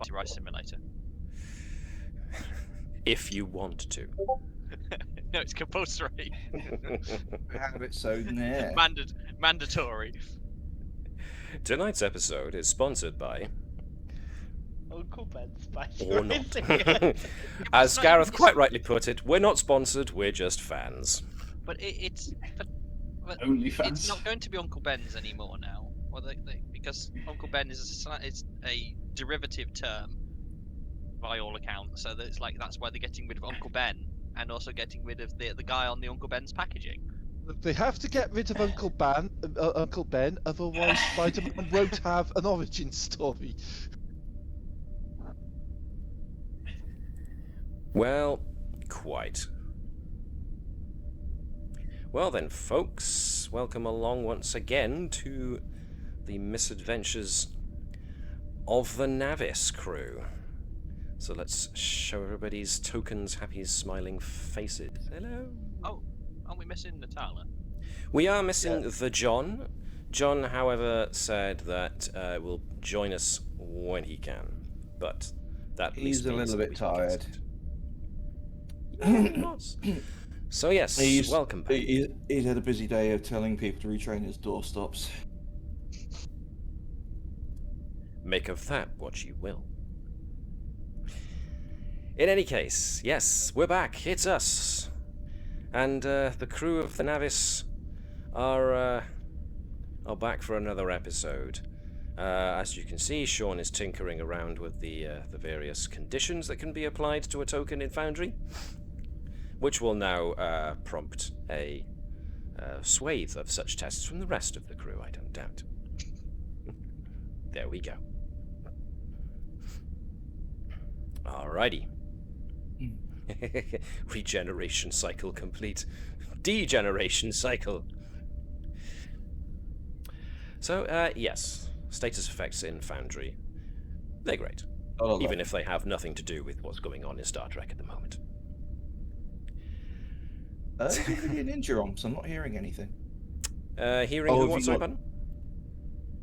Rice Simulator. If you want to. No, it's compulsory. Have it so near. Mandatory. Tonight's episode is sponsored by... Uncle Ben's or not. As Gareth quite rightly put it, we're not sponsored, we're just fans. But it's Only fans. It's not going to be Uncle Ben's anymore now. Well, because Uncle Ben is a derivative term by all accounts. So that's why they're getting rid of Uncle Ben and also getting rid of the guy on the Uncle Ben's packaging. They have to get rid of Uncle Ben, otherwise Spider-Man won't have an origin story. Well, quite. Well then, folks, welcome along once again to the misadventures of the Navis crew. So let's show everybody's tokens, happy, smiling faces. Hello. Oh, aren't we missing Natala? We are missing the John. John, however, said that will join us when he can, but that He's a little bit tired. So yes, welcome back. He's had a busy day of telling people to retrain his doorstops. Make of that what you will. In any case, yes, we're back. It's us. And the crew of the Navis are back for another episode. As you can see, Shaun is tinkering around with the various conditions that can be applied to a token in Foundry, which will now prompt a swathe of such tests from the rest of the crew, I don't doubt. There we go. Alrighty. Regeneration cycle complete. Degeneration cycle. So, yes, status effects in Foundry. They're great. Even if they have nothing to do with what's going on in Star Trek at the moment. Video Ninja on, so I'm not hearing anything. Hearing the what's button?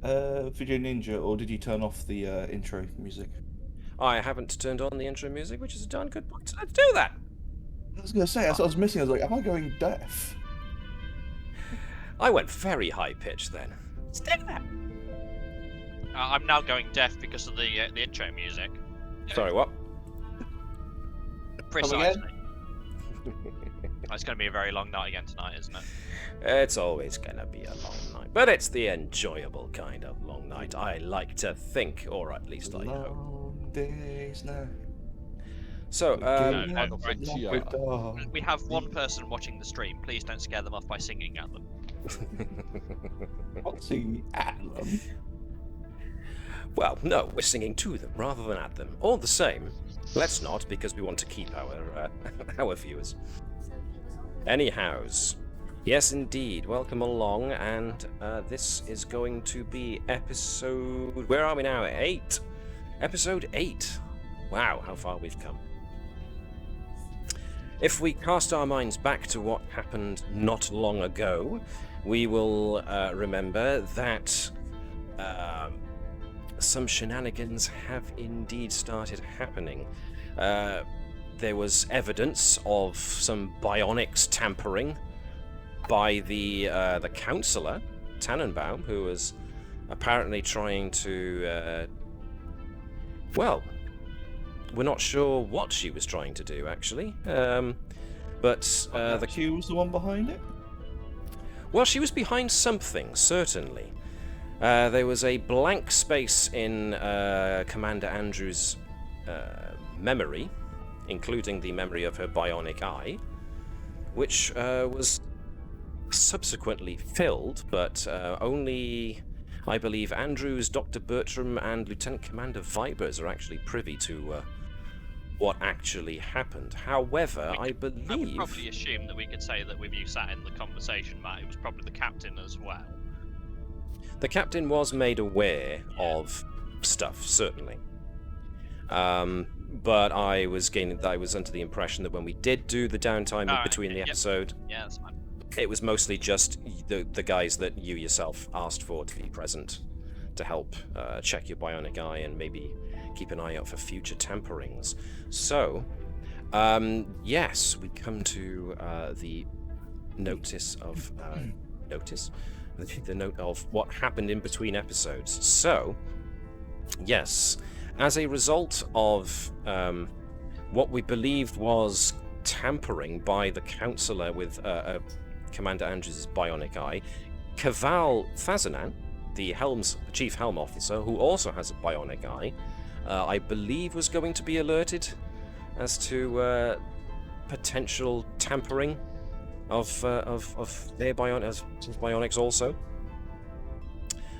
Video Ninja, or did you turn off the intro music? I haven't turned on the intro music, which is a darn good point. So let's do that! I was going to say, that's what I was missing. I was like, am I going deaf? I went very high-pitched then. Let's do that! I'm now going deaf because of the intro music. Sorry, what? Precisely. It's going to be a very long night again tonight, isn't it? It's always going to be a long night, but it's the enjoyable kind of long night, I like to think, or at least I hope. Days now. So, we have one person watching the stream. Please don't scare them off by singing at them. Not singing at them. Well, no, we're singing to them rather than at them. All the same, let's not, because we want to keep our our viewers. Anyhows, yes indeed, welcome along, and this is going to be episode... Where are we now? 8? Episode 8. Wow, how far we've come. If we cast our minds back to what happened not long ago, we will remember that some shenanigans have indeed started happening. There was evidence of some bionics tampering by the counsellor, Tannenbaum, who was apparently trying to... well, we're not sure what she was trying to do, actually. But she was the one behind it? Well, she was behind something, certainly. There was a blank space in Commander Andrews' memory, including the memory of her bionic eye, which was subsequently filled, but only, I believe, Andrews, Dr. Bertram, and Lieutenant Commander Vibers are actually privy to what actually happened. However, I believe... I would probably assume that we could say that with you sat in the conversation, Matt, it was probably the captain as well. The captain was made aware of stuff, certainly. But I was under the impression that when we did do the downtime in between the episode, that's fine. It was mostly just the guys that you yourself asked for to be present to help check your bionic eye and maybe keep an eye out for future tamperings. So, yes, we come to the notice of the note of what happened in between episodes. So, yes, as a result of what we believed was tampering by the counsellor with Commander Andrews' bionic eye, Keval Fazanan, the chief Helm officer, who also has a bionic eye, I believe was going to be alerted as to potential tampering of their bionics also.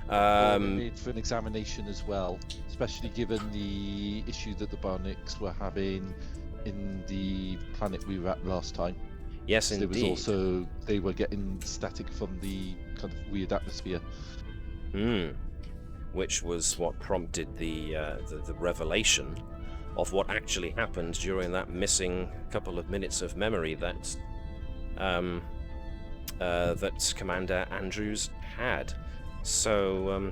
Made for an examination as well, especially given the issue that the bionics were having in the planet we were at last time. Yes, indeed. There was also, they were getting static from the kind of weird atmosphere. Which was what prompted the revelation of what actually happened during that missing couple of minutes of memory that that Commander Andrews had. So,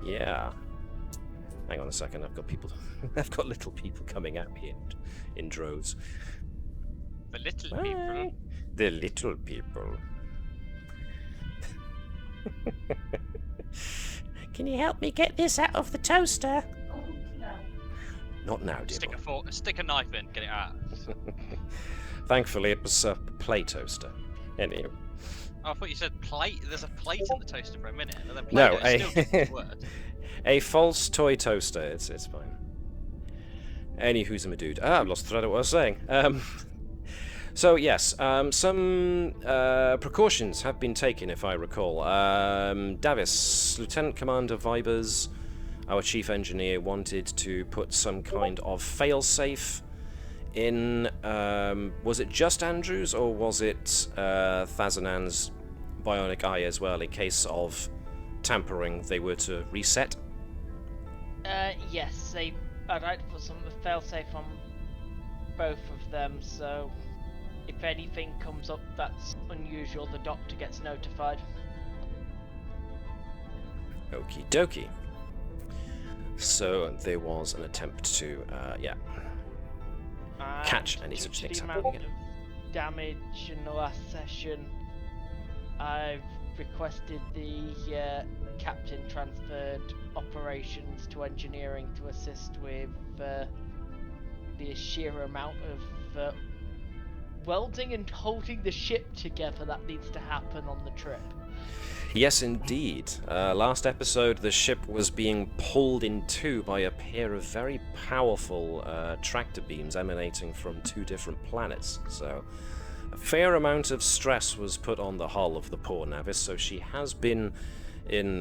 yeah. Hang on a second. I've got people. I've got little people coming at me in droves. The little people. The little people. Can you help me get this out of the toaster? Not now, dear boy. Stick a knife in, get it out. Thankfully, it was a play toaster. Anyway. Oh, I thought you said plate. There's a plate in the toaster for a minute, and then no, a false toy toaster. It's fine. Anywho's a dude. I've lost the thread of what I was saying. So yes, some precautions have been taken, if I recall. Davis, Lieutenant Commander Vibers, our chief engineer, wanted to put some kind of failsafe in. Was it just Andrews, or was it Thazanan's bionic eye as well, in case of tampering they were to reset? Yes, I'd like to put some failsafe on both of them, so if anything comes up that's unusual, the doctor gets notified. Okie dokie. So there was an attempt to, catch any such things happening again. Damage in the last session, I've requested the captain transferred operations to engineering to assist with the sheer amount of welding and holding the ship together that needs to happen on the trip. Yes, indeed. Last episode, the ship was being pulled in two by a pair of very powerful tractor beams emanating from two different planets. So, a fair amount of stress was put on the hull of the poor Navis. So she has been in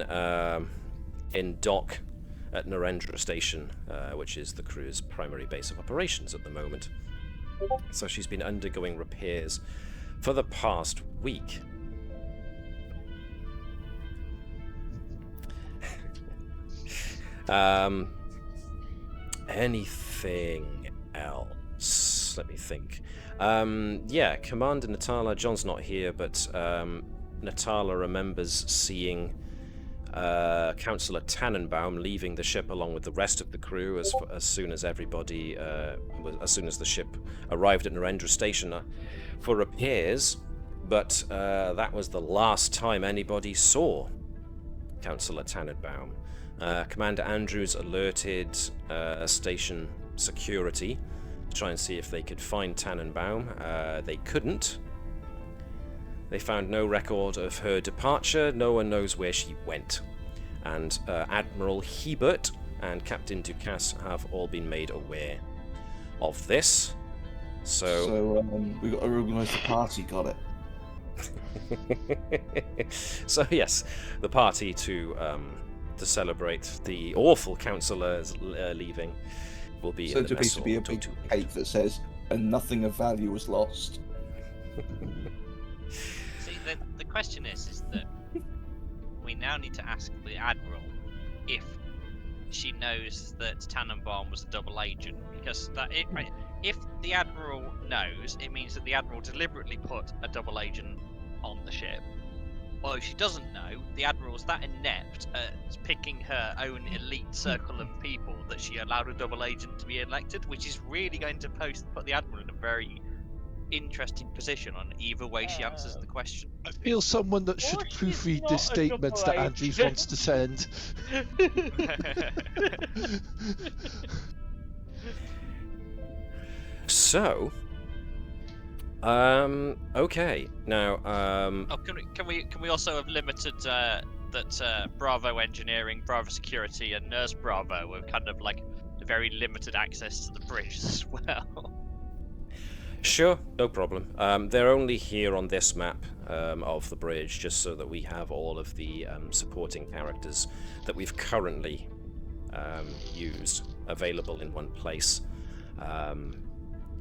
dock at Narendra Station, which is the crew's primary base of operations at the moment. So she's been undergoing repairs for the past week. Anything else? Let me think. Yeah, Commander Natala, John's not here, but Natala remembers seeing Counsellor Tannenbaum leaving the ship along with the rest of the crew as soon as everybody, as soon as the ship arrived at Narendra Station for repairs. But that was the last time anybody saw Counsellor Tannenbaum. Commander Andrews alerted station security to try and see if they could find Tannenbaum. They couldn't. They found no record of her departure. No one knows where she went. And Admiral Hebert and Captain Ducasse have all been made aware of this. So we got to organise the party, got it. So yes, the party to celebrate the awful counsellor's leaving will be in the mess hall. So to be a big cake that says, "And nothing of value was lost." See, the question is that we now need to ask the Admiral if she knows that Tannenbaum was a double agent, because if the Admiral knows, it means that the Admiral deliberately put a double agent on the ship, Or if she doesn't know, the Admiral's that inept at picking her own elite circle of people that she allowed a double agent to be elected, which is really going to put the Admiral in a very interesting position on either way she answers the question. I feel someone that should Or she's proofread not the a statements double that Andrews agent. wants to send. So, okay. Now, Oh, can we also have limited that Bravo Engineering, Bravo Security, and Nurse Bravo are kind of like very limited access to the bridge as well. sure, no problem. They're only here on this map of the bridge, just so that we have all of the supporting characters that we've currently used available in one place.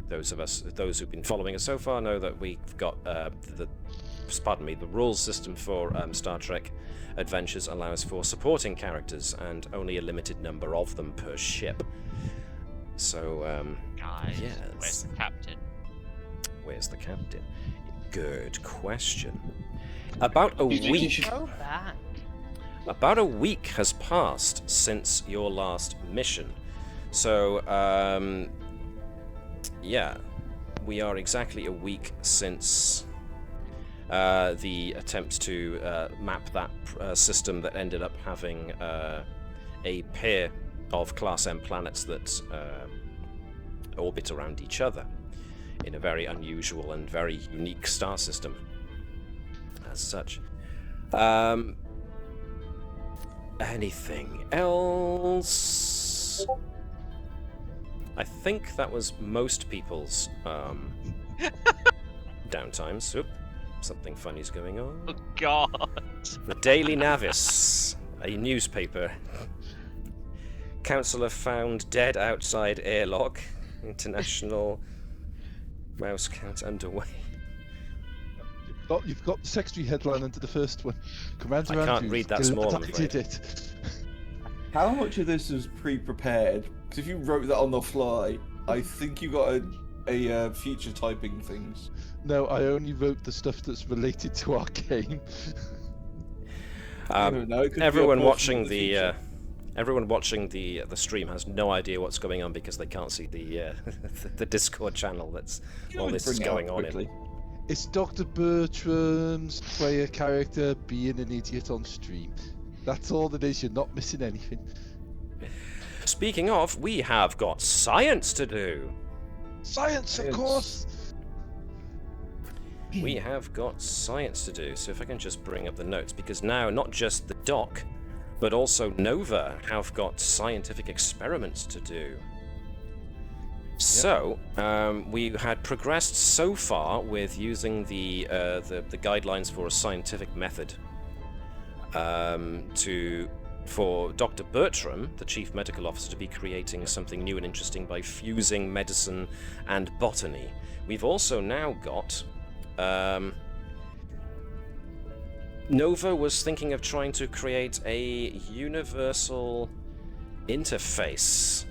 Those who've been following us so far know that we've got the rules system for Star Trek Adventures allows for supporting characters and only a limited number of them per ship. So, Guys, yes. where's the captain? Where's the captain? Good question. About a week. Go back. About a week has passed since your last mission. So, yeah, we are exactly a week since the attempt to map that system that ended up having a pair of Class M planets that orbit around each other in a very unusual and very unique star system as such. Anything else? I think that was most people's downtimes. Oop, something funny's going on. Oh God! The Daily Navis, a newspaper. Counsellor found dead outside airlock. International mouse count underway. You've got the secretary headline under the first one. Commander I can't Andrews read that small, I'm did afraid. it. How much of this was pre-prepared? Because if you wrote that on the fly, I think you got a future typing things. No, I only wrote the stuff that's related to our game. I don't know, it could be a Everyone portion watching of the everyone watching the stream has no idea what's going on because they can't see the the Discord channel that's You all always this is bring it up going on in. quickly. It's Dr. Bertram's player character being an idiot on stream. That's all it is, you're not missing anything. Speaking of, we have got science to do. Science, of course! We have got science to do. So if I can just bring up the notes, because now not just the doc, but also Nova have got scientific experiments to do. So, we had progressed so far with using the guidelines for a scientific method for Dr. Bertram, the Chief Medical Officer, to be creating something new and interesting by fusing medicine and botany. We've also now got Nova was thinking of trying to create a universal interface,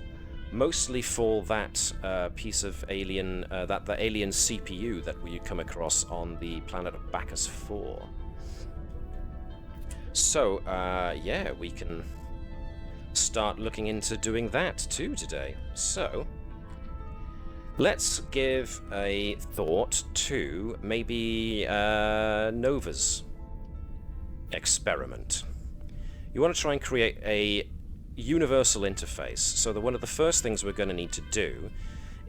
mostly for that piece of alien, the alien CPU that we come across on the planet of Bacchus 4. So, yeah, we can start looking into doing that too today. So, let's give a thought to maybe Nova's experiment. You want to try and create a universal interface, so that one of the first things we're going to need to do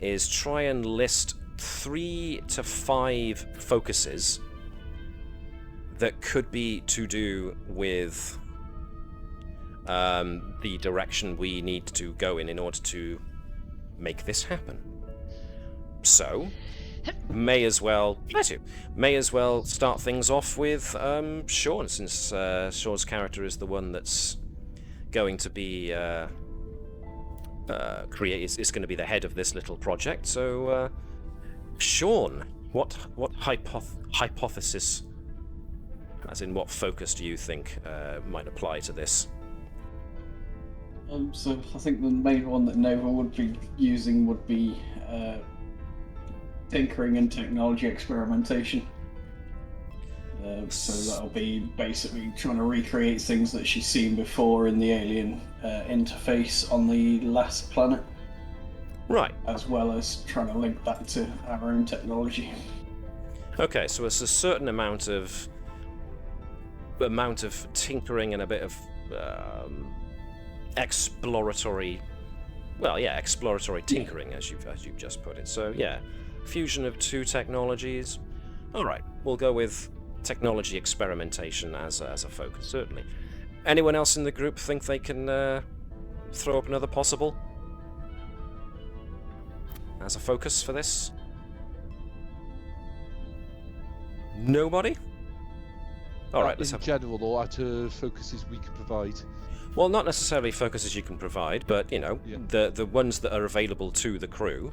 is try and list 3 to 5 focuses that could be to do with the direction we need to go in order to make this happen. So, may as well start things off with Shaun, since Shaun's character is the one that's going to be is going to be the head of this little project. So, Shaun, what hypothesis, as in what focus, do you think might apply to this? So I think the main one that Nova would be using would be tinkering and technology experimentation. So that'll be basically trying to recreate things that she's seen before in the alien interface on the last planet, Right. as well as trying to link that to our own technology. Okay, so it's a certain amount of tinkering and a bit of exploratory tinkering, as you've just put it. So yeah, fusion of two technologies. All right, we'll go with technology experimentation as a focus, certainly. Anyone else in the group think they can throw up another possible as a focus for this? Nobody? All right, let's in have... general, or out of focuses we can provide. Well, not necessarily focuses you can provide, but, Yeah. the ones that are available to the crew,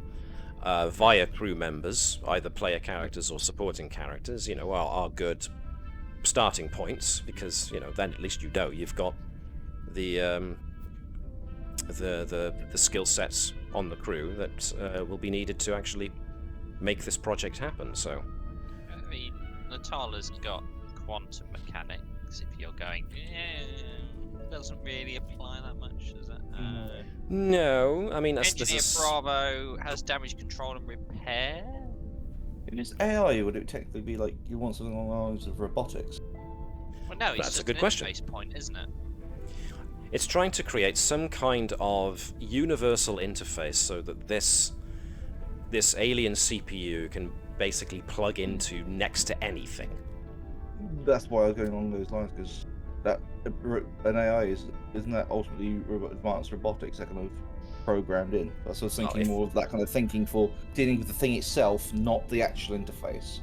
via crew members, either player characters or supporting characters, are good starting points, because, then at least you've got the skill sets on the crew that will be needed to actually make this project happen, so... I mean, Natala's got quantum mechanics, if you're going, doesn't really apply that much, does it? No, I mean... Engineer Bravo has damage control and repair? If it's AI, would it technically be like you want something along the lines of robotics? Well, no, it's That's a just good an question. interface point, isn't it? It's trying to create some kind of universal interface so that this alien CPU can basically plug into next to anything. That's why I was going along those lines, because that an AI isn't that ultimately advanced robotics that kind of programmed in. So I was thinking more of that kind of thinking for dealing with the thing itself, not the actual interface.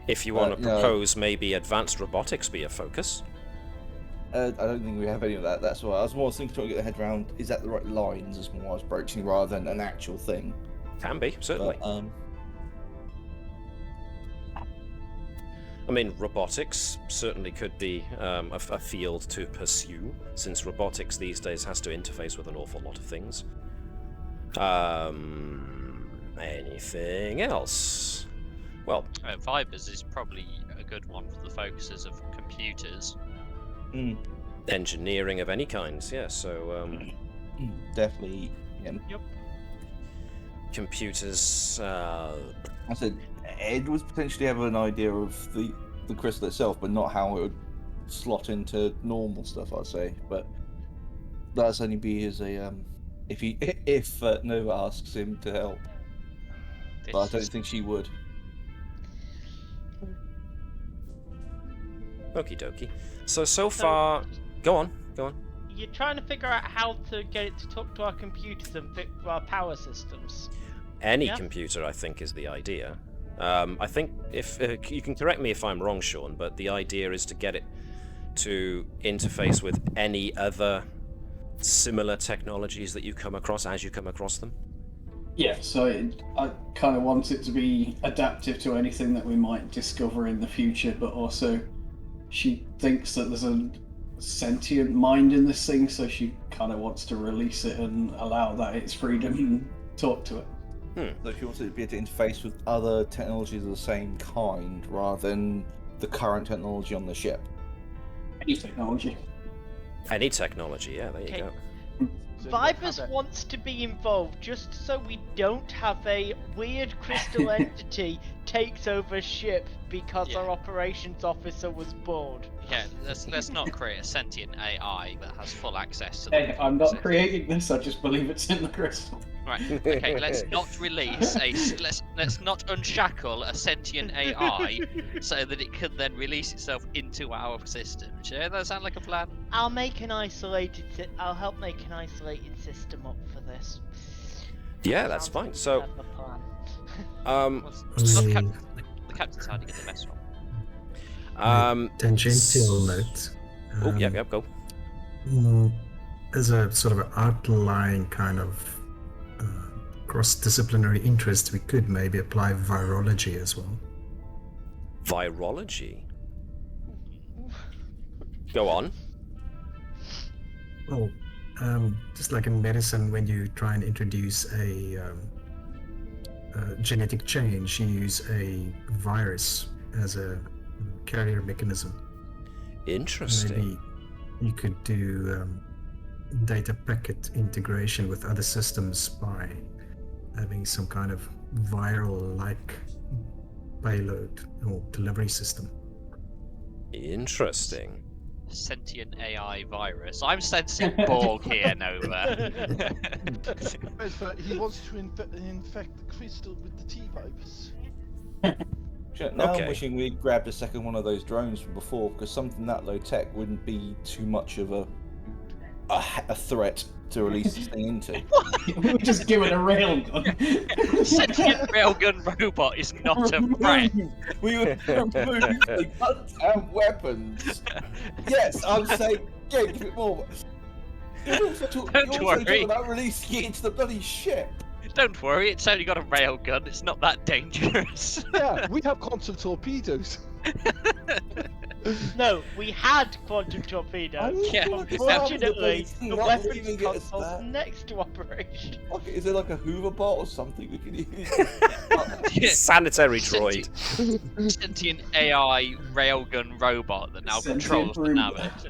If you want to propose maybe advanced robotics be a focus. I don't think we have any of that. That's why I was more thinking, trying to get the head around, is that the right lines as more I was broaching rather than an actual thing. Can be, certainly. But, I mean, robotics certainly could be a field to pursue, since robotics these days has to interface with an awful lot of things. Anything else? Well, Vibers is probably a good one for the focuses of computers. Engineering of any kind, yeah, so... definitely, yeah. Yep. Computers... I said Ed was potentially have an idea of the crystal itself, but not how it would slot into normal stuff, I'd say. But that's only be as a if Nova asks him to help. But I don't think she would. Okie dokie. So far... Go on. You're trying to figure out how to get it to talk to our computers and fit our power systems. Any computer, I think, is the idea. I think if you can correct me if I'm wrong, Shaun, but the idea is to get it to interface with any other similar technologies that you come across as you come across them. Yeah, so I kind of want it to be adaptive to anything that we might discover in the future, but also she thinks that there's a sentient mind in this thing, so she kind of wants to release it and allow that its freedom and talk to it. So she wants it to be able to interface with other technologies of the same kind, rather than the current technology on the ship. Any technology. Any technology, yeah, there you go. Vibers wants to be involved just so we don't have a weird crystal entity takes over ship because our operations officer was bored. Yeah, let's not create a sentient AI that has full access to Hey, I'm not creating this, I just believe it's in the crystal. Right, okay, let's not release let's not unshackle a sentient AI so that it could then release itself into our system. Does that sound like a plan? I'll make an I'll help make an isolated system up for this. Yeah, that's Sounds like fine. we So, have a plan. It's not the captain's hard to get the best one. Tangential note. Go. As a sort of outlying kind of cross-disciplinary interest, we could maybe apply virology as well. Virology? Go on. Well, just like in medicine, when you try and introduce a genetic change, you use a virus as a carrier mechanism. Interesting. Maybe you could do data packet integration with other systems by having some kind of viral-like payload or delivery system. Interesting. Sentient AI virus. I'm sensing Borg here, Nova. But he wants to infect the crystal with the T-virus. Now Okay. I'm wishing we'd grabbed a second one of those drones from before, because something that low tech wouldn't be too much of a threat to release this thing into. We'll just give it a railgun. Sentient railgun robot is not a threat. We would remove the goddamn weapons. Yes, I'm saying, yeah, give it more. You're also talking worry. about releasing it into the bloody ship. Don't worry, it's only got a railgun. It's not that dangerous. Yeah, we have quantum torpedoes. No, we had quantum torpedoes. Yeah. Unfortunately, the Not weapons leaving it as console's that. next to operation. Okay, is there like a Hoover bot or something we can use? Sanitary droid. Sentient AI railgun robot that now Sentient controls the robot. Navis.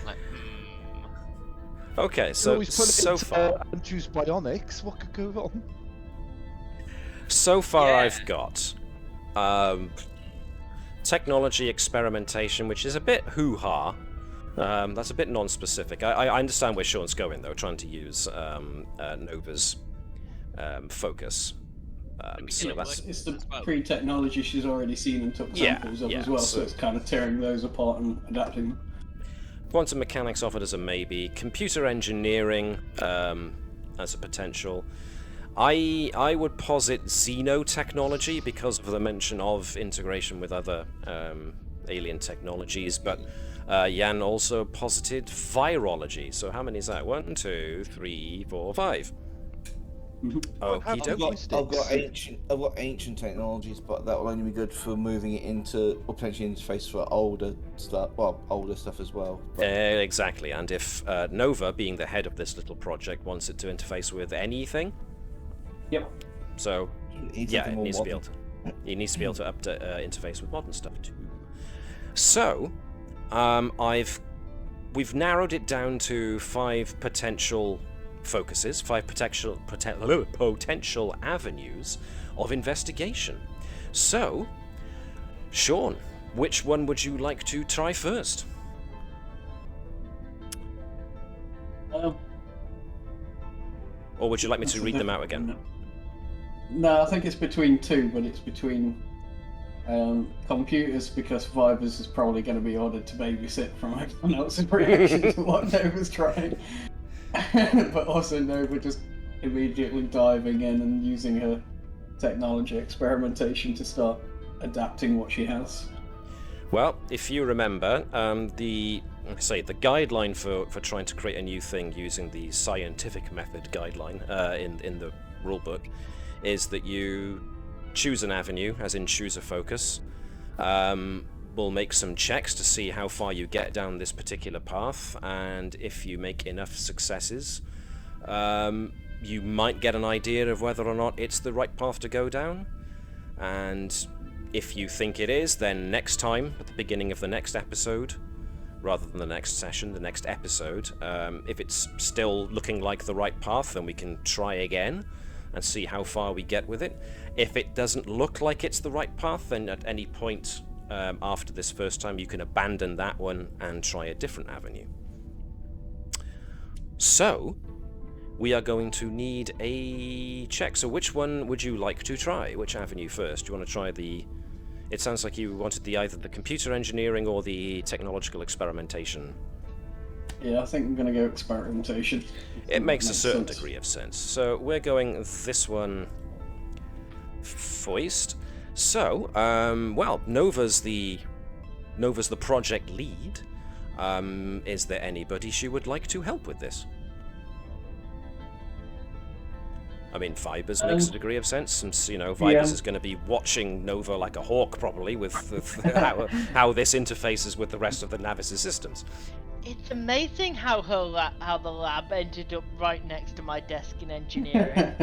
Like, Okay, We so always put it so into, far, Andrew's bionics. What could go wrong? so far Yeah. I've got technology experimentation, which is a bit hoo-ha. That's a bit non-specific. I understand where Shaun's going though, trying to use Nova's focus. So that's It's the pre-technology she's already seen and took Yeah, samples of yeah, as well, so- so it's kind of tearing those apart and adapting them. quantum mechanics offered as a maybe. Computer engineering as a potential. I would posit xenotechnology because of the mention of integration with other alien technologies, but Jan also posited virology. So how many is that? 1, 2, 3, 4, 5. Okie I've dokie. got ancient technologies, but that will only be good for moving it into, or potentially interface for older stuff. Well, older stuff as well. But Exactly, and if Nova, being the head of this little project, wants it to interface with anything, Yep. so it's yeah, something it more needs to be able modern. to. It needs to be able to interface with modern stuff too. So, we've narrowed it down to 5 potential focuses, 5 potential avenues of investigation. So, Shaun, which one would you like to try first? Or would you like me to read them out again? No, I think it's between 2, but it's between computers, because Vibers is probably going to be ordered to babysit from everyone else's reaction to what Nova's trying. But also Nova just immediately diving in and using her technology experimentation to start adapting what she has. Well, if you remember, the guideline for trying to create a new thing using the scientific method guideline in the rulebook is that you choose an avenue, as in choose a focus. We'll make some checks to see how far you get down this particular path, and if you make enough successes, you might get an idea of whether or not it's the right path to go down. And if you think it is, then next time, at the beginning of the next episode, rather than the next session, the next episode, if it's still looking like the right path, then we can try again and see how far we get with it. If it doesn't look like it's the right path, then at any point after this first time, you can abandon that one and try a different avenue. So, we are going to need a check. So which one would you like to try? Which avenue first? Do you want to try the... It sounds like you wanted either the computer engineering or the technological experimentation. Yeah, I think I'm going to go experimentation. It makes a certain sense. degree of sense. So we're going this one first. So, well, Nova's the project lead. Is there anybody she would like to help with this? I mean, Vibers makes a degree of sense, since, you know, Vibers is going to be watching Nova like a hawk, probably, with how this interfaces with the rest of the Navis' systems. It's amazing how how the lab ended up right next to my desk in engineering.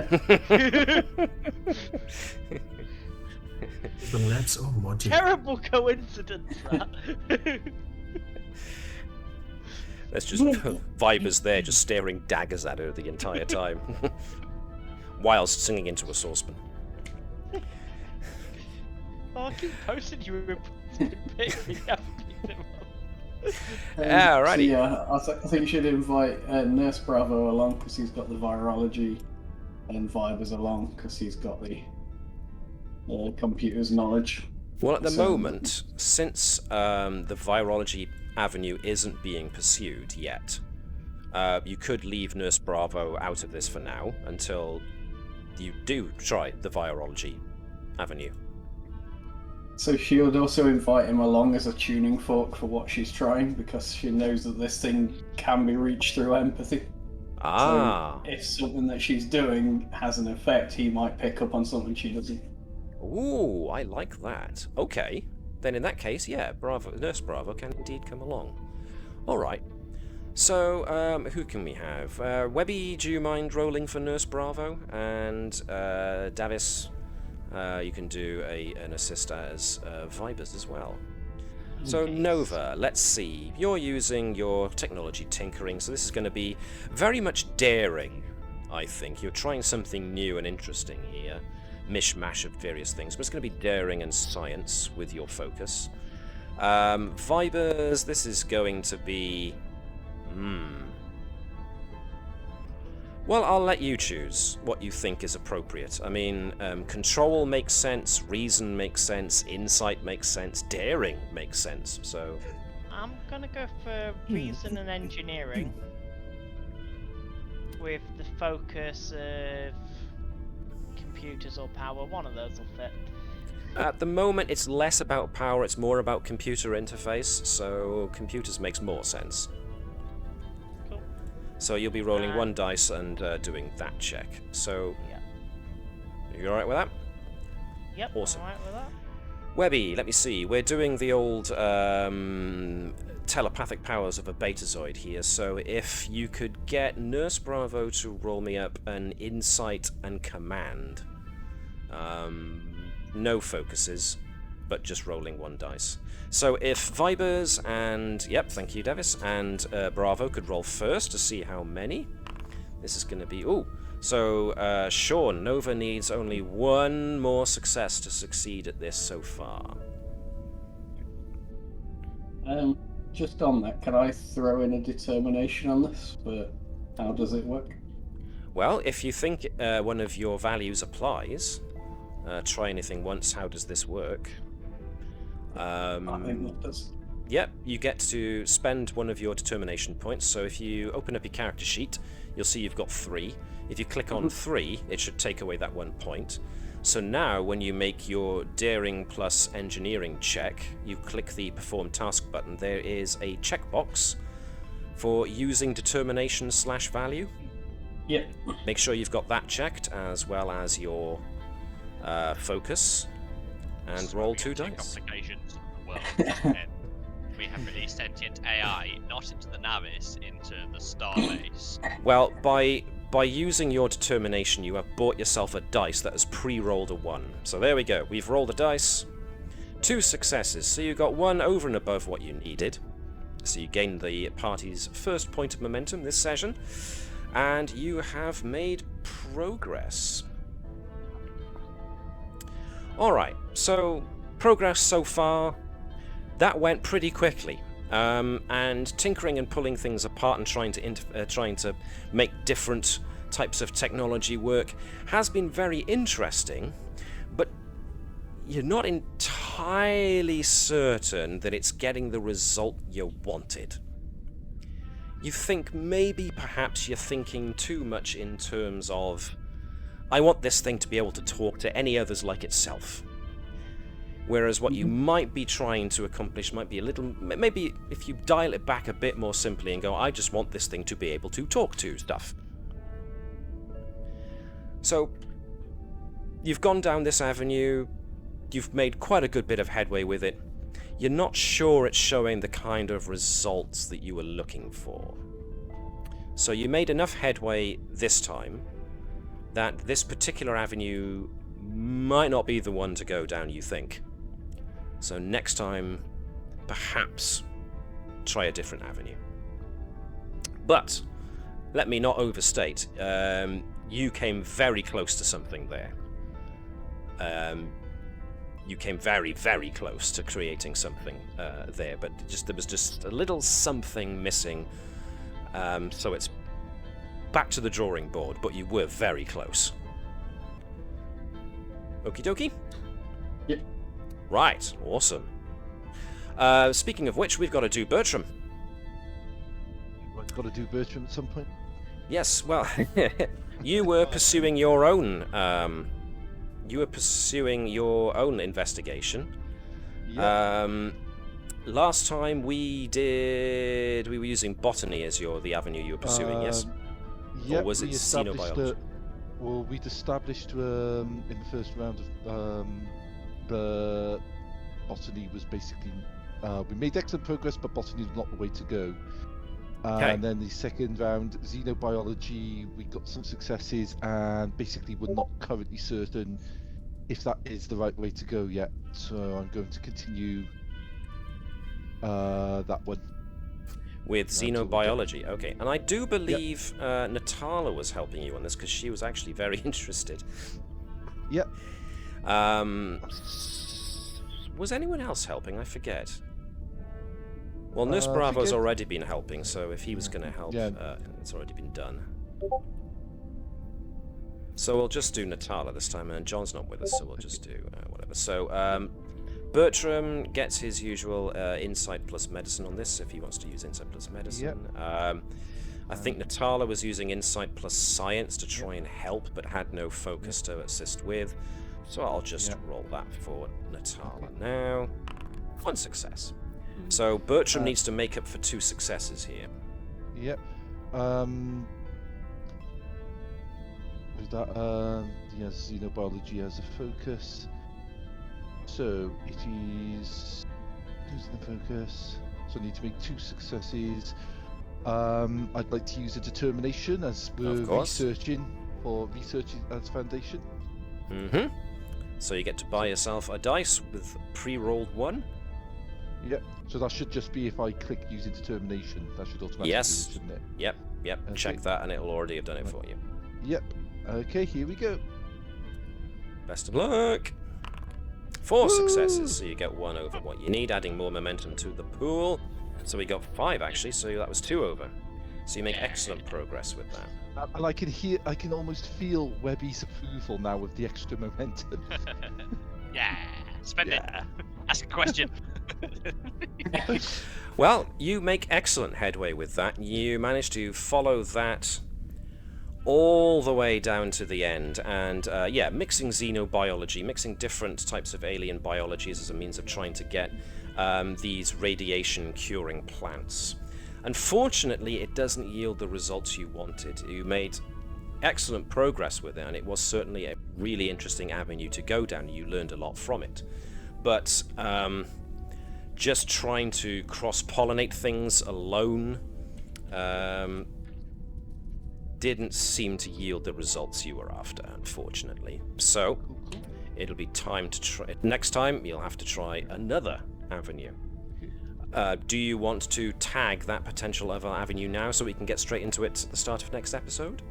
The labs are modular. Terrible coincidence, that. There's just Vibers there just staring daggers at her the entire time. Whilst singing into a saucepan. Oh, I keep posting you reports in pics, and you haven't picked them up. Alrighty. So yeah, I think you should invite Nurse Bravo along because he's got the virology, and Vibers along because he's got the computer's knowledge. Well, at the So- moment, since the virology avenue isn't being pursued yet, you could leave Nurse Bravo out of this for now until you do try the virology avenue. So she would also invite him along as a tuning fork for what she's trying because she knows that this thing can be reached through empathy. Ah. So if something that she's doing has an effect, he might pick up on something she doesn't. Ooh, I like that. Okay. Then in that case, yeah, Nurse Bravo can indeed come along. Alright. So, who can we have? Webby, do you mind rolling for Nurse Bravo? And Davis, you can do an assist as Vibers as well. So Okay. Nova, let's see. You're using your technology tinkering, so this is going to be very much daring, I think. You're trying something new and interesting here. Mishmash of various things, but it's going to be daring and science with your focus. Vibers, this is going to be... Well, I'll let you choose what you think is appropriate. I mean, control makes sense, reason makes sense, insight makes sense, daring makes sense, so... I'm gonna go for reason and engineering with the focus of computers or power. One of those will fit. At the moment, it's less about power, it's more about computer interface, so computers makes more sense. Cool. So you'll be rolling one dice and doing that check. So, Yeah. you alright with that? Yep. Awesome. Alright with that. Webby, let me see. We're doing the old telepathic powers of a betazoid here, so if you could get Nurse Bravo to roll me up an insight and command. No focuses, but just rolling one dice. So if Vibers and, yep, thank you, Davis, and Bravo could roll first to see how many. This is going to be, so Shaun, Nova needs only one more success to succeed at this so far. Just on that, can I throw in a determination on this? But how does it work? Well, if you think one of your values applies, try anything once, how does this work? I think that does. Yep, you get to spend one of your determination points. So if you open up your character sheet, you'll see you've got 3. If you click on 3, it should take away that 1 point. So now when you make your daring plus engineering check, you click the perform task button. There is a checkbox for using determination / value. Yep. Make sure you've got that checked, as well as your focus, and roll 2 dice. Complications of the world. And we have released sentient AI, not into the Navis, into the starbase. Well, by using your determination, you have bought yourself a dice that has pre-rolled a 1. So there we go. We've rolled a dice. 2 successes. So you got 1 over and above what you needed. So you gained the party's first point of momentum this session. And you have made progress. Alright, so progress so far, that went pretty quickly. And tinkering and pulling things apart and trying to make different types of technology work has been very interesting, but you're not entirely certain that it's getting the result you wanted. You think maybe perhaps you're thinking too much in terms of, I want this thing to be able to talk to any others like itself. Whereas what you might be trying to accomplish might be a little... Maybe if you dial it back a bit more simply and go, I just want this thing to be able to talk to stuff. So, you've gone down this avenue, you've made quite a good bit of headway with it. You're not sure it's showing the kind of results that you were looking for. So you made enough headway this time that this particular avenue might not be the one to go down, you think. So next time, perhaps try a different avenue. But let me not overstate. You came very close to something there. You came very, very close to creating something there, but there was just a little something missing. So it's back to the drawing board, but you were very close. Okie dokie? Yep. Right, awesome. Speaking of which, we've got to do Bertram. I've got to do Bertram at some point. Yes, well, you were pursuing your own. You were pursuing your own investigation. Yeah. Last time we were using botany as the avenue you were pursuing. Yes. Yeah, or was it xenobiology? Well, we'd established in the first round of the botany was basically we made excellent progress, but botany was not the way to go. Okay. And then the second round, xenobiology, we got some successes, and basically we're not currently certain if that is the right way to go yet. So I'm going to continue that one. With xenobiology, okay. And I do believe Natala was helping you on this, because she was actually very interested. Yep. Was anyone else helping? I forget. Well, Nurse Bravo's already been helping, so if he was going to help, it's already been done. So we'll just do Natala this time, and John's not with us, so we'll just do whatever. So, Bertram gets his usual insight plus medicine on this, if he wants to use insight plus medicine. Yep. I think Natala was using insight plus science to try and help, but had no focus to assist with. So I'll just roll that for Natala now. 1 success. So Bertram needs to make up for 2 successes here. Yep. With that, he has xenobiology as a focus. So it is losing the focus. So I need to make 2 successes. I'd like to use a determination as we're researching as foundation. Mm-hmm. So you get to buy yourself a dice with pre-rolled 1. Yep. So that should just be if I click using determination. That should automatically do it, shouldn't it? Yep. Okay. Check that and it'll already have done it for you. Yep. Okay, here we go. Best of luck. 4 successes, so you get 1 over what you need, adding more momentum to the pool. So we got 5 actually, so that was 2 over. So you make excellent progress with that. And I can almost feel Webby's approval now with the extra momentum. Yeah, spend it. Ask a question. Well, you make excellent headway with that. You manage to follow that all the way down to the end, and mixing xenobiology, mixing different types of alien biologies as a means of trying to get these radiation curing plants. Unfortunately, it doesn't yield the results you wanted. You made excellent progress with it, and it was certainly a really interesting avenue to go down. You learned a lot from it, but just trying to cross-pollinate things alone didn't seem to yield the results you were after, unfortunately. So it'll be time to try. Next time, you'll have to try another avenue. Do you want to tag that potential other avenue now so we can get straight into it at the start of next episode?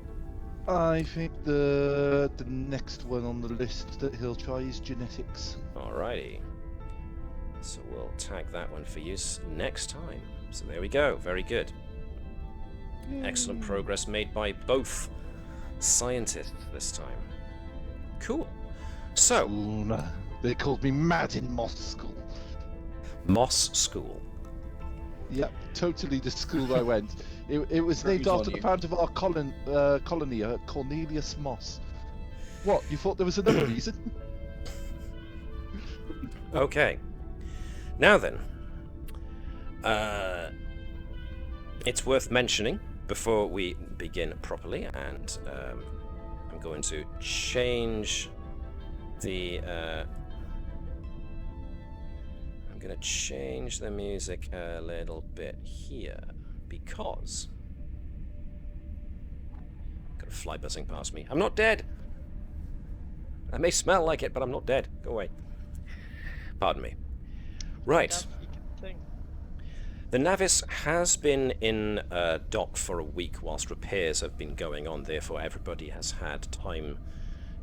I think the next one on the list that he'll try is genetics. Alrighty. So we'll tag that one for use next time. So there we go. Very good. Excellent progress made by both scientists this time. Cool. So they called me mad in Moss School. Moss School. Yep, totally the school I went. It was named after the founder of our colony, Cornelius Moss. What? You thought there was another reason? Okay. Now then, it's worth mentioning before we begin properly, and I'm going to change the music a little bit here, because got a fly buzzing past me. I'm not dead. I may smell like it, but I'm not dead. Go away. Pardon me. Right. Thing. The Navis has been in dock for a week whilst repairs have been going on, therefore everybody has had time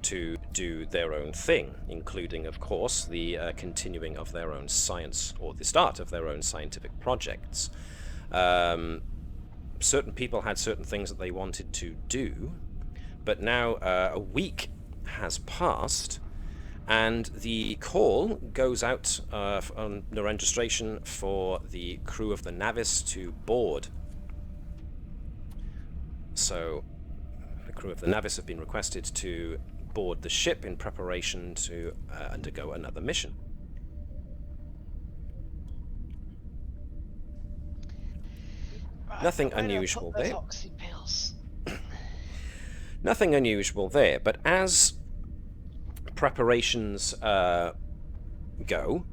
to do their own thing, including, of course, the continuing of their own science, or the start of their own scientific projects. Certain people had certain things that they wanted to do, but now a week has passed, and the call goes out on the registration for the crew of the Navis to board. So the crew of the Navis have been requested to board the ship in preparation to undergo another mission. Nothing unusual there. Oxy pills. Nothing unusual there, but as preparations go,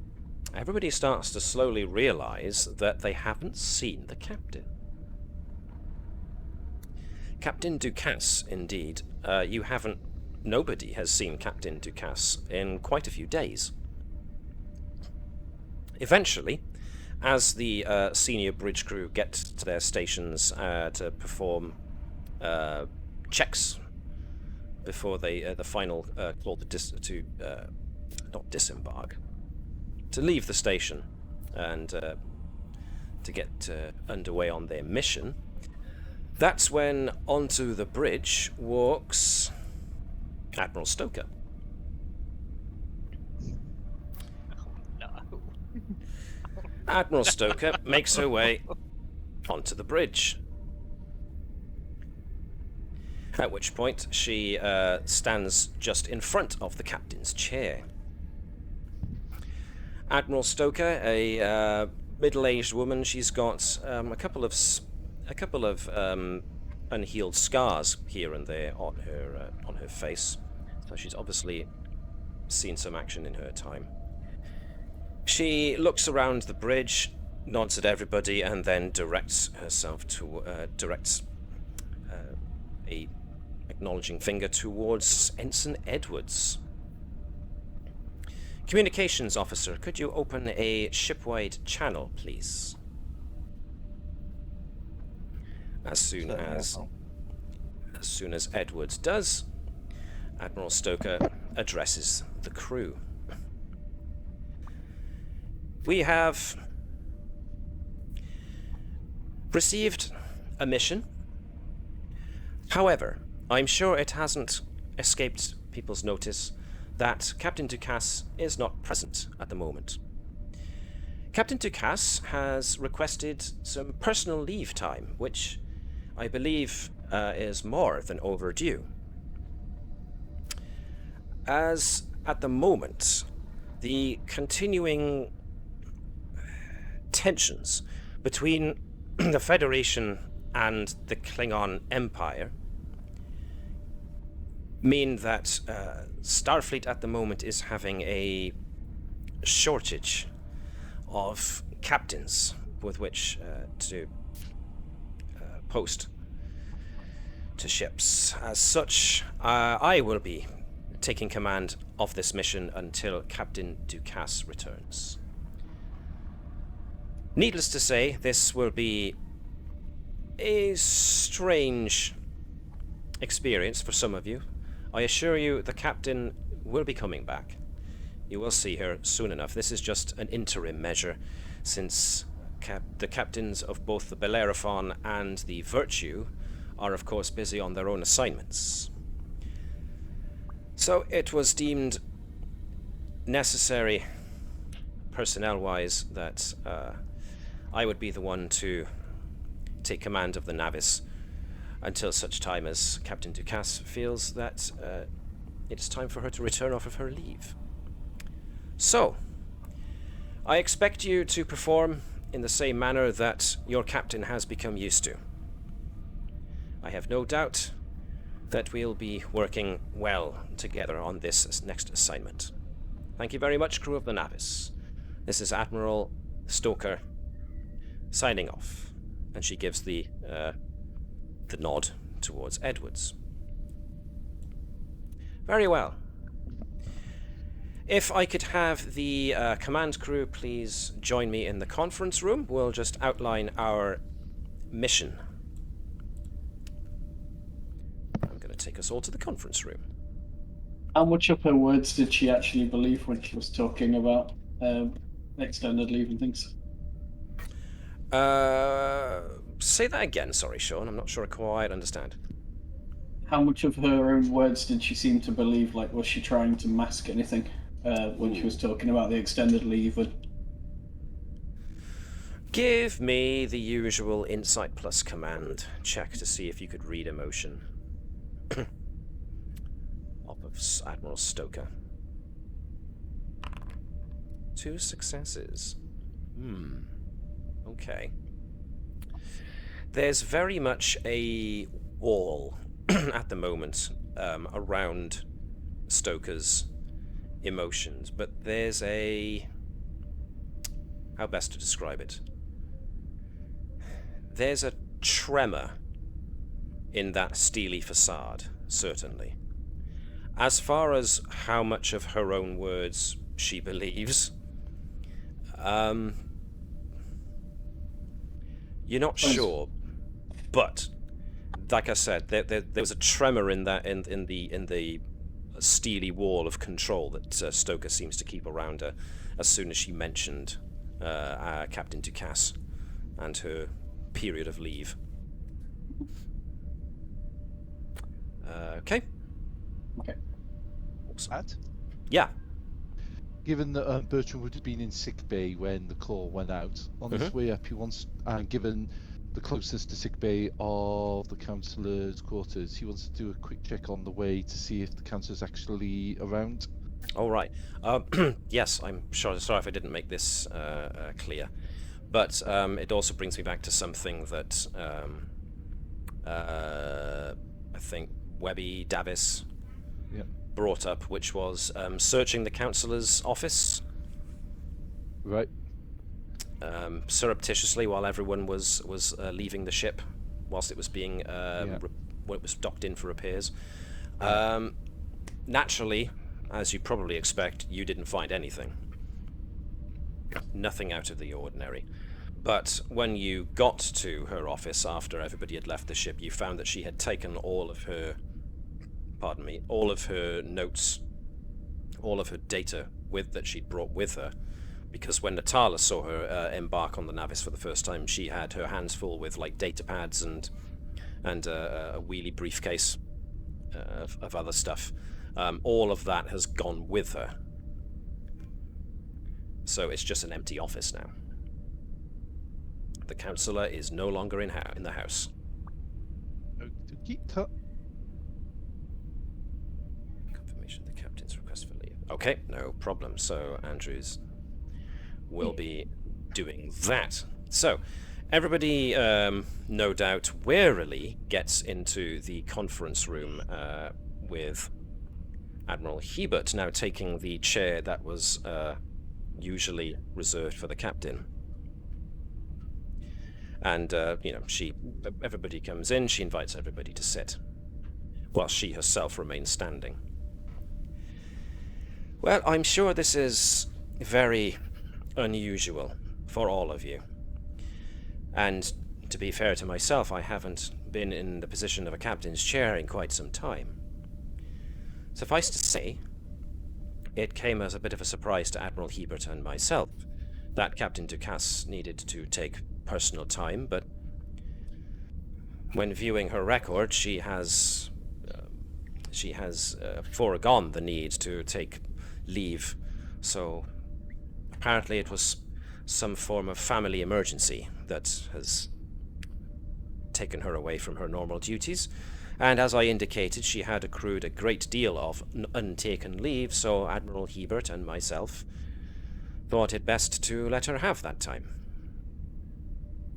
everybody starts to slowly realize that they haven't seen the captain. Captain Ducasse, indeed. Nobody has seen Captain Ducasse in quite a few days. Eventually, as the senior bridge crew get to their stations to perform checks before the final call to not disembark, to leave the station and to get underway on their mission, that's when onto the bridge walks Admiral Stoker. No. Admiral Stoker makes her way onto the bridge. At which point she stands just in front of the captain's chair. Admiral Stoker, a middle-aged woman, she's got a couple of unhealed scars here and there on her face, so she's obviously seen some action in her time. She looks around the bridge, nods at everybody, and then directs a acknowledging finger towards Ensign Edwards. Communications officer, could you open a shipwide channel, please? As soon as Edwards does, Admiral Stoker addresses the crew. We have received a mission. However, I'm sure it hasn't escaped people's notice that Captain Ducasse is not present at the moment. Captain Ducasse has requested some personal leave time, which I believe is more than overdue. As at the moment, the continuing tensions between the Federation and the Klingon Empire mean that Starfleet at the moment is having a shortage of captains with which to post to ships. As such, I will be taking command of this mission until Captain Ducasse returns. Needless to say, this will be a strange experience for some of you. I assure you the captain will be coming back. You will see her soon enough. This is just an interim measure, since the captains of both the Bellerophon and the Virtue are of course busy on their own assignments. So it was deemed necessary, personnel-wise, that I would be the one to take command of the Navis until such time as Captain Ducasse feels that it's time for her to return off of her leave. So, I expect you to perform in the same manner that your captain has become used to. I have no doubt that we'll be working well together on this next assignment. Thank you very much, crew of the Navis. This is Admiral Stoker signing off, and she gives the nod towards Edwards. Very well. If I could have the command crew please join me in the conference room, we'll just outline our mission. I'm going to take us all to the conference room. How much of her words did she actually believe when she was talking about extended leave and things? Say that again, sorry, Shaun. I'm not sure I quite understand. How much of her own words did she seem to believe? Like, was she trying to mask anything when she was talking about the extended leave? Give me the usual Insight Plus command check to see if you could read emotion. Of Admiral Stoker. 2 successes. Okay. There's very much a wall at the moment around Stoker's emotions, but there's a... how best to describe it? There's a tremor in that steely facade, certainly. As far as how much of her own words she believes, you're not sure, but like I said, there was a tremor in that in the steely wall of control that Stoker seems to keep around her as soon as she mentioned Captain Ducasse and her period of leave. Okay. Okay. Matt? Yeah. Given that Bertram would have been in sick bay when the call went out, on his way up he wants, given the closeness to sick bay of the counsellor's quarters, he wants to do a quick check on the way to see if the counsellor's actually around. All right. Yes, I'm sure. Sorry if I didn't make this clear, but it also brings me back to something that I think Webby Davis brought up, which was searching the counsellor's office. Right. Surreptitiously while everyone was leaving the ship, whilst it was being when it was docked in for repairs. Naturally, as you probably expect, you didn't find anything. Nothing out of the ordinary. But when you got to her office after everybody had left the ship, you found that she had taken all of her notes, all of her data that she'd brought with her, because when Natala saw her embark on the Navis for the first time, she had her hands full with like data pads and a wheelie briefcase of other stuff. All of that has gone with her, so it's just an empty office now. The counsellor is no longer in the house. Confirmation of the captain's request for leave. Okay, no problem. So Andrews will be doing that. So everybody, no doubt, warily gets into the conference room with Admiral Hebert now taking the chair that was usually reserved for the captain. And, everybody comes in, she invites everybody to sit, while she herself remains standing. Well, I'm sure this is very unusual for all of you. And to be fair to myself, I haven't been in the position of a captain's chair in quite some time. Suffice to say, it came as a bit of a surprise to Admiral Hebert and myself that Captain Ducasse needed to take personal time, but when viewing her record, she has foregone the need to take leave, so apparently it was some form of family emergency that has taken her away from her normal duties. And as I indicated, she had accrued a great deal of untaken leave, so Admiral Hebert and myself thought it best to let her have that time.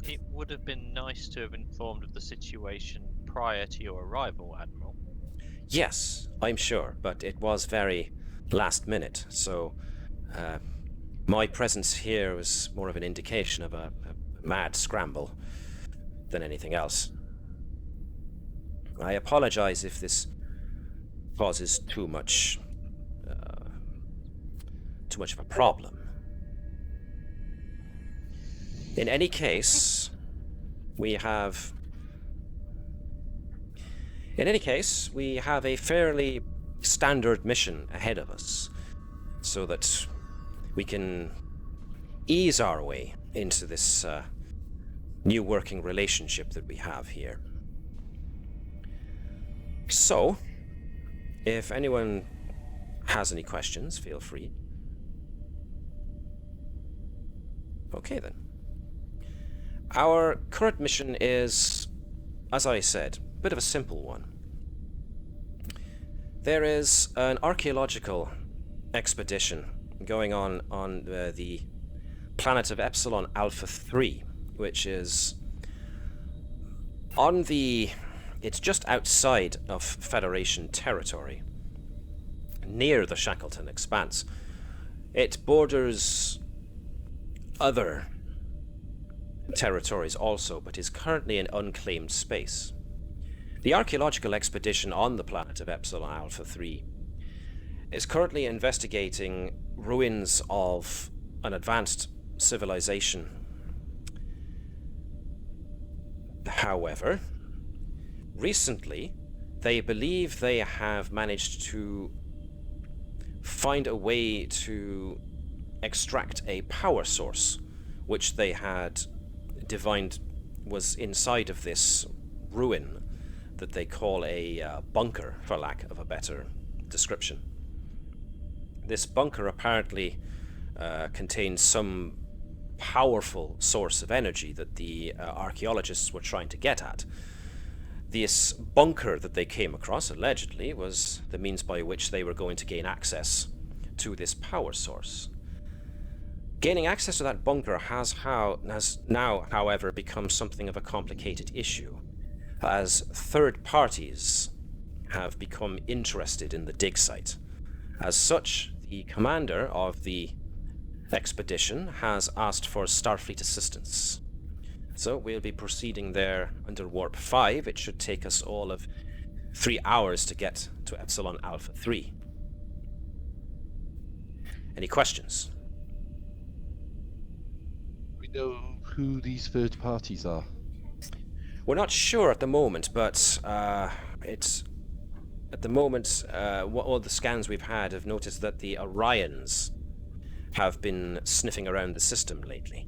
It would have been nice to have informed of the situation prior to your arrival, Admiral. Yes, I'm sure, but it was very last minute, so my presence here was more of an indication of a mad scramble than anything else. I apologize if this causes too much too much of a problem. In any case, we have a fairly standard mission ahead of us, so that we can ease our way into this new working relationship that we have here. So, if anyone has any questions, feel free. Okay then. Our current mission is, as I said, a bit of a simple one. There is an archeological expedition going on the planet of Epsilon Alpha III, which is it's just outside of Federation territory, near the Shackleton Expanse. It borders other territories also, but is currently in unclaimed space. The archaeological expedition on the planet of Epsilon Alpha III is currently investigating ruins of an advanced civilization. However, recently, they believe they have managed to find a way to extract a power source, which they had divined was inside of this ruin that they call a bunker, for lack of a better description. This bunker apparently contains some powerful source of energy that the archaeologists were trying to get at. This bunker that they came across, allegedly, was the means by which they were going to gain access to this power source. Gaining access to that bunker has now, however, become something of a complicated issue, as third parties have become interested in the dig site. As such, the commander of the expedition has asked for Starfleet assistance. So we'll be proceeding there under Warp 5. It should take us all of 3 hours to get to Epsilon Alpha III. Any questions? We know who these third parties are. We're not sure at the moment, but all the scans we've had have noticed that the Orions have been sniffing around the system lately.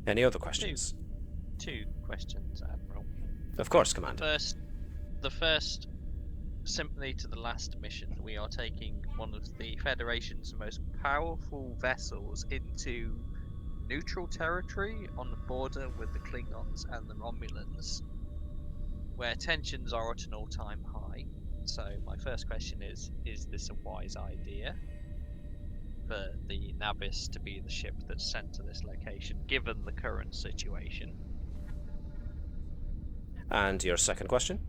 Any other questions? Two questions, Admiral. Of course, Commander. The first, simply to the last mission, we are taking one of the Federation's most powerful vessels into neutral territory on the border with the Klingons and the Romulans, where tensions are at an all-time high. So my first question is this a wise idea for the Navis to be the ship that's sent to this location, given the current situation? And your second question?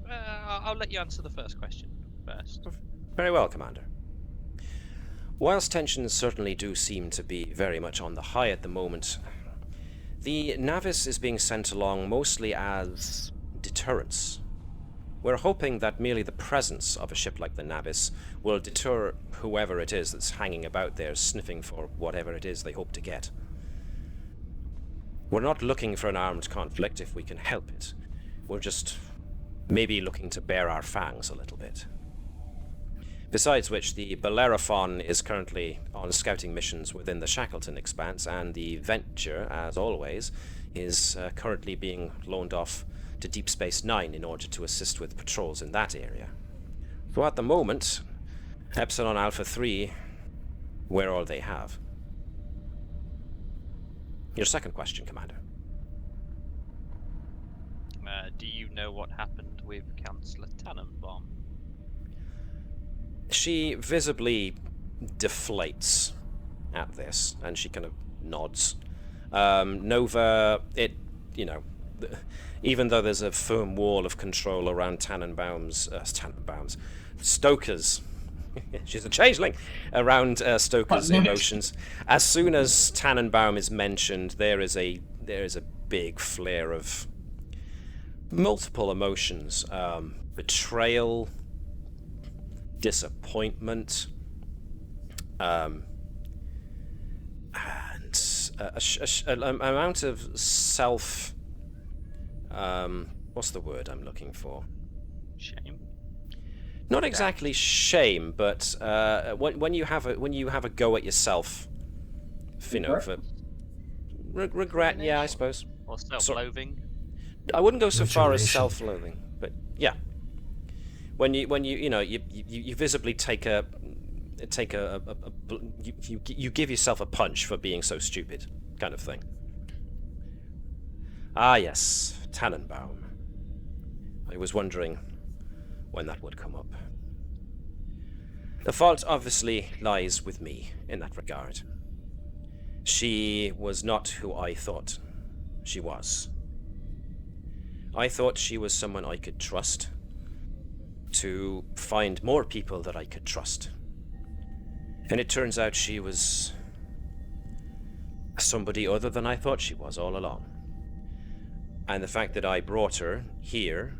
I'll let you answer the first question first. Very well, Commander. Whilst tensions certainly do seem to be very much on the high at the moment, the Navis is being sent along mostly as deterrence. We're hoping that merely the presence of a ship like the Navis will deter whoever it is that's hanging about there sniffing for whatever it is they hope to get. We're not looking for an armed conflict if we can help it. We're just maybe looking to bare our fangs a little bit. Besides which, the Bellerophon is currently on scouting missions within the Shackleton Expanse, and the Venture, as always, is currently being loaned off to Deep Space Nine in order to assist with patrols in that area. So at the moment, Epsilon Alpha III, we're all they have. Your second question, Commander. Do you know what happened with Counsellor Tannenbaum? She visibly deflates at this, and she kind of nods. Nova, even though there's a firm wall of control around Stoker's, she's a changeling, around Stoker's emotions. As soon as Tannenbaum is mentioned, there is a big flare of multiple emotions. Betrayal, disappointment, and an amount of self... what's the word I'm looking for? Shame. Not exactly shame, but when you have a go at yourself, you know, for regret. Yeah, I suppose. Or self-loathing. I wouldn't go so far as Mutilation. self-loathing, but yeah. When you visibly you give yourself a punch for being so stupid, kind of thing. Ah yes, Tannenbaum. I was wondering when that would come up. The fault obviously lies with me in that regard. She was not who I thought she was. I thought she was someone I could trust, to find more people that I could trust. And it turns out she was somebody other than I thought she was all along. And the fact that I brought her here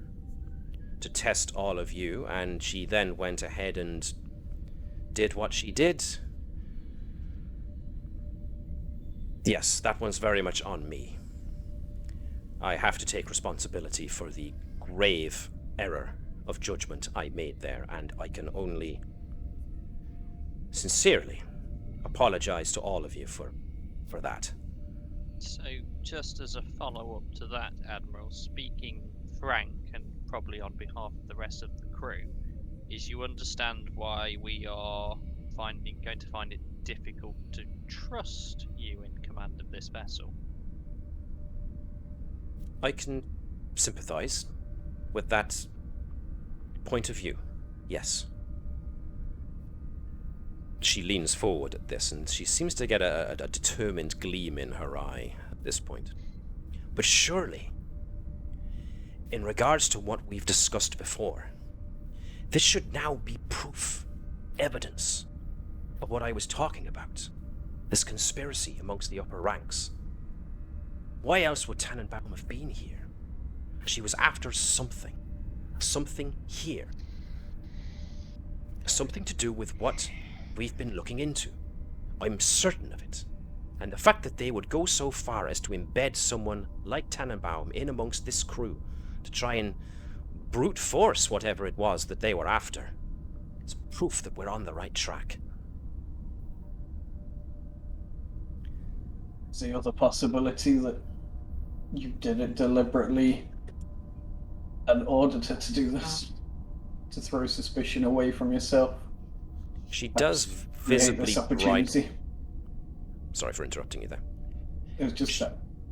to test all of you, and she then went ahead and did what she did. Yes, that one's very much on me. I have to take responsibility for the grave error of judgment I made there, and I can only sincerely apologize to all of you for that. So, just as a follow-up to that, Admiral, speaking frank and probably on behalf of the rest of the crew, is you understand why we are going to find it difficult to trust you in command of this vessel. I can sympathize with that point of view, yes. She leans forward at this, and she seems to get a determined gleam in her eye at this point. But surely, in regards to what we've discussed before, this should now be proof, evidence of what I was talking about. This conspiracy amongst the upper ranks. Why else would Tannenbaum have been here? She was after something. Something here. Something to do with what we've been looking into. I'm certain of it. And the fact that they would go so far as to embed someone like Tannenbaum in amongst this crew to try and brute force whatever it was that they were after, it's proof that we're on the right track. Is the other possibility that you did it deliberately and ordered her to do this? To throw suspicion away from yourself? She does Create visibly this opportunity. Sorry for interrupting you there. It was just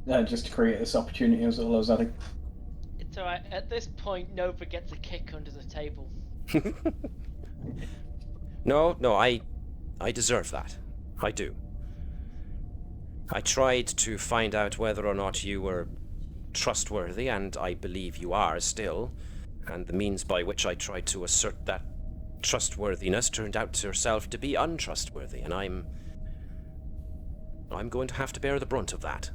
that, just to create this opportunity was all I was adding. It's alright, at this point Nova gets a kick under the table. No, I deserve that. I do. I tried to find out whether or not you were trustworthy, and I believe you are still. And the means by which I tried to assert that trustworthiness turned out herself to be untrustworthy, and I'm going to have to bear the brunt of that.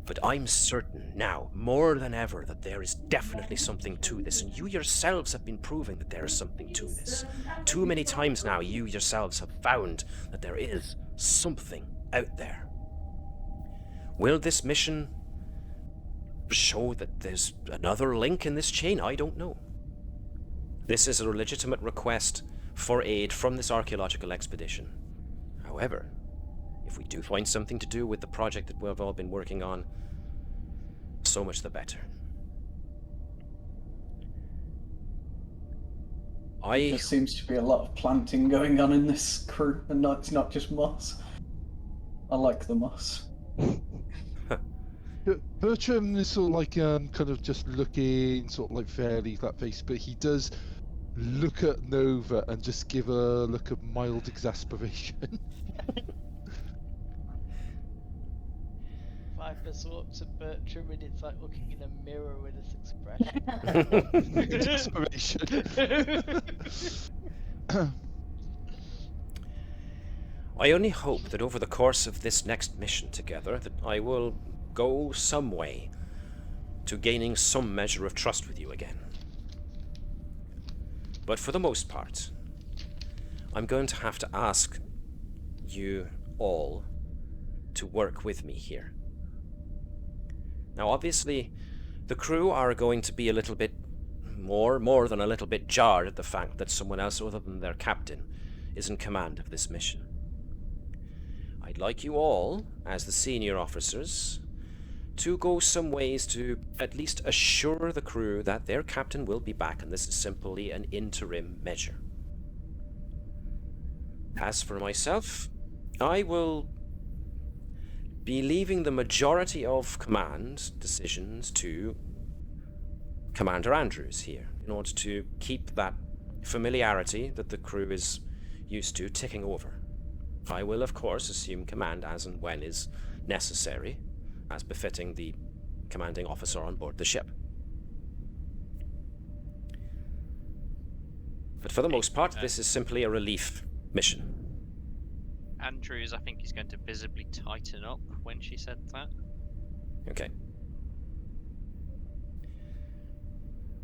But I'm certain now, more than ever, that there is definitely something to this, and you yourselves have been proving that there is something to this. Too many times now, you yourselves have found that there is something out there. Will this mission show that there's another link in this chain? I don't know. This is a legitimate request for aid from this archaeological expedition. However, if we do find something to do with the project that we've all been working on, so much the better. There seems to be a lot of planting going on in this crew, and it's not just moss. I like the moss. Bertram is sort of like kind of just looking sort of like fairly flat-faced, but he does look at Nova and just give a look of mild exasperation. Viper looks at Bertram and it's like looking in a mirror with this expression. Exasperation. I only hope that over the course of this next mission together that I will go some way to gaining some measure of trust with you again. But for the most part, I'm going to have to ask you all to work with me here. Now, obviously, the crew are going to be a little bit more than a little bit jarred at the fact that someone else other than their captain is in command of this mission. I'd like you all, as the senior officers, to go some ways to at least assure the crew that their captain will be back and this is simply an interim measure. As for myself, I will be leaving the majority of command decisions to Commander Andrews here, in order to keep that familiarity that the crew is used to ticking over. I will, of course, assume command as and when is necessary, as befitting the commanding officer on board the ship. But for the most part, this is simply a relief mission. Andrews, I think, is going to visibly tighten up when she said that. Okay.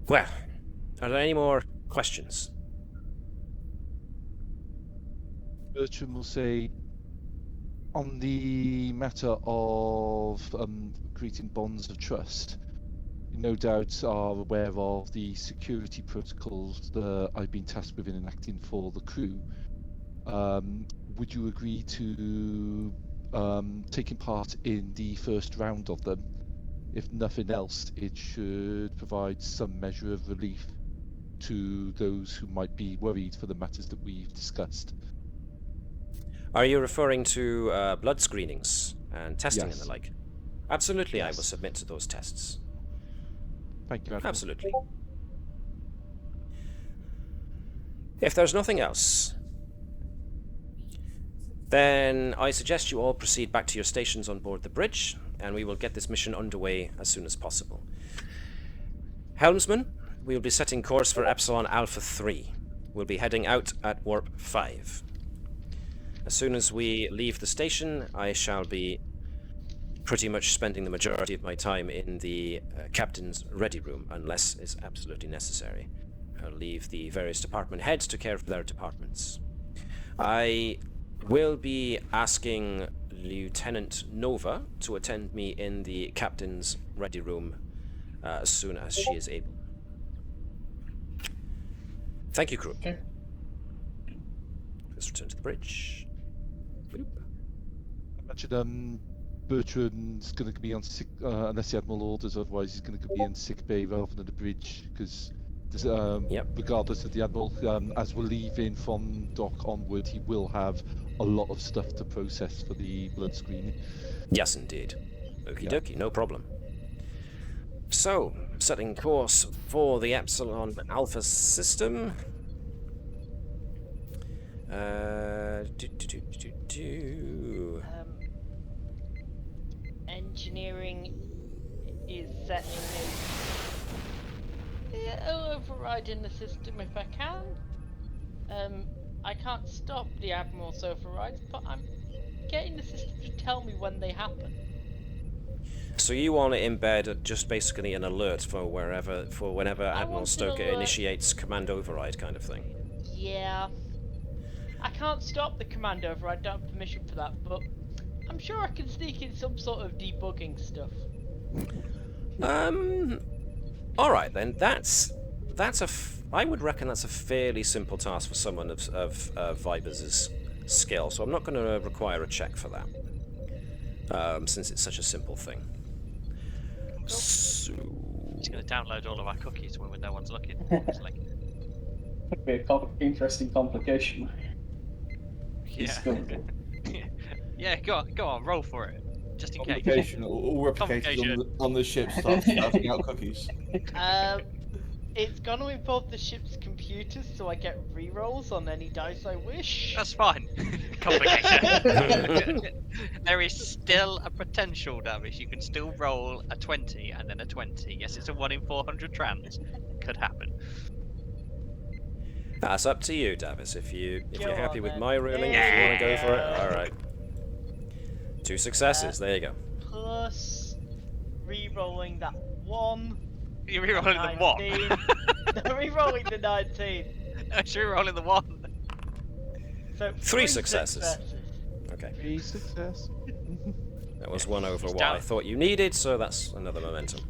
Well, are there any more questions? Bertram will say, on the matter of creating bonds of trust, you no doubt are aware of the security protocols that I've been tasked with enacting for the crew. Would you agree to taking part in the first round of them? If nothing else, it should provide some measure of relief to those who might be worried for the matters that we've discussed. Are you referring to blood screenings and testing Yes. and the like? Absolutely, I Yes. will submit to those tests. Thank you, Admiral. Absolutely. If there's nothing else, then I suggest you all proceed back to your stations on board the bridge, and we will get this mission underway as soon as possible. Helmsman, we'll be setting course for Epsilon Alpha III. We'll be heading out at warp 5. As soon as we leave the station, I shall be pretty much spending the majority of my time in the captain's ready room, unless it's absolutely necessary. I'll leave the various department heads to care for their departments. I will be asking Lieutenant Nova to attend me in the captain's ready room as soon as she is able. Thank you, crew. Okay. Let's return to the bridge. Boop. I imagine Bertram's going to be on sick, unless the Admiral orders, otherwise he's going to be in sick bay rather than the bridge, because Yep. regardless of the Admiral, as we're leaving from dock onward, he will have a lot of stuff to process for the blood screening. Yes, indeed. Okie Yeah. dokie, no problem. So, setting course for the Epsilon Alpha system. Engineering is setting overriding the system if I can. I can't stop the Admiral's overrides, but I'm getting the system to tell me when they happen. So you want to embed just basically an alert for whenever Admiral want an Stoker alert. initiates command override kind of thing. Yeah. I can't stop the command override, don't have permission for that, but I'm sure I can sneak in some sort of debugging stuff. All right then. I would reckon that's a fairly simple task for someone of Viber's skill. So I'm not going to require a check for that, since it's such a simple thing. So He's going to download all of our cookies when no one's looking. It's like, Could be a interesting complication. yeah. Still- Yeah, go on, roll for it. Just in case. Complication, all replicated on the ship starts spouting out cookies. It's going to involve the ship's computers, so I get rerolls on any dice I wish. That's fine. Complication. There is still a potential, Davis. You can still roll a 20 and then a 20. Yes, it's a 1 in 400 trans. Could happen. that's up to you, Davis. If you're Go happy on, with then. my ruling, if you want to go for it, Yeah. all right. 2 successes. There you go. Plus re-rolling that 1. You're re-rolling the 1. 19. No, re-rolling the 19. No, she's re-rolling the 1. So 3 successes. successes. Okay. 3 success. That was 1 over He's what down. I thought you needed, so that's another momentum.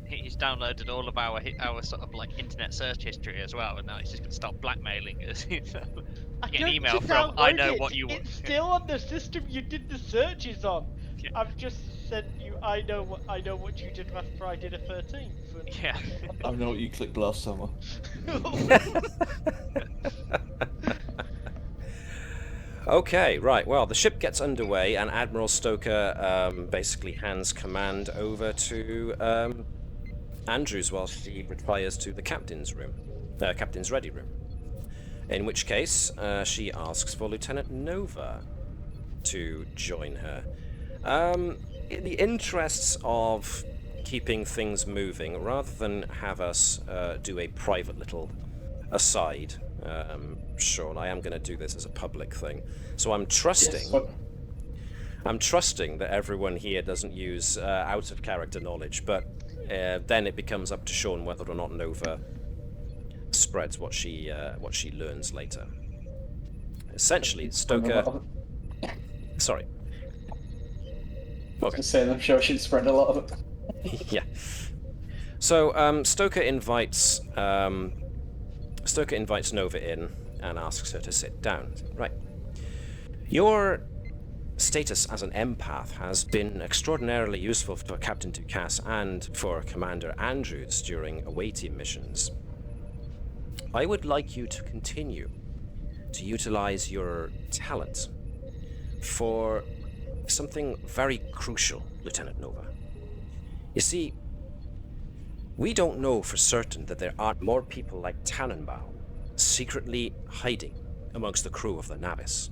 He's downloaded all of our sort of like internet search history as well, and now he's just gonna start blackmailing us. I Get an don't email just from I download know it. what you want. It's still on the system you did the searches on. Yeah. I've just sent you. I know what you did last Friday the 13th. And... Yeah. I know what you clicked last summer. Okay, right. Well, the ship gets underway, and Admiral Stoker basically hands command over to Andrews while she retires to the captain's room, captain's ready room. In which case, she asks for Lieutenant Nova to join her. In the interests of keeping things moving, rather than have us do a private little aside, Shaun, I am going to do this as a public thing. So I'm trusting. Yes, I'm trusting that everyone here doesn't use out of character knowledge, but then it becomes up to Shaun whether or not Nova spreads what she learns later. Essentially, Stoker. Sorry. Okay. Just saying, I'm sure she'd spread a lot of it. Yeah. So Stoker invites Nova in and asks her to sit down. Right. Your status as an empath has been extraordinarily useful for Captain Ducasse and for Commander Andrews during away team missions. I would like you to continue to utilize your talent for something very crucial, Lieutenant Nova. You see, we don't know for certain that there aren't more people like Tannenbaum secretly hiding amongst the crew of the Navis.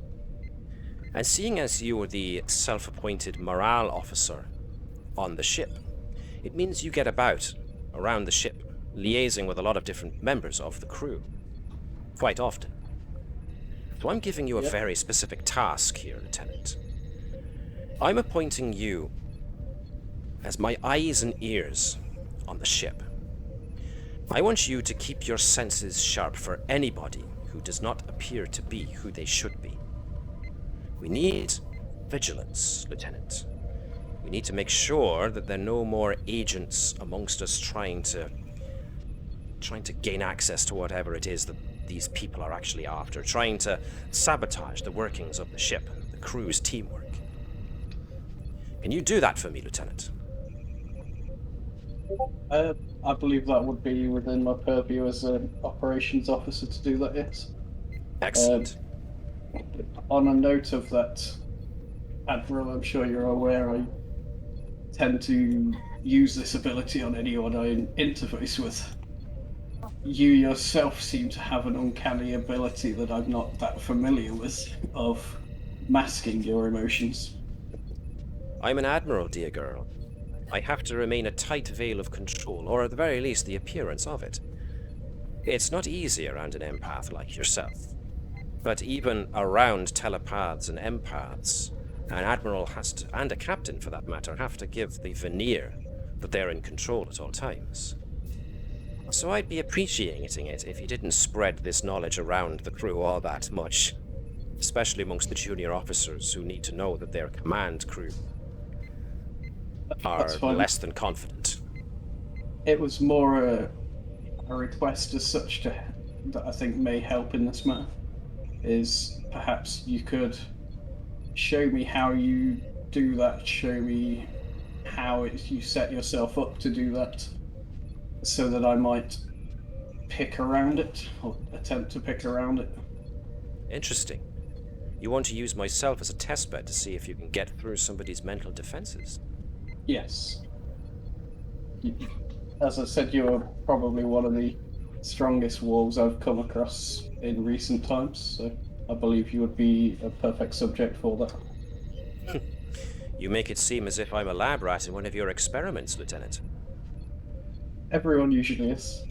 And seeing as you are the self-appointed morale officer on the ship, it means you get about around the ship, liaising with a lot of different members of the crew, quite often. So I'm giving you a very specific task here, Lieutenant. I'm appointing you as my eyes and ears on the ship. I want you to keep your senses sharp for anybody who does not appear to be who they should be. We need vigilance, Lieutenant. We need to make sure that there are no more agents amongst us trying to gain access to whatever it is that these people are actually after, trying to sabotage the workings of the ship, the crew's teamwork. Can you do that for me, Lieutenant? I believe that would be within my purview as an operations officer to do that, yes. Excellent. On a note of that, Admiral, I'm sure you're aware I tend to use this ability on anyone I interface with. You yourself seem to have an uncanny ability that I'm not that familiar with, of masking your emotions. I'm an admiral, dear girl. I have to remain a tight veil of control, or at the very least the appearance of it. It's not easy around an empath like yourself. But even around telepaths and empaths, an admiral has to, and a captain for that matter, have to give the veneer that they're in control at all times. So I'd be appreciating it if you didn't spread this knowledge around the crew all that much, especially amongst the junior officers who need to know that their command crew are less than confident. It was more a request as such that I think may help in this matter. Is perhaps you could show me how you do that, show me how you set yourself up to do that, so that I might pick around it, or attempt to pick around it. Interesting. You want to use myself as a testbed to see if you can get through somebody's mental defenses? Yes. As I said, you're probably one of the strongest wolves I've come across in recent times, so I believe you would be a perfect subject for that. You make it seem as if I'm a lab rat in one of your experiments, Lieutenant. Everyone usually is.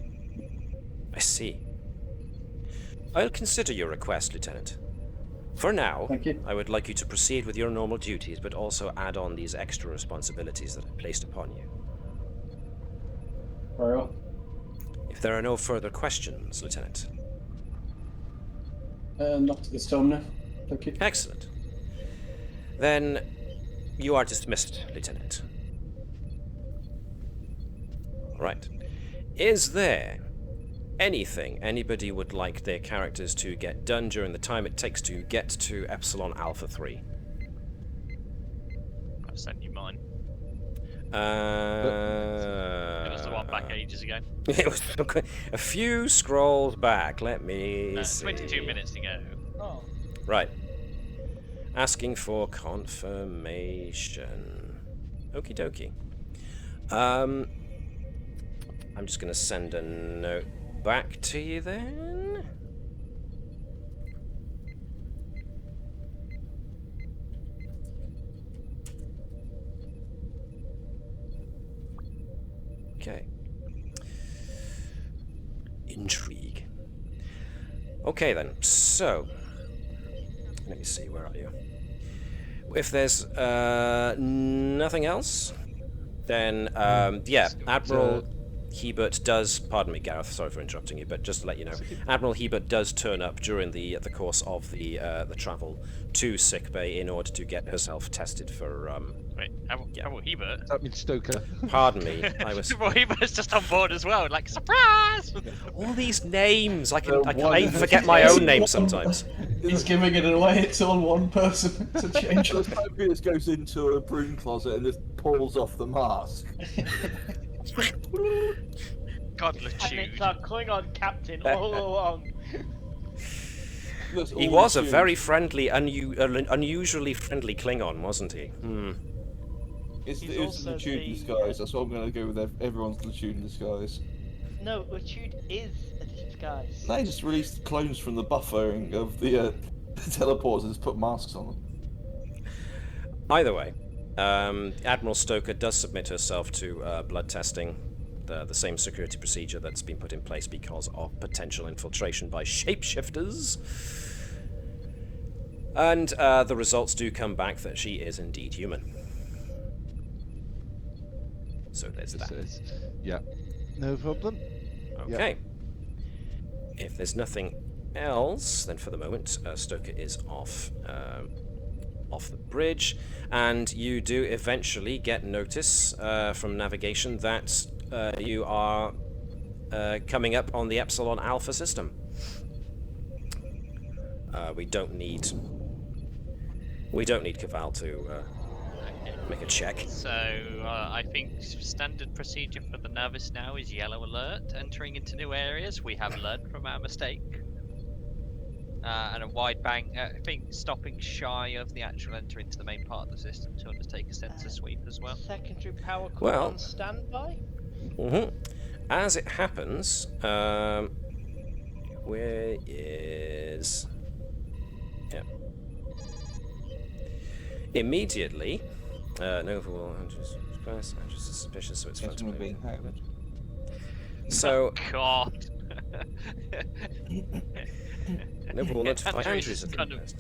I see. I'll consider your request, Lieutenant. For now, Thank you. I would like you to proceed with your normal duties, but also add on these extra responsibilities that I placed upon you. Very well. If there are no further questions, Lieutenant. Not at this time, no. Thank you. Excellent. Then you are dismissed, Lieutenant. Right. Is there anything anybody would like their characters to get done during the time it takes to get to Epsilon Alpha III? I've sent you mine. It It was the one back ages ago. It was a few scrolls back. Let me see. 22 minutes ago. Oh. Right. Asking for confirmation. Okie dokie. I'm just going to send a note back to you then. Okay. Intrigue. Okay then, so let me see, where are you? If there's nothing else, then yeah, Admiral Hebert does, pardon me Gareth, sorry for interrupting you, but just to let you know, Admiral Hebert does turn up during the course of the travel to sickbay in order to get herself tested for Wait, Admiral Hebert? That means Stoker. pardon me, I was Admiral Hebert's just on board as well, like, surprise! all these names, I forget my own name sometimes. He's giving it away. It's all one person to change. Modiphius goes into a broom closet and just pulls off the mask. God, And Latude. it's our Klingon captain all along. He was a very friendly, unusually friendly Klingon, wasn't he? It's He's the also Latude the- disguise. That's what I'm going to go with. Everyone's Latude disguise. No, Latude is a disguise. They just released clones from the buffering of the teleporters and just put masks on them. Either way, Admiral Stoker does submit herself to blood testing, the same security procedure that's been put in place because of potential infiltration by shapeshifters. And the results do come back that she is indeed human. So there's that. Yeah, no problem. Okay. If there's nothing else, then for the moment, Stoker is off the bridge, and you do eventually get notice from navigation that you are coming up on the Epsilon Alpha system. We don't need Keval to make a check. So, I think standard procedure for the Navis now is yellow alert, entering into new areas. We have learned from our mistake. And a wide bang, I think stopping shy of the actual entry into the main part of the system to undertake a sensor sweep as well. Secondary power core Well- on standby. As it happens, where is... Yep. Immediately, Nova will... Andrew's suspicious, so it's That's fun to being hacked. So, God. Nova will notify Andrews Andrews is of the kind of- request.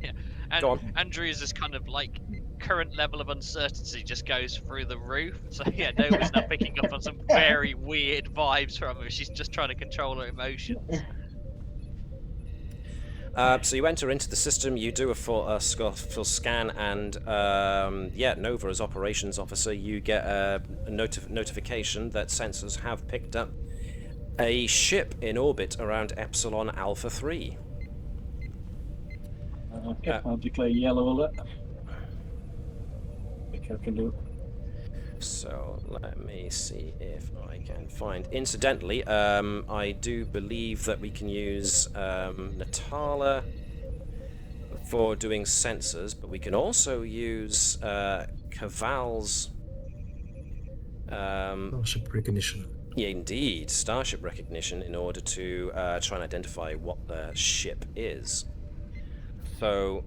Yeah. Go on. Andrew's is kind of like current level of uncertainty just goes through the roof. So yeah, Nova's now picking up on some very weird vibes from her. She's just trying to control her emotions. So you enter into the system, you do a full scan, and yeah, Nova as operations officer, you get a notification that sensors have picked up a ship in orbit around Epsilon Alpha III. Okay, I'll declare yellow alert. I think I can do it. So let me see if I can find. Incidentally, I do believe that we can use Natala for doing sensors, but we can also use Keval's. Starship recognition. Yeah, indeed, starship recognition in order to try and identify what the ship is. So,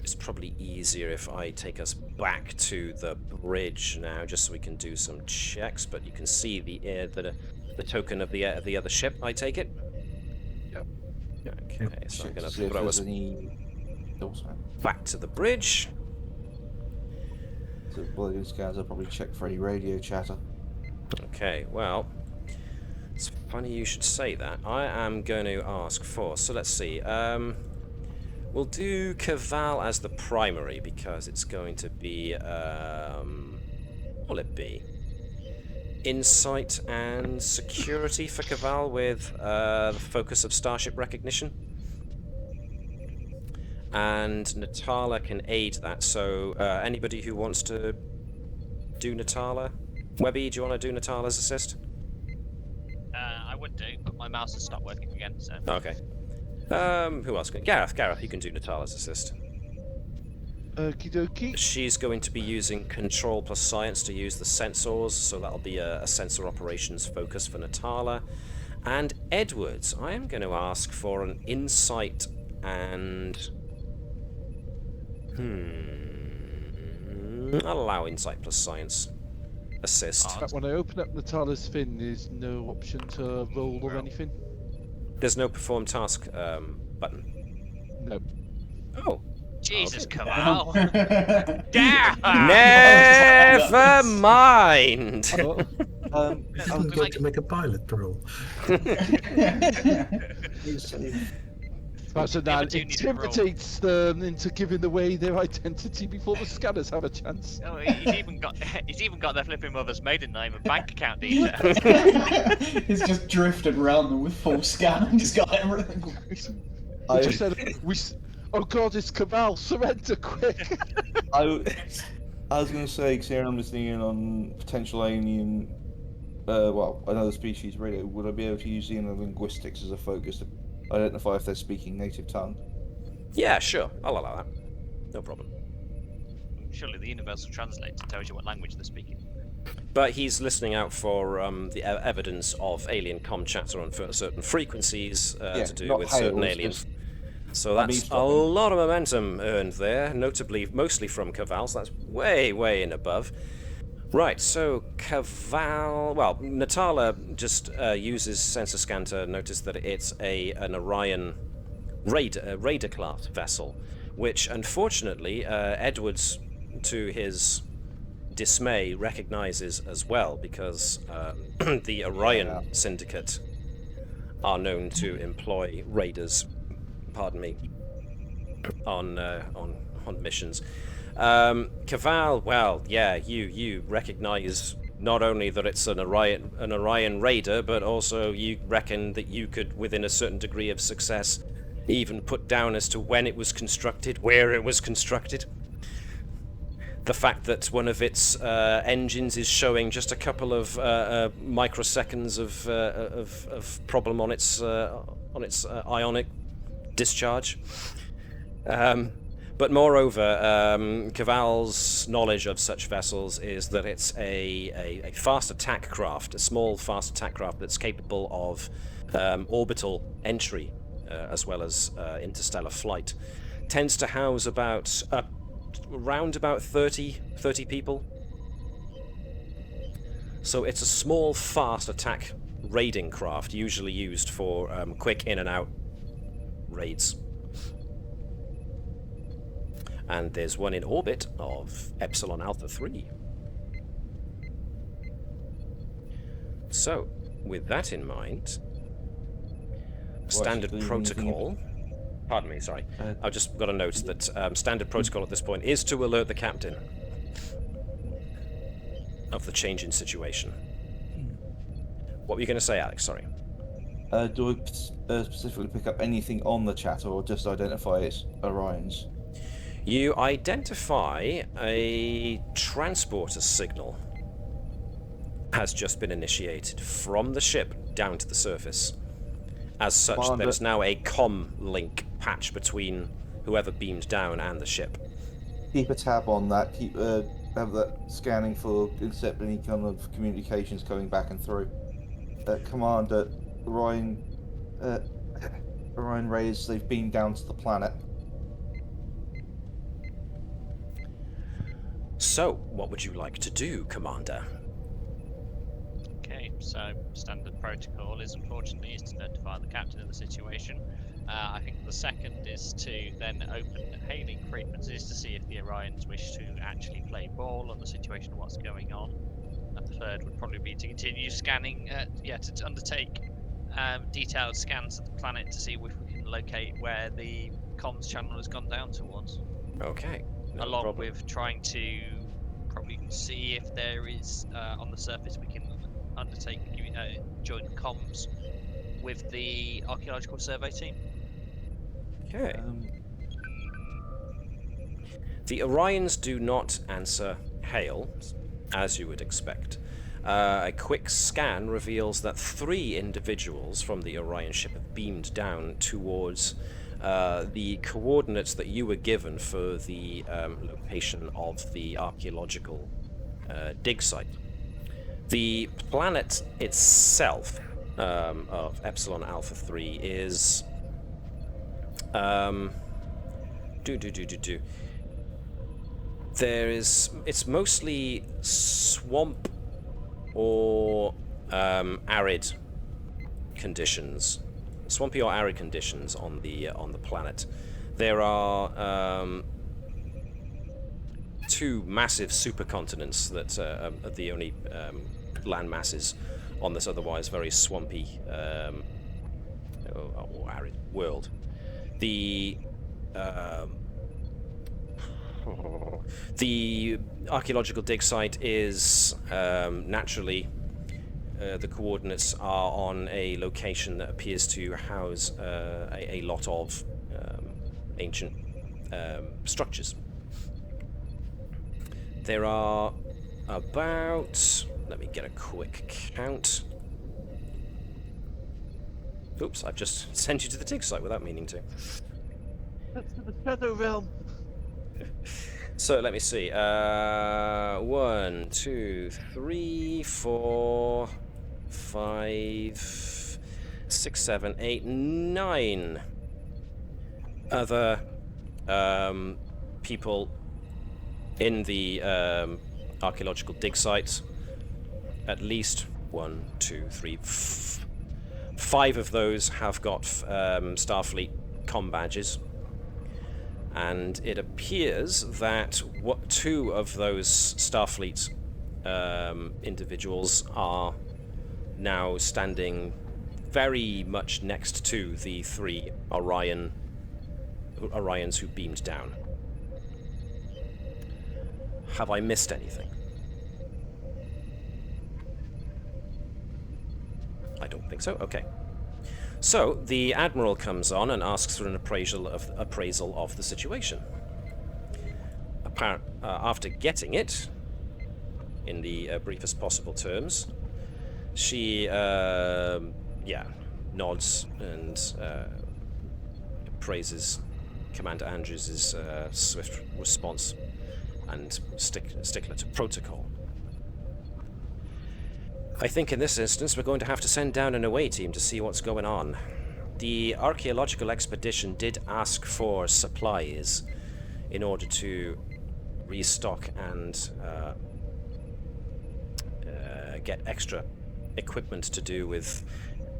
it's probably easier if I take us back to the bridge now, just so we can do some checks. But you can see the token of the other ship. I take it. Yep. Okay, so I'm gonna See if throw there's us any... Oh, sorry. back to the bridge. the bloody scans, I'll probably check for any radio chatter. Okay, well, it's funny you should say that. I am going to ask for, so let's see, we'll do Keval as the primary because it's going to be, what will it be? Insight and security for Keval with the focus of starship recognition. And Natala can aid that, so anybody who wants to do Natala? Webby, do you want to do Natala's assist? I would do, but my mouse has stopped working again, so... Okay. Who else can... Gareth, you can do Natala's assist. Okie dokie. She's going to be using control plus science to use the sensors, so that'll be a sensor operations focus for Natala. And Edwards, I am going to ask for an insight and... I'll allow insight plus science. Assist. But when I open up Natala's fin, there's no option to roll or anything? There's no perform task button. No. Oh. Jesus, Okay. Keval! Damn! Never mind! I didn't get to make a pilot roll. That's a Never that do need to roll. intimidates them into giving away their identity before the scanners have a chance. Oh, he's even got their flipping mother's maiden name and bank account details. He's just drifted around them with full scan and just got everything. They just said, oh god, it's Keval, surrender quick! I was going to say, because here I'm listening in on potential alien, well, another species radio, would I be able to use xenolinguistics as a focus to identify if they're speaking native tongue? Yeah, sure. I'll allow that. No problem. Surely the universal translator tells you what language they're speaking. But he's listening out for the evidence of alien comm chatter on certain frequencies to do not with hails, certain aliens. just So that's a lot of momentum earned there, mostly from Keval, so that's way, way and above. Right, so Keval... Well, Natala just uses sensor scan to notice that it's an Orion raider class vessel, which unfortunately Edwards, to his dismay, recognizes as well, because the Orion Syndicate are known to employ raiders, pardon me, on missions. Keval, well, yeah, you recognize not only that it's an Orion raider, but also you reckon that you could, within a certain degree of success, even put down as to when it was constructed, where it was constructed. The fact that one of its engines is showing just a couple of microseconds of problem on its ionic discharge. But moreover, Keval's knowledge of such vessels is that it's a fast attack craft, a small fast attack craft that's capable of orbital entry as well as interstellar flight. Tends to house around about 30 people. So it's a small fast attack raiding craft, usually used for quick in and out raids. And there's one in orbit of Epsilon Alpha III. So, with that in mind, standard protocol... Pardon me, sorry. I've just got a note that standard protocol at this point is to alert the captain of the change in situation. What were you going to say, Alex? Sorry. Do I specifically pick up anything on the chatter, or just identify it's Orion's? You identify a transporter signal has just been initiated from the ship down to the surface. As such, there's now a comm link patch between whoever beamed down and the ship. Keep a tab on that. Have that scanning for intercept any kind of communications coming back and through. Commander, Orion raiders, they've beamed down to the planet. So, what would you like to do, Commander? Okay, so standard protocol is unfortunately to notify the captain of the situation. I think the second is to then open hailing frequencies to see if the Orions wish to actually play ball on the situation of what's going on. And the third would probably be to continue scanning, to undertake detailed scans of the planet to see if we can locate where the comms channel has gone down towards. Okay. No Along problem. with trying to probably see if there is on the surface we can undertake joint comms with the archaeological survey team. Okay. The Orions do not answer hail, as you would expect. A quick scan reveals that 3 individuals from the Orion ship have beamed down towards the coordinates that you were given for the location of the archaeological dig site. The planet itself of Epsilon Alpha III is it's mostly swamp or arid conditions, swampy or arid conditions on the planet. There are 2 massive supercontinents that are the only land masses on this otherwise very swampy or arid world. The archaeological dig site is naturally the coordinates are on a location that appears to house a lot of ancient structures. There are about, let me get a quick count. Oops, I've just sent you to the dig site without meaning to. That's the Shadow Realm. So let me see. 1, 2, 3, 4, 5, 6, 7, 8, 9 other people in the archaeological dig site. At least 1, 2, 3, 5 of those have got Starfleet comm badges. And it appears that 2 of those Starfleet individuals are now standing very much next to the 3 Orions who beamed down. Have I missed anything? I don't think so. Okay. So the Admiral comes on and asks for an appraisal of the situation. After getting it, in the briefest possible terms, she nods and praises Commander Andrews' swift response and stickler to protocol. I think in this instance we're going to have to send down an away team to see what's going on. The archaeological expedition did ask for supplies in order to restock and get extra equipment to do with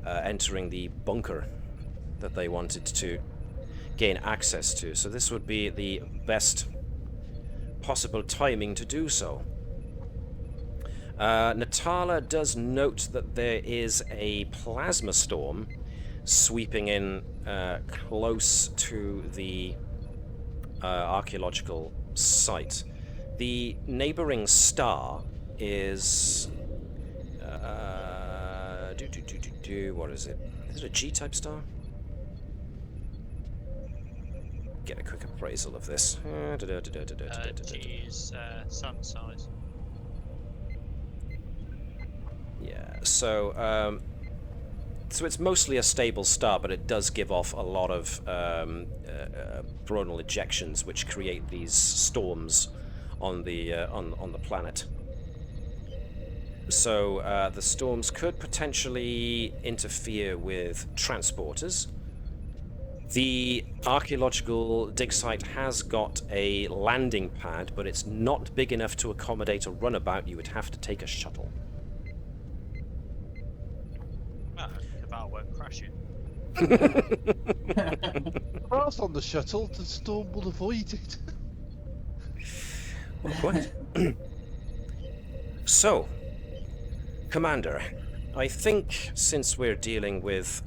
entering the bunker that they wanted to gain access to. So this would be the best possible timing to do so. Natala does note that there is a plasma storm sweeping in close to the archaeological site. The neighboring star is what is it? Is it a G-type star? Get a quick appraisal of this. G is sun size. Yeah, so it's mostly a stable star, but it does give off a lot of coronal ejections, which create these storms on the planet. So the storms could potentially interfere with transporters. The archaeological dig site has got a landing pad, but it's not big enough to accommodate a runabout. You would have to take a shuttle. Keval won't crash it. Pass on the shuttle, the storm will avoid it. Well, quite. So, Commander, I think since we're dealing with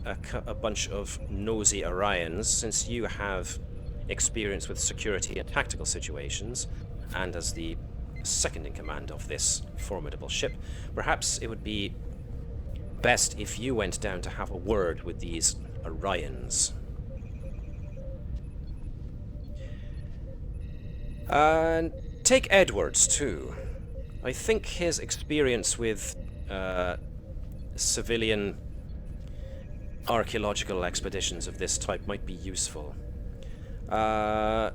a bunch of nosy Orions, since you have experience with security and tactical situations, and as the second in command of this formidable ship, perhaps it would be best if you went down to have a word with these Orions. And take Edwards too. I think his experience with civilian archaeological expeditions of this type might be useful. Helm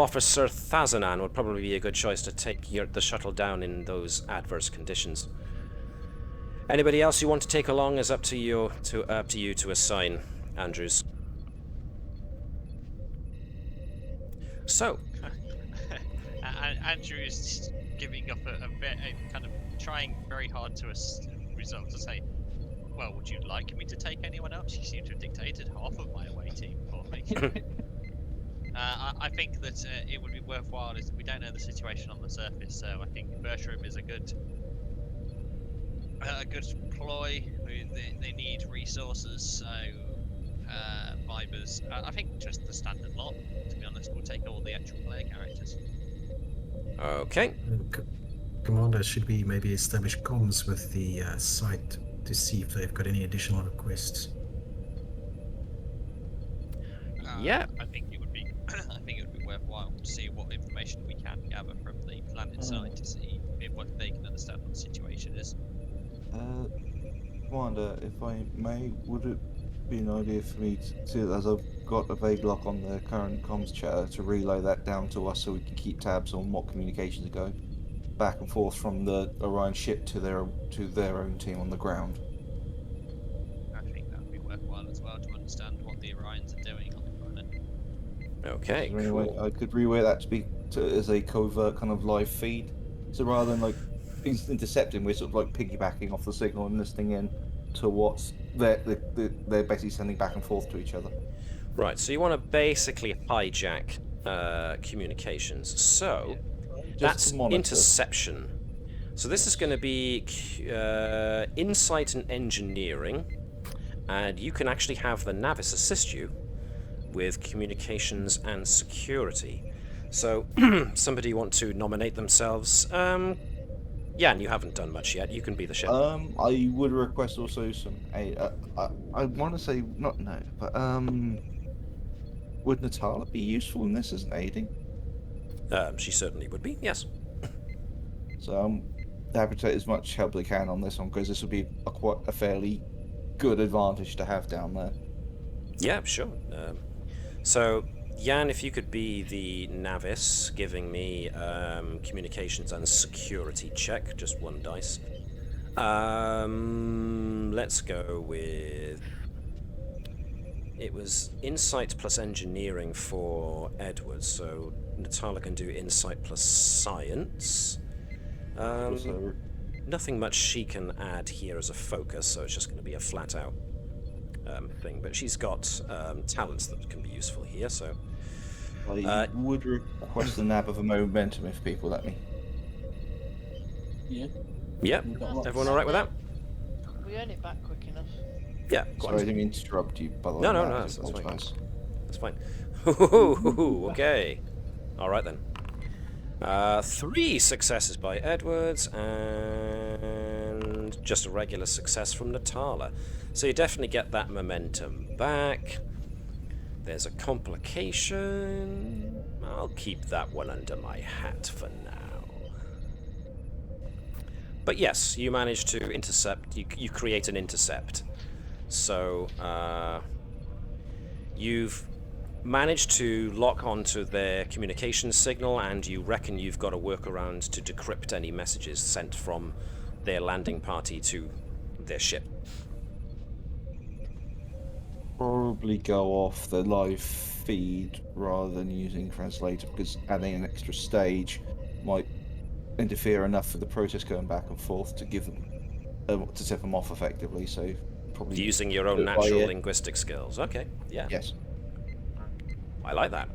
Officer Thazanan would probably be a good choice to take the shuttle down in those adverse conditions. Anybody else you want to take along is up to you to assign, Andrews. So, Andrew is giving up a bit, kind of trying very hard to resolve to say, well, would you like me to take anyone else? You seem to have dictated half of my away team for me. I think that it would be worthwhile, as we don't know the situation on the surface, so I think Bertram is a good ploy. They need resources, so fibers. I think just the standard lot, to be honest. We'll take all the actual player characters. Okay. Commander, should we maybe establish comms with the site to see if they've got any additional requests? Yeah. I think it would be worthwhile to see what information we can gather from the planet side to see what they can understand what the situation is. Commander, if I may, would it be an idea for me to, as I've got a vague lock on the current comms chatter, to relay that down to us so we can keep tabs on what communications are going back and forth from the Orion ship to their own team on the ground? I think that would be worthwhile as well to understand what the Orions are doing on the planet. Okay, Is there any way cool. I could relay that as a covert kind of live feed, so rather than like intercepting, we're sort of like piggybacking off the signal and listening in to what's they're basically sending back and forth to each other. Right, so you want to basically hijack communications. So, that's to monitor. interception. So this is going to be insight and engineering, and you can actually have the Navis assist you with communications and security. So, somebody want to nominate themselves? Yeah, and you haven't done much yet. You can be the ship. I would request also some. I want to say not no, but would Natala be useful in this as an aiding? She certainly would be. Yes. So I'm happy to take as much help as I can on this one, because this would be quite a fairly good advantage to have down there. Yeah, sure. So, Jan, if you could be the Navis, giving me communications and security check, just one dice. Let's go with... It was insight plus engineering for Edward, so Natala can do insight plus science. Also, Nothing much she can add here as a focus, so it's just going to be a flat-out thing. But she's got talents that can be useful here, so... I would request the nab of a momentum if people let me. Yeah. Yep. Everyone all right with that? We earn it back quick enough. Yeah. Go Sorry, I on. didn't mean to interrupt you. By the way, No, Matt, that's fine. apologise. That's fine. Okay. All right then. 3 successes by Edwards and just a regular success from Natala. So you definitely get that momentum back. There's a complication. I'll keep that one under my hat for now. But yes, you manage to intercept. You create an intercept. So you've managed to lock onto their communications signal, and you reckon you've got a workaround to decrypt any messages sent from their landing party to their ship. Probably go off the live feed rather than using translator, because adding an extra stage might interfere enough with the process going back and forth to give them to set them off effectively. So probably Using your own do it by natural ear. linguistic skills. Okay, yeah. Yes. I like that.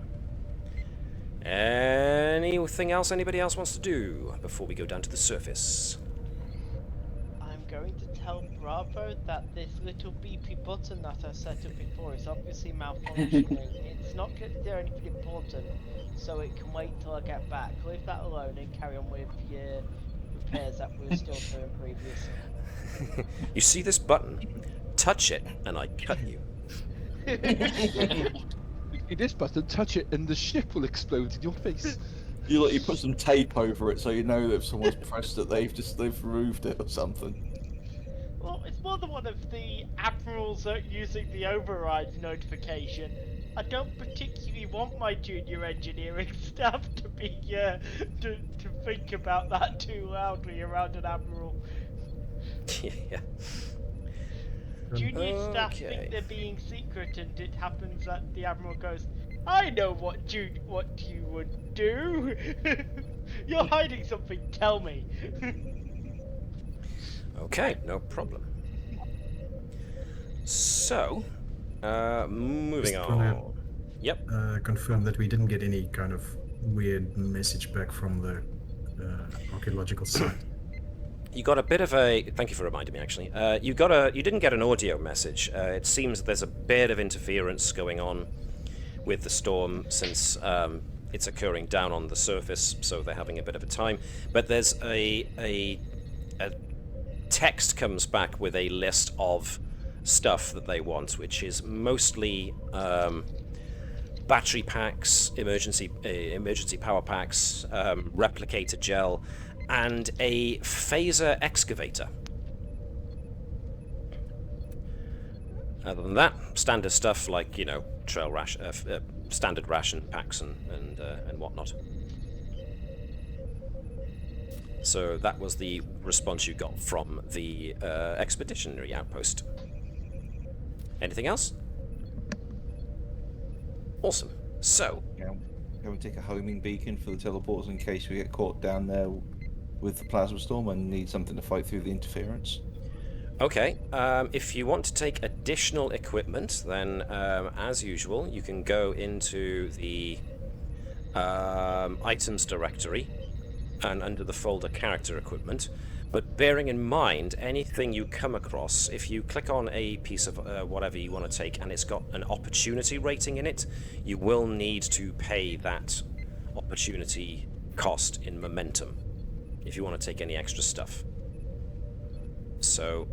Anything else anybody else wants to do before we go down to the surface? I'm going to tell Bravo that this little beepy button that I set up before is obviously malfunctioning. It's not going to do anything important, so it can wait till I get back. Leave that alone and carry on with your repairs that we were still doing previously. You see this button? Touch it, and I cut you. See this button, touch it, and the ship will explode in your face. You put some tape over it so you know that if someone's pressed it, they've removed it or something. Well, it's more than one of the admirals using the override notification. I don't particularly want my junior engineering staff to be to think about that too loudly around an admiral. Yeah. Junior staff Okay. think they're being secret, and it happens that the admiral goes, "I know what you would do. You're hiding something. Tell me." Okay, no problem. So, moving Just wanna- on. Yep. Confirm that we didn't get any kind of weird message back from the archaeological site. You got a bit of a. Thank you for reminding me. Actually, you didn't get an audio message. It seems there's a bit of interference going on with the storm since it's occurring down on the surface, so they're having a bit of a time. But there's a text comes back with a list of stuff that they want, which is mostly battery packs, emergency power packs, replicator gel, and a phaser excavator. Other than that, standard stuff like, trail standard ration packs and whatnot. So that was the response you got from the expeditionary outpost. Anything else? Awesome. So, Can we take a homing beacon for the teleporters in case we get caught down there with the plasma storm and need something to fight through the interference? okay, if you want to take additional equipment, then as usual, you can go into the items directory and under the folder character equipment. But bearing in mind, anything you come across, if you click on a piece of whatever you want to take and it's got an opportunity rating in it, you will need to pay that opportunity cost in momentum if you want to take any extra stuff. So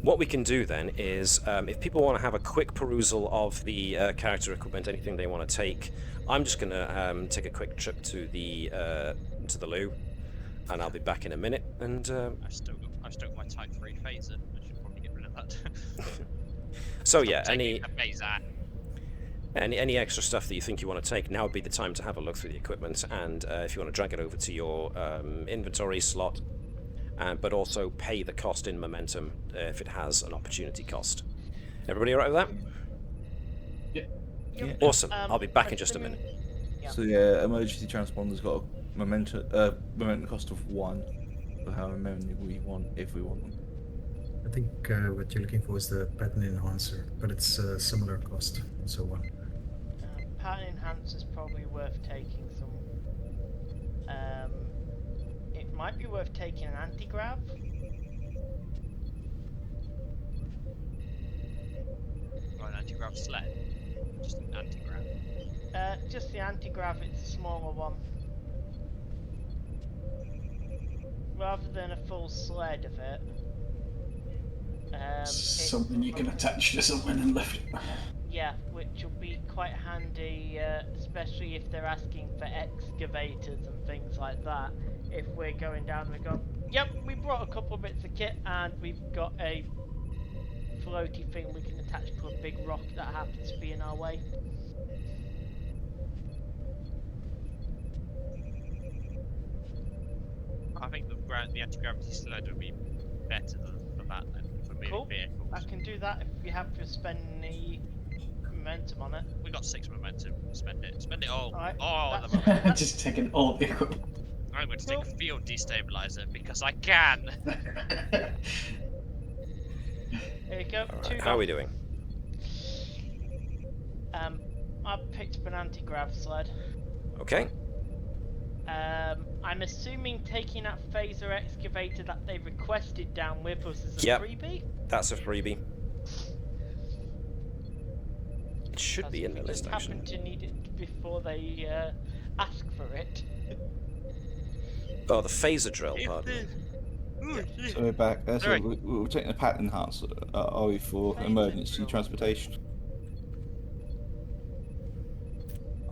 what we can do then is, if people want to have a quick perusal of the character equipment, anything they want to take, I'm just going to take a quick trip to the loo, and I'll be back in a minute. And I've still got my Type 3 phaser. I should probably get rid of that. so Stop yeah, taking a phaser. any extra stuff that you think you want to take, now would be the time to have a look through the equipment, and if you want to drag it over to your inventory slot, but also pay the cost in momentum if it has an opportunity cost. Everybody all right with that? Yeah. Awesome. I'll be back in just a minute. Yeah. So yeah, emergency transponder's got a momentum cost of 1 for however many we want, if we want them. I think what you're looking for is the pattern enhancer, but it's a similar cost, also 1. Pattern enhancer is probably worth taking some. It might be worth taking an anti-grav. Got an anti-grav sled. Just an anti-grav. Just the anti-grav, it's a smaller one. Rather than a full sled of it. Something you can attach to something and lift. Yeah, which will be quite handy, especially if they're asking for excavators and things like that. If we're going down, we go, yep, we brought a couple of bits of kit and we've got a floaty thing we can attach to a big rock that happens to be in our way. I think the anti-gravity sled would be better for that than for moving Cool. vehicles. I can do that if we have to spend any momentum on it. We got 6 momentum. Spend it. Spend it all. Alright, All of that's- the momentum. Just taking all the equipment. I'm going to take a field destabilizer because I can. Here we go. All Two right, how are we doing? I've picked up an anti-grav sled. Okay. I'm assuming taking that phaser excavator that they requested down with us is a Yep. freebie? That's a freebie. It should be in the We list, just actually. happen to need it before they ask for it. Oh, the phaser drill, pardon. So we're back. So Sorry. we're taking a pattern enhancer, are we, for Phaser emergency drill. transportation?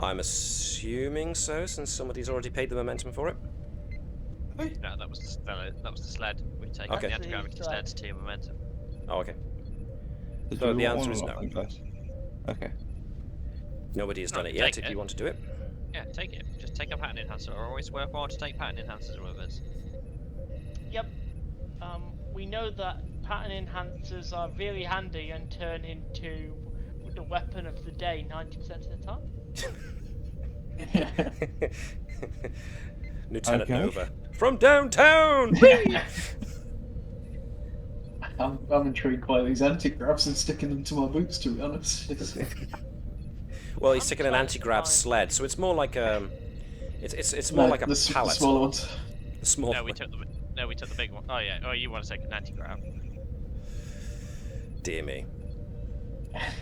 I'm assuming so, since somebody's already paid the momentum for it. No, that was the sled. We've taken Okay. the anti-gravity Sled. sleds to your momentum. Oh, okay. Do So we the want answer one is or no. not, guys? Okay. Nobody has No, done it yet. take If it. you want to do it, Yeah, take it. Just take a pattern enhancer. Always worthwhile to take pattern enhancers with us. Yep. We know that pattern enhancers are really handy and turn into the weapon of the day 90% of the time. Lieutenant Okay. Nova from downtown. I'm intrigued by these anti-gravs and sticking them to my boots, to be honest. Well, he's taking an trying to anti-grav find- sled, so it's more like a. It's more like a the pallet. smaller ones. The small. No, we took the big one. Oh yeah. Oh, you want to take an anti-grav? Dear me. What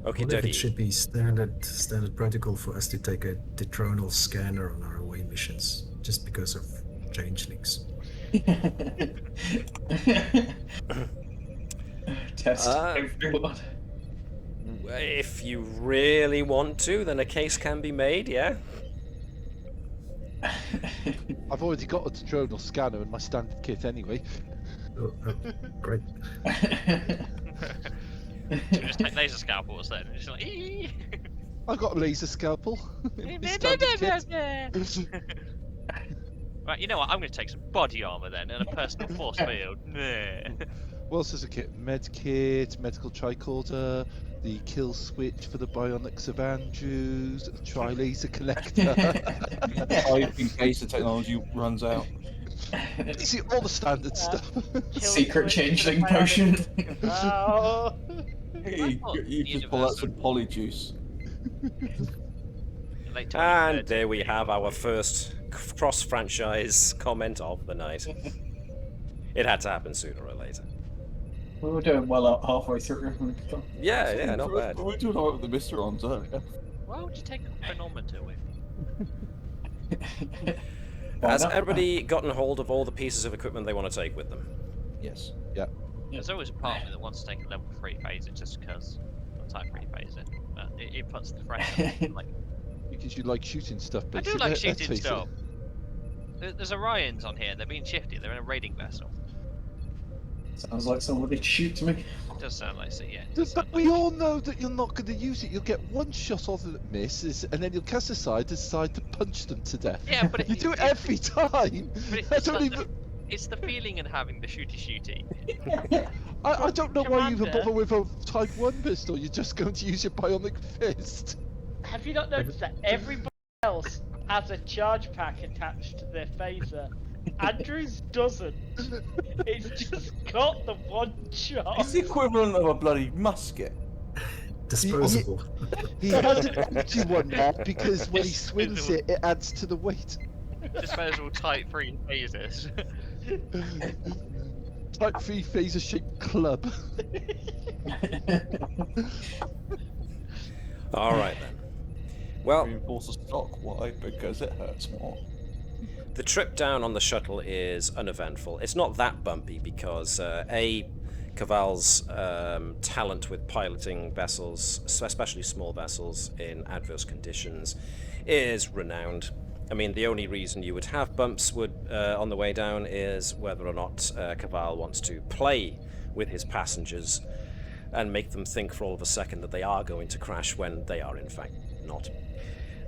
Okay, if it dokie. should be standard protocol for us to take a detronal scanner on our away missions, just because of changelings? Test Uh, everyone. If you really want to, then a case can be made. Yeah. I've already got a detronal scanner in my standard kit anyway. Oh, great. So just take laser scalpels then. Just like. "Ee." I've got a laser scalpel in my standard kit. Right, you know what? I'm going to take some body armor then and a personal force field. Nah. What else is a kit? Med kit, medical tricorder, the kill switch for the bionics of Andrews, a tri-laser collector. In case the technology runs out. You see all the standard stuff. Kill Secret switch for the changeling potion. Oh. You just pull out some polyjuice. Late And 2030. there we have our first cross-franchise comment of the night. It had to happen sooner or later. We were doing well up halfway through. Yeah, not bad. We were doing alright with the Mysterons earlier. Why would you take a chronometer with? Has everybody gotten hold of all the pieces of equipment they want to take with them? Yes. There's always a part of me that wants to take a level 3 phaser just because I type 3 phaser. But it puts the pressure. Like, Because you like shooting stuff, I basically. do like let's shooting face it. stuff. There's Orions on here. They're being shifty. They're in a raiding vessel. Sounds like somebody shoots me. It does sound like so. Yeah. it does But sound we like- all know that you're not going to use it. You'll get one shot off that misses, and then you'll cast aside, decide to punch them to death. Yeah, but You do it every time. But I it's, don't like even. it's the feeling and having the shooty. I don't know why you even Commander. bother with a Type 1 pistol. You're just going to use your bionic fist. Have you not noticed that everybody else has a charge pack attached to their phaser? Andrews doesn't. It's just got the one shot. It's the equivalent of a bloody musket. Disposable. He has an empty one there because when he swings it, it adds to the weight. Disposable Type 3 phasers. Type 3 phaser shaped club. All right then. Well, Reinforce the stock. Why? Because it hurts more. the trip down on the shuttle is uneventful. It's not that bumpy because Keval's talent with piloting vessels, especially small vessels in adverse conditions, is renowned. I mean, the only reason you would have bumps on the way down is whether or not Keval wants to play with his passengers and make them think for all of a second that they are going to crash when they are in fact not.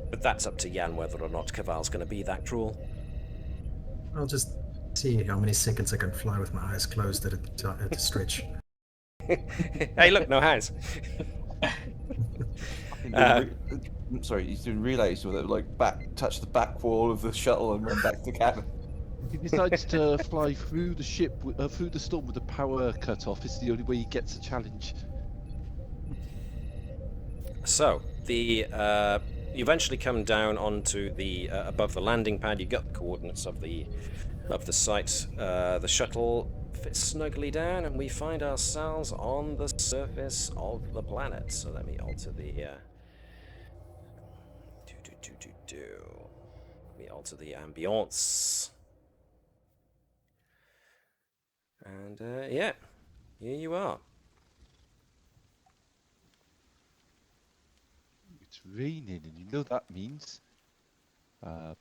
But that's up to Jan whether or not Keval's going to be that cruel. I'll just see how many seconds I can fly with my eyes closed at a stretch. Hey, look, no hands. Sorry, he's doing relays with it, like touch the back wall of the shuttle and run back to cabin. He decides to fly through the ship, through the storm with the power cut off. It's the only way he gets a challenge. So you eventually come down onto the above the landing pad. You got the coordinates of the site. The shuttle fits snugly down, and we find ourselves on the surface of the planet. So let me alter the Let me alter the ambience. And yeah, here you are. It's raining, and you know that means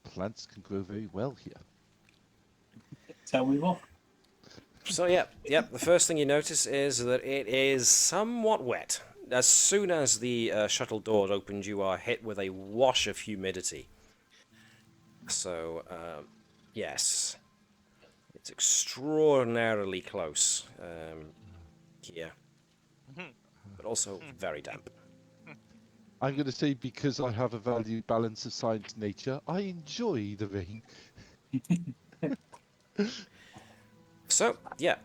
plants can grow very well here. Tell me more. So yeah, the first thing you notice is that it is somewhat wet. As soon as the shuttle door opened, you are hit with a wash of humidity. So, yes, it's extraordinarily close here, but also very damp. I'm going to say, because I have a valued balance of science nature, I enjoy the rain. So, yeah,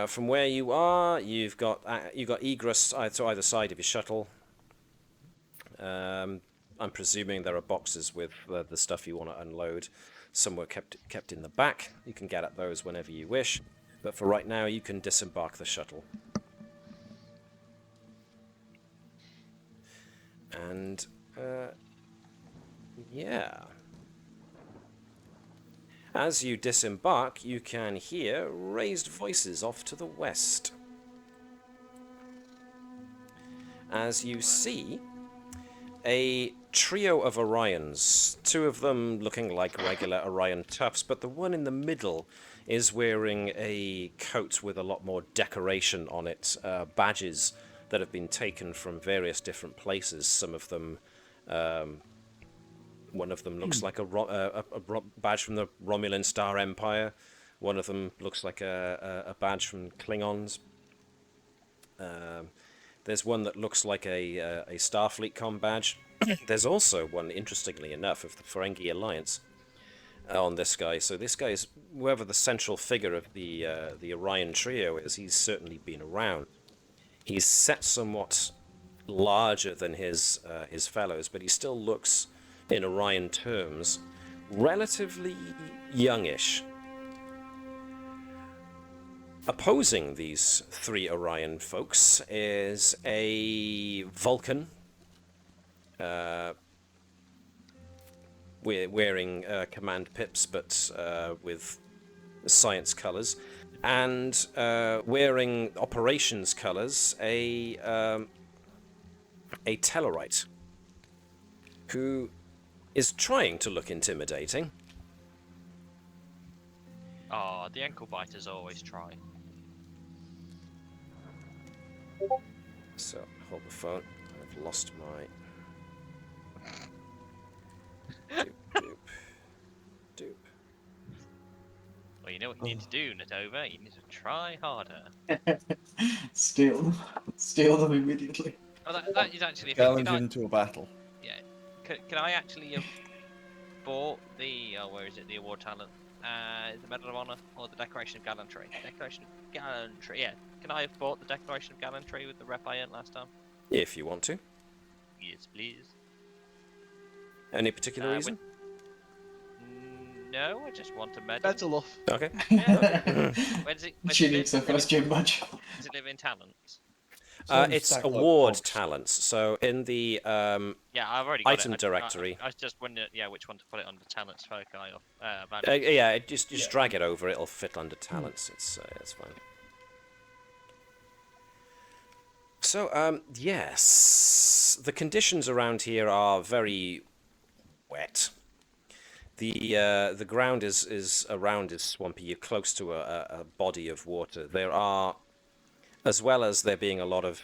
from where you are, you've got egress to either side of your shuttle. I'm presuming there are boxes with the stuff you want to unload. Some were kept in the back. You can get at those whenever you wish. But for right now, you can disembark the shuttle. And, yeah. As you disembark, you can hear raised voices off to the west. As you see a trio of Orions, two of them looking like regular Orion toughs, but the one in the middle is wearing a coat with a lot more decoration on it, badges that have been taken from various different places. Some of them, one of them looks like a badge from the Romulan Star Empire. One of them looks like a badge from Klingons. There's one that looks like a Starfleet comm badge. There's also one, interestingly enough, of the Ferengi Alliance on this guy. So this guy is, whoever the central figure of the Orion trio is, he's certainly been around. He's set somewhat larger than his fellows, but he still looks, in Orion terms, relatively youngish. Opposing these three Orion folks is a Vulcan wearing command pips, but with science colors, and wearing operations colors, a Tellarite, who is trying to look intimidating. Oh, the ankle biters always try. So, hold the phone. I've lost my... Doop. Well, you know what you need to do, Natova? You need to try harder. Steal them immediately. Oh, that is actually... Challenge into a battle. Yeah. Can I actually have bought the... Oh, where is it? The award talent. The Medal of Honor or the Declaration of Gallantry? Declaration of Gallantry, yeah. Can I have bought the Declaration of Gallantry with the rep I earned last time? If you want to. Yes, please. Any particular reason? No, I just want a medal. Medal off. Okay. Yeah. Where does it She needs her first gym badge. Does it live in talents? It's award talents. So in the yeah, I've already got item it. directory. I was just wondering, yeah, which one to put it under talents foci or yeah, just drag it over. It'll fit under talents. It's fine. So yes, the conditions around here are very wet. The ground is around is swampy. You're close to a body of water. There are, as well as there being a lot of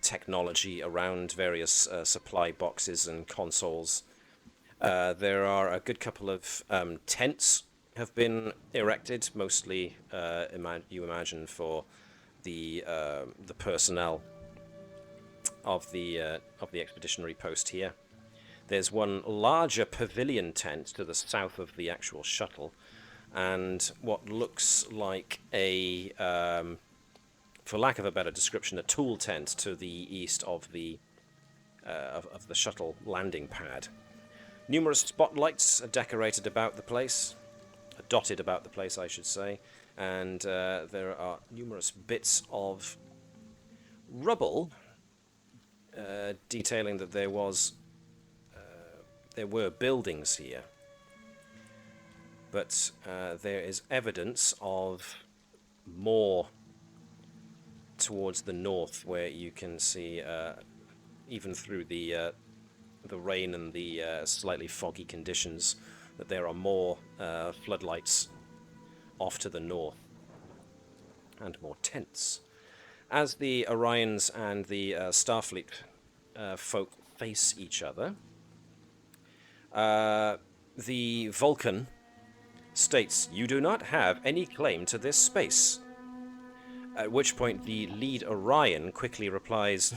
technology around various supply boxes and consoles, there are a good couple of tents have been erected, mostly you imagine for the personnel of the expeditionary post here. There's one larger pavilion tent to the south of the actual shuttle, and what looks like a, for lack of a better description, a tool tent to the east of the shuttle landing pad. Numerous spotlights are decorated about the place, dotted about the place, I should say, and there are numerous bits of rubble detailing that there were buildings here. But there is evidence of more towards the north, where you can see, even through the rain and the slightly foggy conditions, that there are more floodlights off to the north, and more tents. As the Orions and the Starfleet folk face each other, the Vulcan states, "You do not have any claim to this space." At which point the lead Orion quickly replies,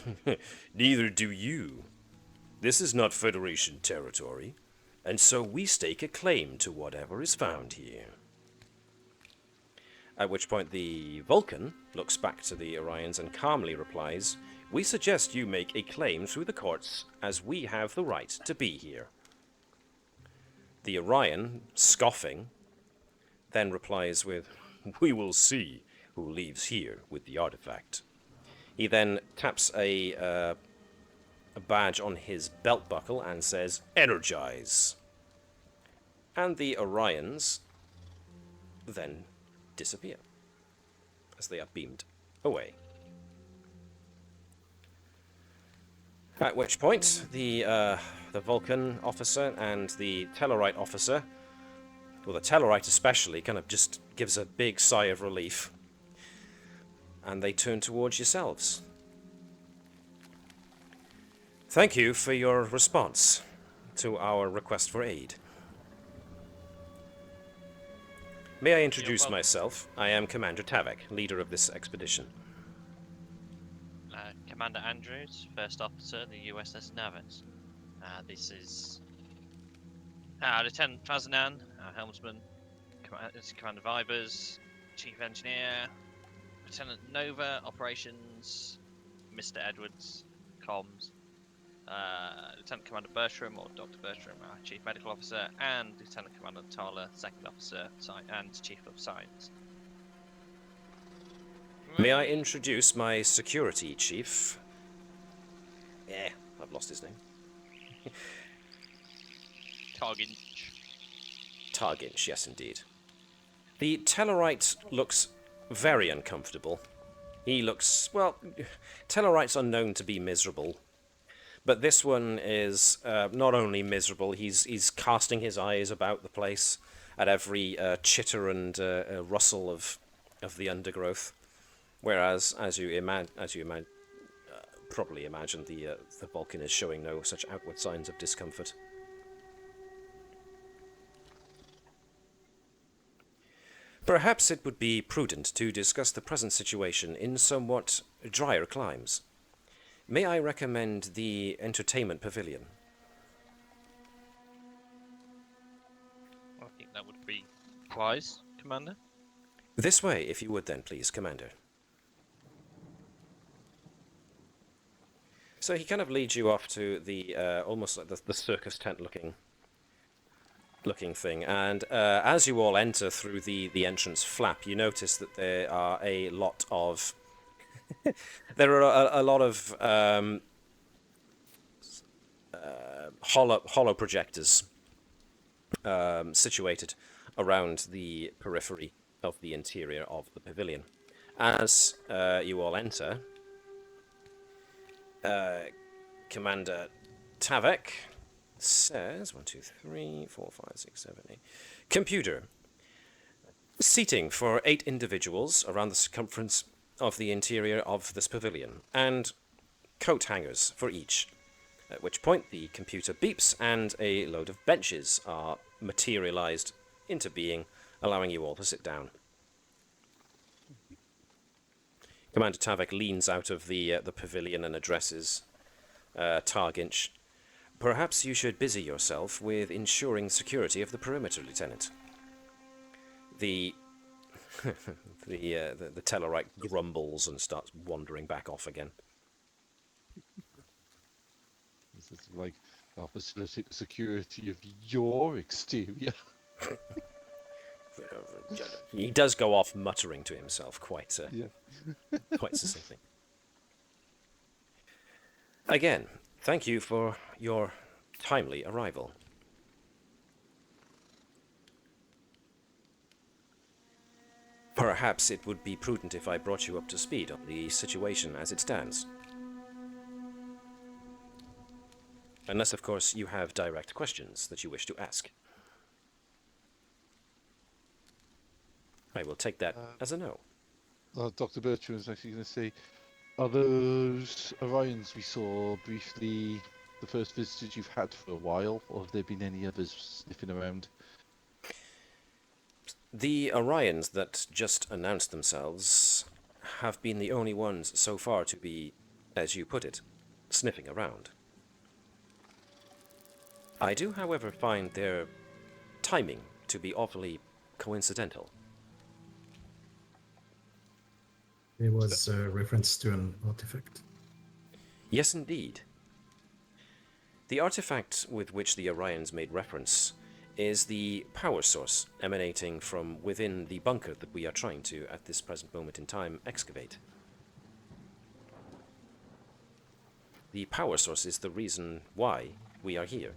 "Neither do you. This is not Federation territory, and so we stake a claim to whatever is found here." At which point the Vulcan looks back to the Orions and calmly replies, "We suggest you make a claim through the courts, as we have the right to be here." The Orion, scoffing, then replies with, "We will see who leaves here with the artifact." He then taps a badge on his belt buckle and says, "Energize." And the Orions then disappear as they are beamed away. At which point the Vulcan officer and the Tellarite officer, well, the Tellarite especially, kind of just gives a big sigh of relief, and they turn towards yourselves. "Thank you for your response to our request for aid. May I introduce myself? I am Commander Tavek, leader of this expedition." Commander Andrews, First Officer, the USS Navis. This is Lieutenant Fazanan, our helmsman. Commander Vibers, Chief Engineer. Lieutenant Nova, Operations. Mr. Edwards, Comms. Lieutenant Commander Bertram, or Dr. Bertram, our Chief Medical Officer, and Lieutenant Commander Natala, Second Officer and Chief of Science. May I introduce my security chief? Yeah, I've lost his name. Targinch, yes indeed. The Tellarite looks very uncomfortable. He looks, well, Tellarites are known to be miserable. But this one is not only miserable, he's casting his eyes about the place at every chitter and rustle of the undergrowth. Whereas, as you probably imagine, the Vulcan is showing no such outward signs of discomfort. Perhaps it would be prudent to discuss the present situation in somewhat drier climes. May I recommend the entertainment pavilion? I think that would be wise, Commander. This way, if you would then, please, Commander. So he kind of leads you off to the almost like the circus tent looking thing, and as you all enter through the entrance flap, you notice that there are a lot of hollow projectors situated around the periphery of the interior of the pavilion. As you all enter, Commander Tavek says 1, 2, 3, 4, 5, 6, 7, 8. Computer. Seating for 8 individuals around the circumference of the interior of this pavilion, and coat hangers for each. At which point the computer beeps and a load of benches are materialized into being, allowing you all to sit down. Commander Tavek leans out of the pavilion and addresses Targinch. Perhaps you should busy yourself with ensuring security of the perimeter, Lieutenant. The the Tellarite grumbles and starts wandering back off again. This is like, I'll facilitate the security of your exterior. He does go off muttering to himself quite Yeah. quite succinctly. Again, thank you for your timely arrival. Perhaps it would be prudent if I brought you up to speed on the situation as it stands. Unless, of course, you have direct questions that you wish to ask. I will take that as a no. Dr. Bertram was actually going to say, are those Orions we saw briefly the first visitors you've had for a while, or have there been any others sniffing around? The Orions that just announced themselves have been the only ones so far to be, as you put it, sniffing around. I do, however, find their timing to be awfully coincidental. It was a reference to an artifact. Yes, indeed. The artifact with which the Orions made reference is the power source emanating from within the bunker that we are trying to, at this present moment in time, excavate. The power source is the reason why we are here,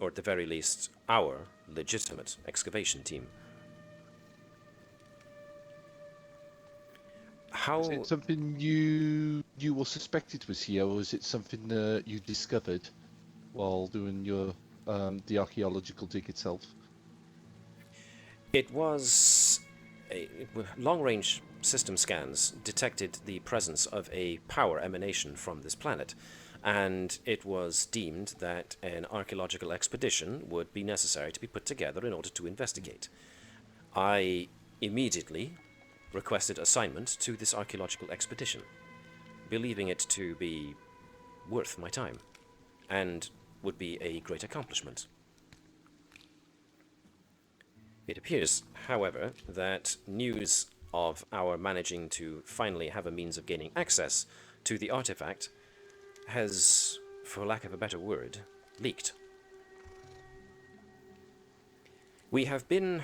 or at the very least, our legitimate excavation team. How... Is it something you or suspected was here, or is it something you discovered while doing your the archaeological dig itself? It was long-range system scans detected the presence of a power emanation from this planet, and it was deemed that an archaeological expedition would be necessary to be put together in order to investigate. I immediately requested assignment to this archaeological expedition, believing it to be worth my time, and would be a great accomplishment. It appears, however, that news of our managing to finally have a means of gaining access to the artifact has, for lack of a better word, leaked. We have been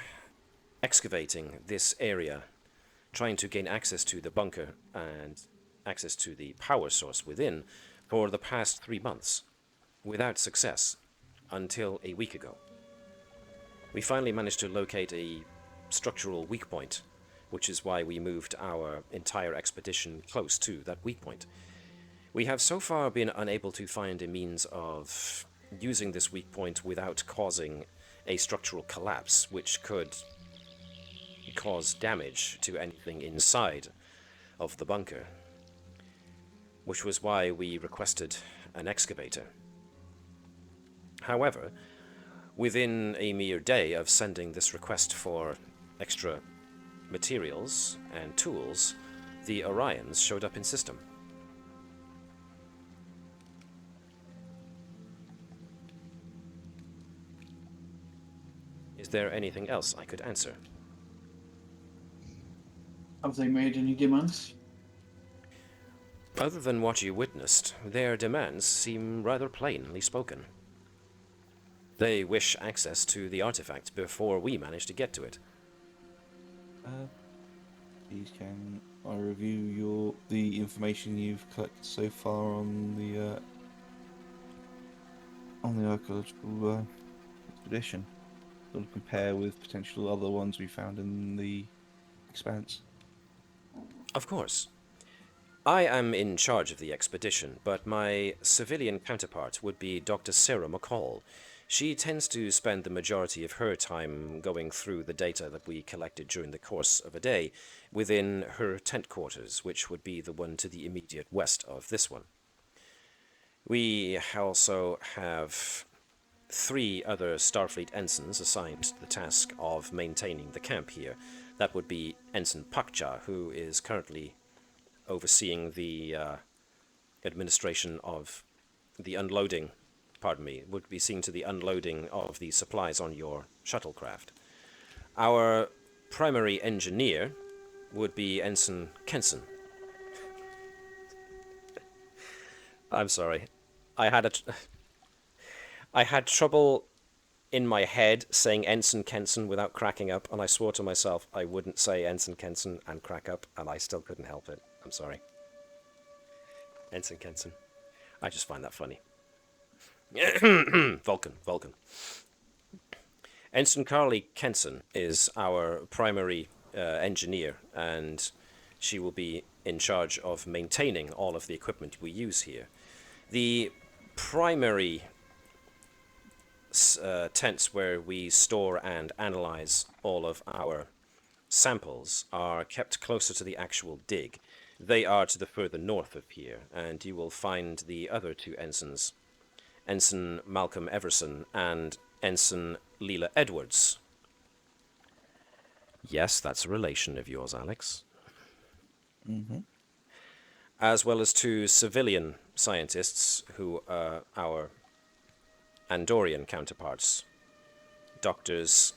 excavating this area, trying to gain access to the bunker and access to the power source within for the past 3 months, without success, until a week ago. We finally managed to locate a structural weak point, which is why we moved our entire expedition close to that weak point. We have so far been unable to find a means of using this weak point without causing a structural collapse, which could cause damage to anything inside of the bunker, which was why we requested an excavator. However, within a mere day of sending this request for extra materials and tools, the Orions showed up in system. Is there anything else I could answer? Have they made any demands? Other than what you witnessed, their demands seem rather plainly spoken. They wish access to the artifact before we manage to get to it. Please can I review the information you've collected so far on the archaeological expedition? Sort of compare with potential other ones we found in the Expanse. Of course. I am in charge of the expedition, but my civilian counterpart would be Dr. Sarah McCall. She tends to spend the majority of her time going through the data that we collected during the course of a day within her tent quarters, which would be the one to the immediate west of this one. We also have 3 other Starfleet ensigns assigned to the task of maintaining the camp here. That would be Ensign Pakcha, who is currently overseeing the administration of the unloading, would be seeing to the unloading of the supplies on your shuttlecraft. Our primary engineer would be Ensign Kenson. I'm sorry. I had trouble in my head saying Ensign Kenson without cracking up, and I swore to myself I wouldn't say Ensign Kenson and crack up, and I still couldn't help it. I'm sorry. Ensign Kenson. I just find that funny. Vulcan. Ensign Carly Kenson is our primary engineer, and she will be in charge of maintaining all of the equipment we use here. The primary tents where we store and analyze all of our samples are kept closer to the actual dig. They are to the further north of here, and you will find the other two ensigns, Ensign Malcolm Everson and Ensign Leela Edwards. Yes, that's a relation of yours, Alex. Mm-hmm. As well as two civilian scientists who are our Andorian counterparts, Doctors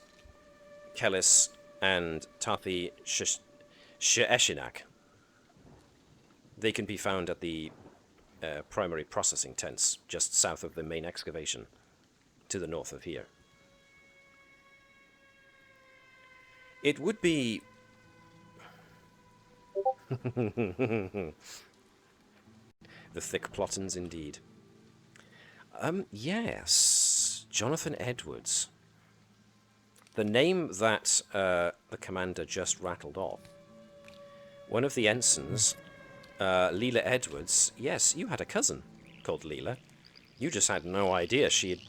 Kellis and Tathi Sheeshinak. They can be found at the primary processing tents just south of the main excavation, to the north of here. It would be... the thick plottins indeed. Yes, Jonathan Edwards. The name that the commander just rattled off. One of the ensigns, Leela Edwards. Yes, you had a cousin called Leela. You just had no idea she had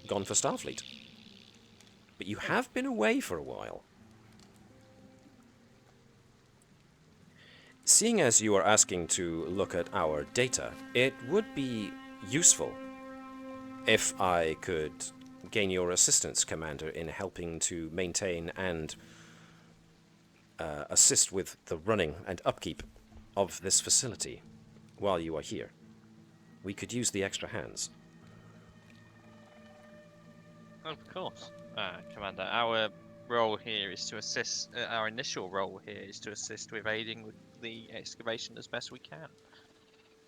gone for Starfleet. But you have been away for a while. Seeing as you are asking to look at our data, it would be useful if I could gain your assistance, Commander, in helping to maintain and assist with the running and upkeep of this facility while you are here. We could use the extra hands. Of course, Commander. Our role here is to assist. Our initial role here is to assist with aiding with the excavation as best we can.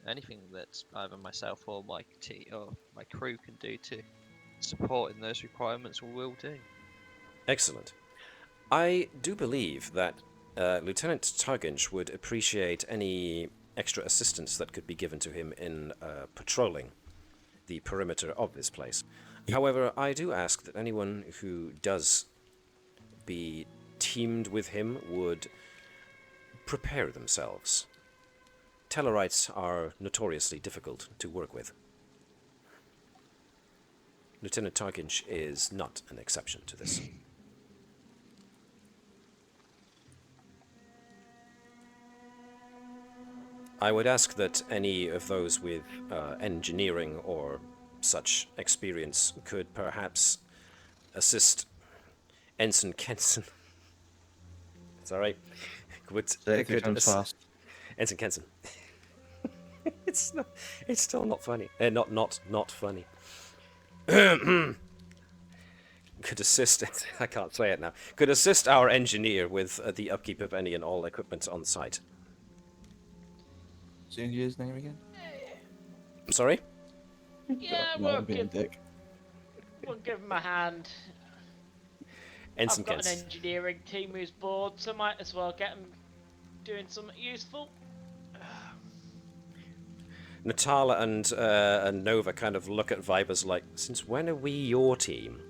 Anything that either myself or my crew can do to support in those requirements, we will do. Excellent. I do believe that Lieutenant Targinch would appreciate any extra assistance that could be given to him in patrolling the perimeter of this place. However, I do ask that anyone who does be teamed with him would prepare themselves. Tellarites are notoriously difficult to work with. Lieutenant Targinch is not an exception to this. I would ask that any of those with engineering or such experience could perhaps assist Ensign Kenson. Sorry. Fast. Ensign Kenson. It's still not funny. Not funny. Could assist. I can't say it now. Could assist our engineer with the upkeep of any and all equipment on site. What's the engineer's name again? I'm sorry. Yeah, No, we'll I'm being a give dick. him a hand. Ensign I've got Kenson. an engineering team who's bored, so might as well get him doing something useful. Natala and Nova kind of look at Vibers like, since when are we your team?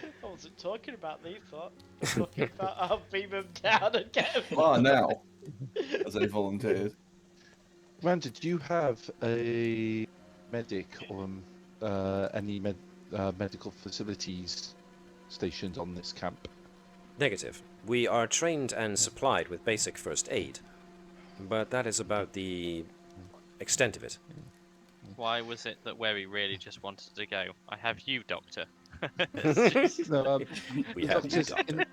I wasn't talking about these, I was talking about I'll beam him down and get him. Oh, now. As they volunteered. Commander, do you have a medic or any medical facilities stationed on this camp? Negative. We are trained and supplied with basic first aid, but that is about the extent of it. Why was it that Webby really just wanted to go? I have you, Doctor. No, We have you, just Doctor.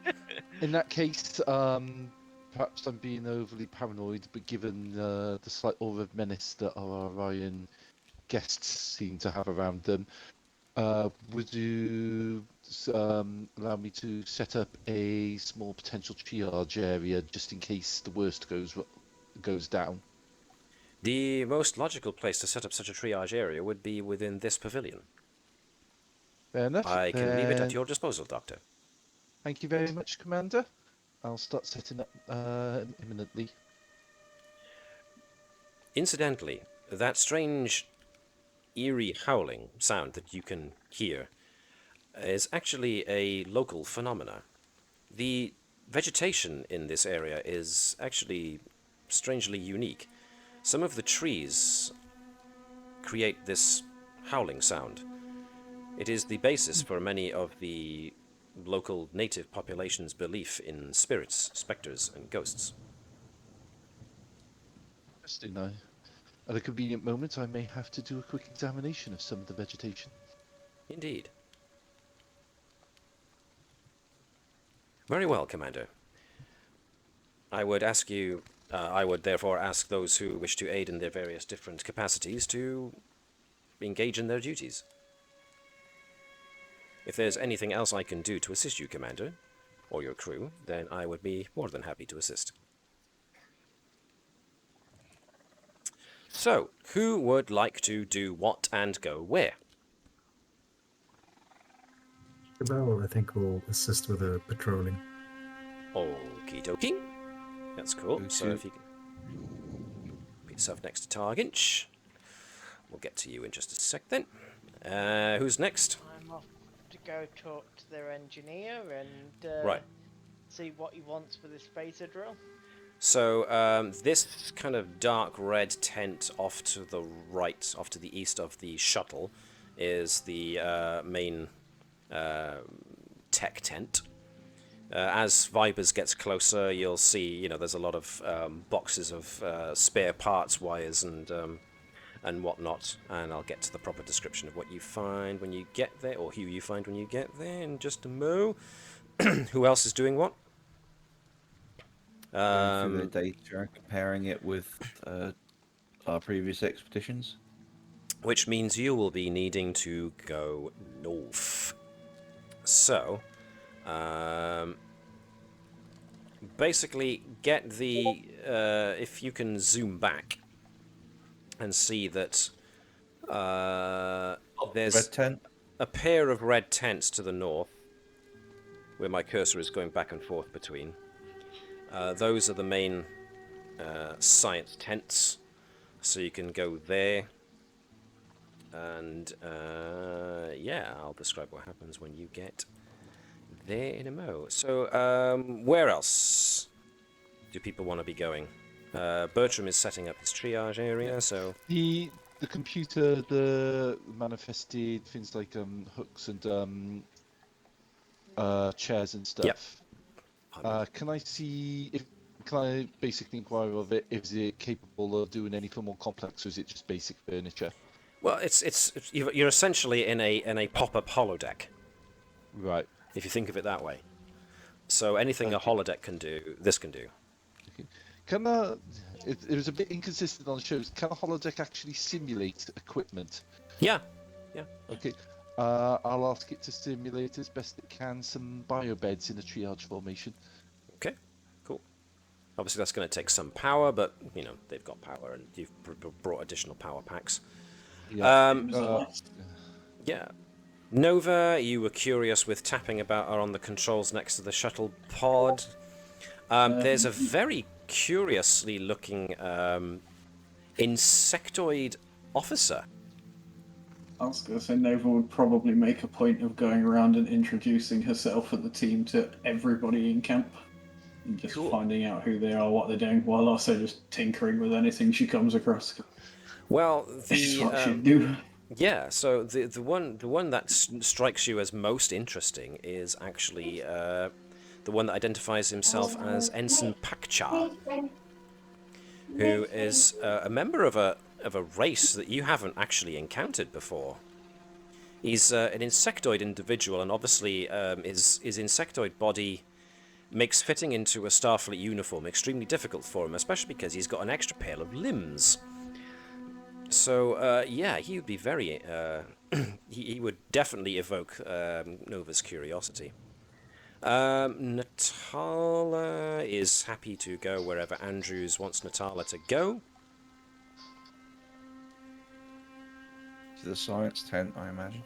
in that case, perhaps I'm being overly paranoid, but given the slight aura of menace that our Orion guests seem to have around them, Would you allow me to set up a small potential triage area just in case the worst goes down? The most logical place to set up such a triage area would be within this pavilion. Fair enough. I can leave it at then your disposal, Doctor. Thank you very much, Commander. I'll start setting up imminently. Incidentally, that strange, eerie howling sound that you can hear is actually a local phenomena. The vegetation in this area is actually strangely unique. Some of the trees create this howling sound. It is the basis for many of the local native population's belief in spirits, specters, and ghosts. Interesting. At a convenient moment, I may have to do a quick examination of some of the vegetation. Indeed. Very well, Commander. I would therefore ask those who wish to aid in their various different capacities to engage in their duties. If there's anything else I can do to assist you, Commander, or your crew, then I would be more than happy to assist. So, who would like to do what and go where? Keval, I think, will assist with the patrolling. Okie dokie. That's cool. So if you can put yourself next to Targinch. We'll get to you in just a sec then. Who's next? I'm off to go talk to their engineer and Right. see what he wants for this phaser drill. So this kind of dark red tent off to the right, off to the east of the shuttle, is the main tech tent. As Vipers gets closer, you'll see, there's a lot of boxes of spare parts, wires, and whatnot. And I'll get to the proper description of what you find when you get there, or who you find when you get there in just a mo. Who else is doing what? Going through the data, comparing it with our previous expeditions. Which means you will be needing to go north. So, basically, get the if you can zoom back and see that there's Red tent. a pair of red tents to the north, where my cursor is going back and forth between. Those are the main science tents, so you can go there. And yeah, I'll describe what happens when you get there in a mo. So, where else do people want to be going? Bertram is setting up his triage area, so... The computer, the manifested things like hooks and chairs and stuff. Yep. Can I basically inquire of it? Is it capable of doing anything more complex, or is it just basic furniture? Well, you're essentially in a pop-up holodeck. Right. If you think of it that way. So anything a holodeck can do, this can do. Okay. It was a bit inconsistent on the shows. Can a holodeck actually simulate equipment? Yeah. Okay. I'll ask it to simulate as best it can some biobeds in a triage formation. Okay, cool. Obviously that's going to take some power, but, they've got power, and you've brought additional power packs. Yeah. Yeah. Nova, you were curious with tapping about on the controls next to the shuttle pod. There's a very curiously looking insectoid officer. I was going to say Nova would probably make a point of going around and introducing herself and the team to everybody in camp. And just finding out who they are, what they're doing, while also just tinkering with anything she comes across. Well, This is what she'd do. Yeah, so the one that strikes you as most interesting is actually the one that identifies himself as Ensign Pakchar, who is a member of a race that you haven't actually encountered before. He's an insectoid individual, and obviously his insectoid body makes fitting into a Starfleet uniform extremely difficult for him, especially because he's got an extra pair of limbs. So, yeah, he would be very... he would definitely evoke Nova's curiosity. Natala is happy to go wherever Andrews wants Natala to go. To the science tent, I imagine.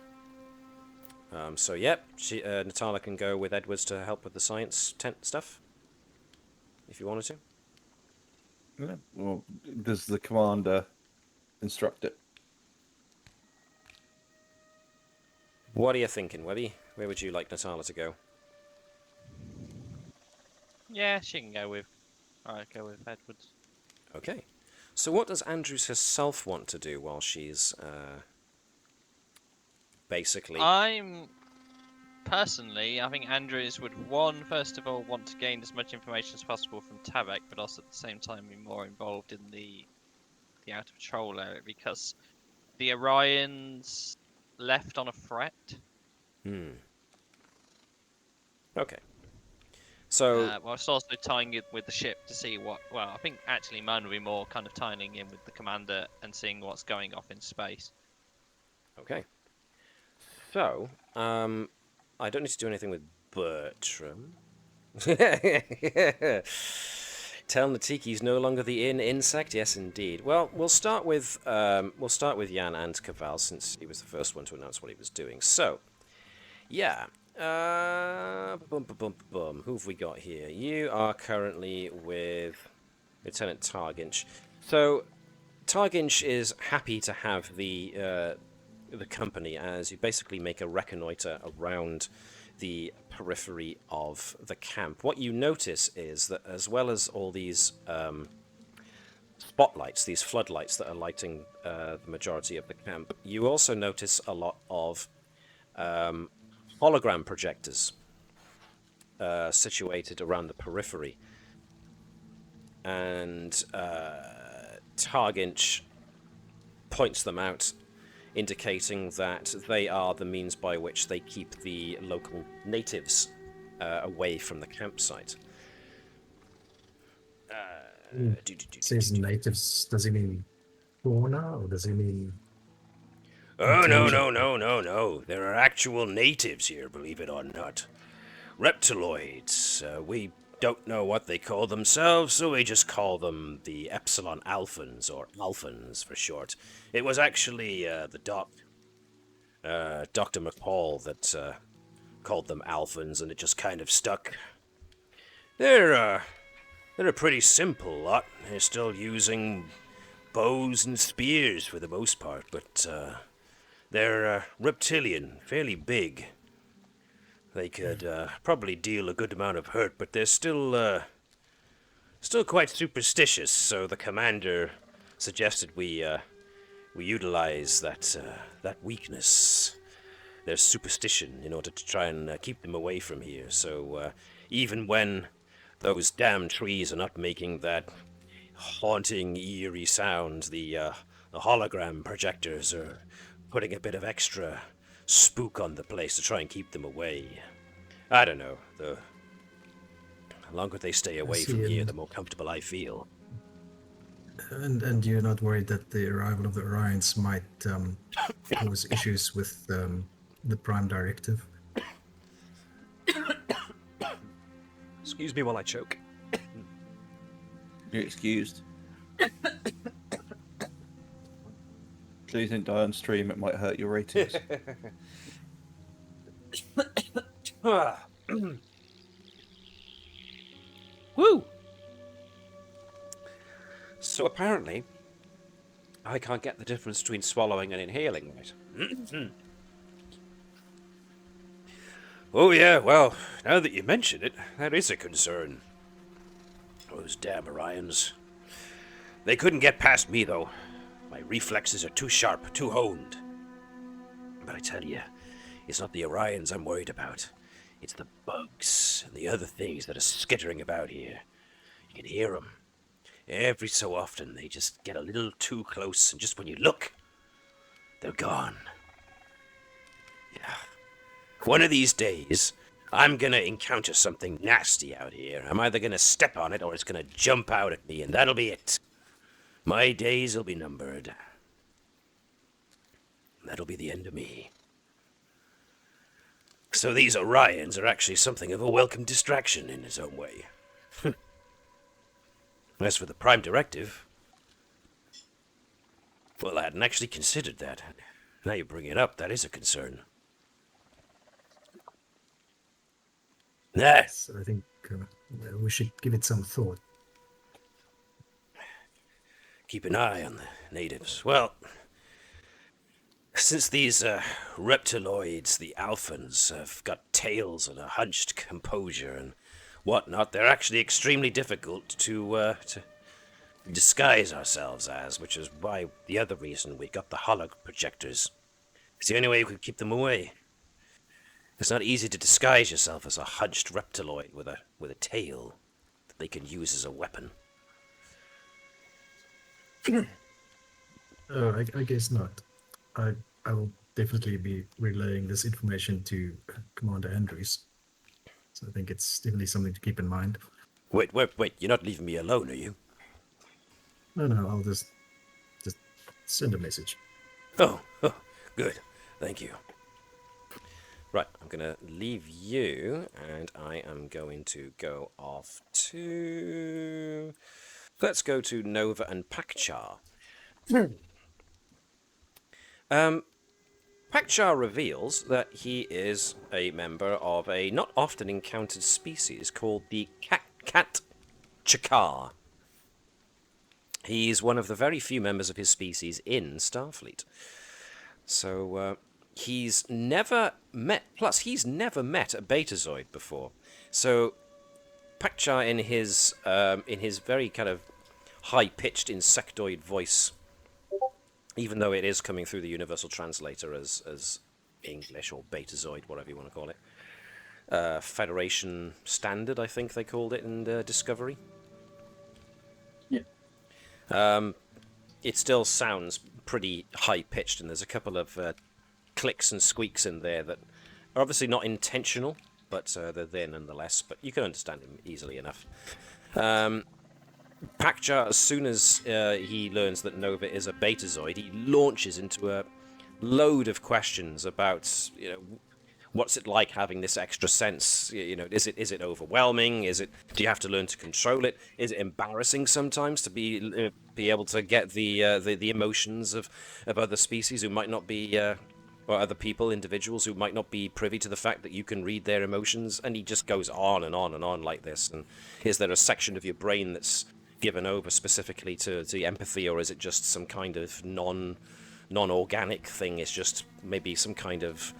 So, yep, Natala can go with Edwards to help with the science tent stuff, if you wanted to. Yeah. Well, does the commander instruct it? What are you thinking, Webby? Where would you like Natala to go? Yeah, she can go with. Alright, go with Edwards. Okay. So what does Andrews herself want to do while she's, basically... Personally, I think Andrews would, first of all, want to gain as much information as possible from Tavek, but also at the same time be more involved in the out of patrol area, because the Orions left on a threat. Okay. So... well, it's also tying it with the ship to see what... Well, I think actually mine would be more kind of tying in with the commander and seeing what's going off in space. Okay. So, I don't need to do anything with Bertram. Tell Natiki's no longer the insect. Yes, indeed. Well, we'll start with Jan and Keval, since he was the first one to announce what he was doing. So, yeah. Who have we got here? You are currently with Lieutenant Targinch. So, Targinch is happy to have the company, as you basically make a reconnoiter around the periphery of the camp. What you notice is that, as well as all these spotlights, these floodlights that are lighting the majority of the camp, you also notice a lot of hologram projectors situated around the periphery. And Targinch points them out, indicating that they are the means by which they keep the local natives away from the campsite. Says natives, does he mean fauna, or does he mean... Oh, no. There are actual natives here, believe it or not. Reptiloids. We don't know what they call themselves, so we just call them the Epsilon Alphans, or Alphans for short. It was actually the Dr. McCall that called them Alphans, and it just kind of stuck. They're a pretty simple lot. They're still using bows and spears for the most part, but they're reptilian, fairly big. They could probably deal a good amount of hurt, but they're still quite superstitious. So the commander suggested we utilize that weakness, their superstition, in order to try and keep them away from here. So even when those damn trees are not making that haunting, eerie sound, the hologram projectors are putting a bit of extra spook on the place to try and keep them away. I don't know. The longer they stay away from here, the more comfortable I feel. And you're not worried that the arrival of the Orions might cause issues with the Prime Directive? Excuse me while I choke. You're excused. Please don't die on stream, it might hurt your ratings. Woo! So apparently, I can't get the difference between swallowing and inhaling right. Oh yeah, well, now that you mention it, that is a concern. Those damn Orions. They couldn't get past me, though. My reflexes are too sharp, too honed. But I tell you, it's not the Orions I'm worried about. It's the bugs and the other things that are skittering about here. You can hear them. Every so often, they just get a little too close, and just when you look, they're gone. Yeah. One of these days, I'm gonna encounter something nasty out here. I'm either gonna step on it, or it's gonna jump out at me, and that'll be it. My days will be numbered. that'll be the end of me. So these Orions are actually something of a welcome distraction in its own way. As for the Prime Directive, well, I hadn't actually considered that. Now you bring it up, that is a concern. Yes, I think we should give it some thought. Keep an eye on the natives. Well, since these reptiloids, the Alphans, have got tails and a hunched composure and whatnot, they're actually extremely difficult to disguise ourselves as, which is why the other reason we got the holo projectors. It's the only way we could keep them away. It's not easy to disguise yourself as a hunched reptiloid with a tail that they can use as a weapon. I guess not. I will definitely be relaying this information to Commander Andrews. So I think it's definitely something to keep in mind. Wait, you're not leaving me alone, are you? No, I'll just send a message. Oh, good. Thank you. Right, I'm going to leave you, and I am going to go off to... Let's go to Nova and Pakchar. Pakchar reveals that he is a member of a not often encountered species called the cat chakar. He's one of the very few members of his species in Starfleet. So he's never met a Betazoid before. So Pakchar, in his very kind of high-pitched insectoid voice, even though it is coming through the universal translator as English or Betazoid, whatever you want to call it, Federation Standard, I think they called it in Discovery. Yeah. It still sounds pretty high-pitched, and there's a couple of clicks and squeaks in there that are obviously not intentional, but they're there nonetheless. But you can understand him easily enough. Pakchar, as soon as he learns that Nova is a Betazoid, he launches into a load of questions about, what's it like having this extra sense? Is it overwhelming? Do you have to learn to control it? Is it embarrassing sometimes to be able to get the emotions of other species who might not be, or other people, individuals who might not be privy to the fact that you can read their emotions? And he just goes on and on and on like this. And is there a section of your brain that's given over specifically to empathy, or is it just some kind of non-organic thing? It's just maybe some kind of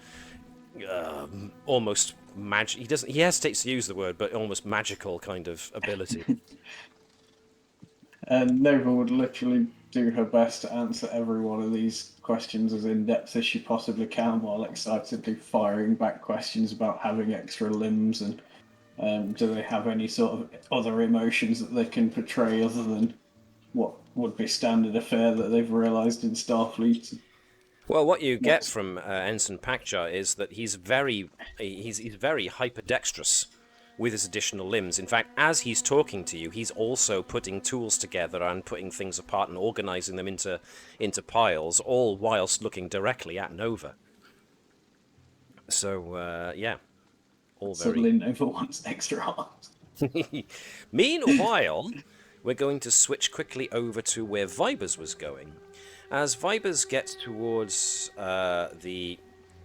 almost magic. He hesitates to use the word, but almost magical kind of ability. And Nova would literally do her best to answer every one of these questions as in-depth as she possibly can, while excitedly firing back questions about having extra limbs and do they have any sort of other emotions that they can portray other than what would be standard affair that they've realised in Starfleet. Well, what you get from Ensign Pakchar is that he's very hyperdexterous with his additional limbs. In fact, as he's talking to you, he's also putting tools together and putting things apart and organising them into piles, all whilst looking directly at Nova. So, yeah. Suddenly Nova wants extra arms. Meanwhile, we're going to switch quickly over to where Vibers was going. As Vibers gets towards the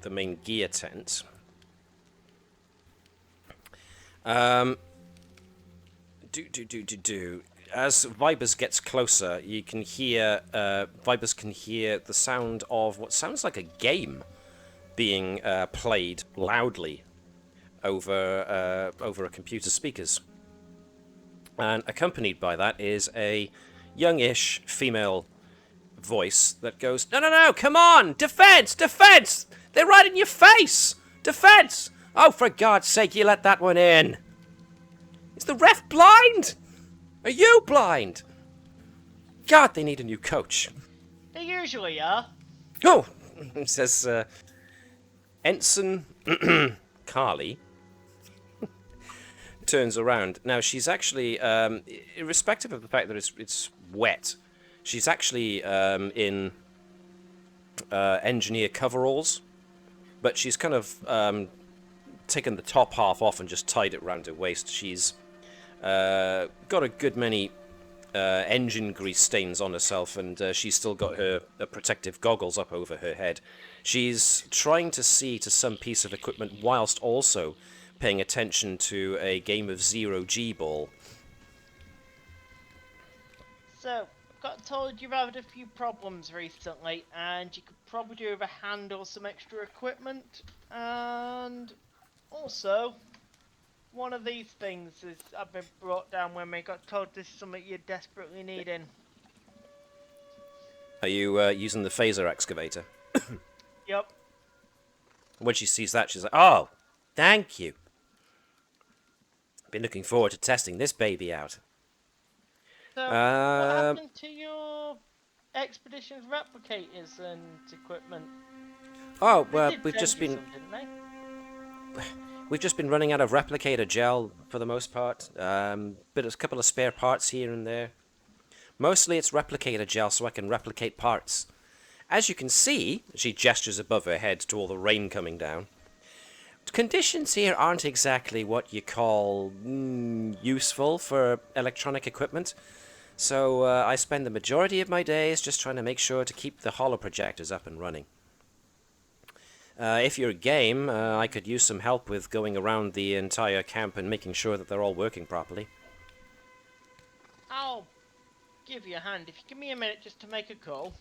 main gear tent, as Vibers gets closer, you can hear Vibers can hear the sound of what sounds like a game being played loudly over a computer speakers, and accompanied by that is a youngish female voice that goes, no, come on, defense, they're right in your face, defense, oh, for God's sake, you let that one in. Is the ref blind? Are you blind? God, they need a new coach. They usually are. Oh, says Ensign Carly turns around. Now, she's actually, irrespective of the fact that it's wet, she's actually in engineer coveralls, but she's kind of taken the top half off and just tied it around her waist. She's got a good many engine grease stains on herself, and she's still got her protective goggles up over her head. She's trying to see to some piece of equipment whilst also paying attention to a game of zero-G ball. So, got told you've had a few problems recently, and you could probably do with a hand or some extra equipment. And also, one of these things is I've been brought down when we got told this is something you're desperately needing. Are you using the phaser excavator? Yep. When she sees that, she's like, "Oh, thank you. Been looking forward to testing this baby out." So, what happened to your expedition's replicators and equipment? Oh, They well, did we've send just you been some, didn't they? we've just been running out of replicator gel for the most part. But a couple of spare parts here and there. Mostly it's replicator gel so I can replicate parts. As you can see, she gestures above her head to all the rain coming down. Conditions here aren't exactly what you call useful for electronic equipment. So I spend the majority of my days just trying to make sure to keep the holoprojectors up and running. If you're game, I could use some help with going around the entire camp and making sure that they're all working properly. I'll give you a hand if you give me a minute just to make a call.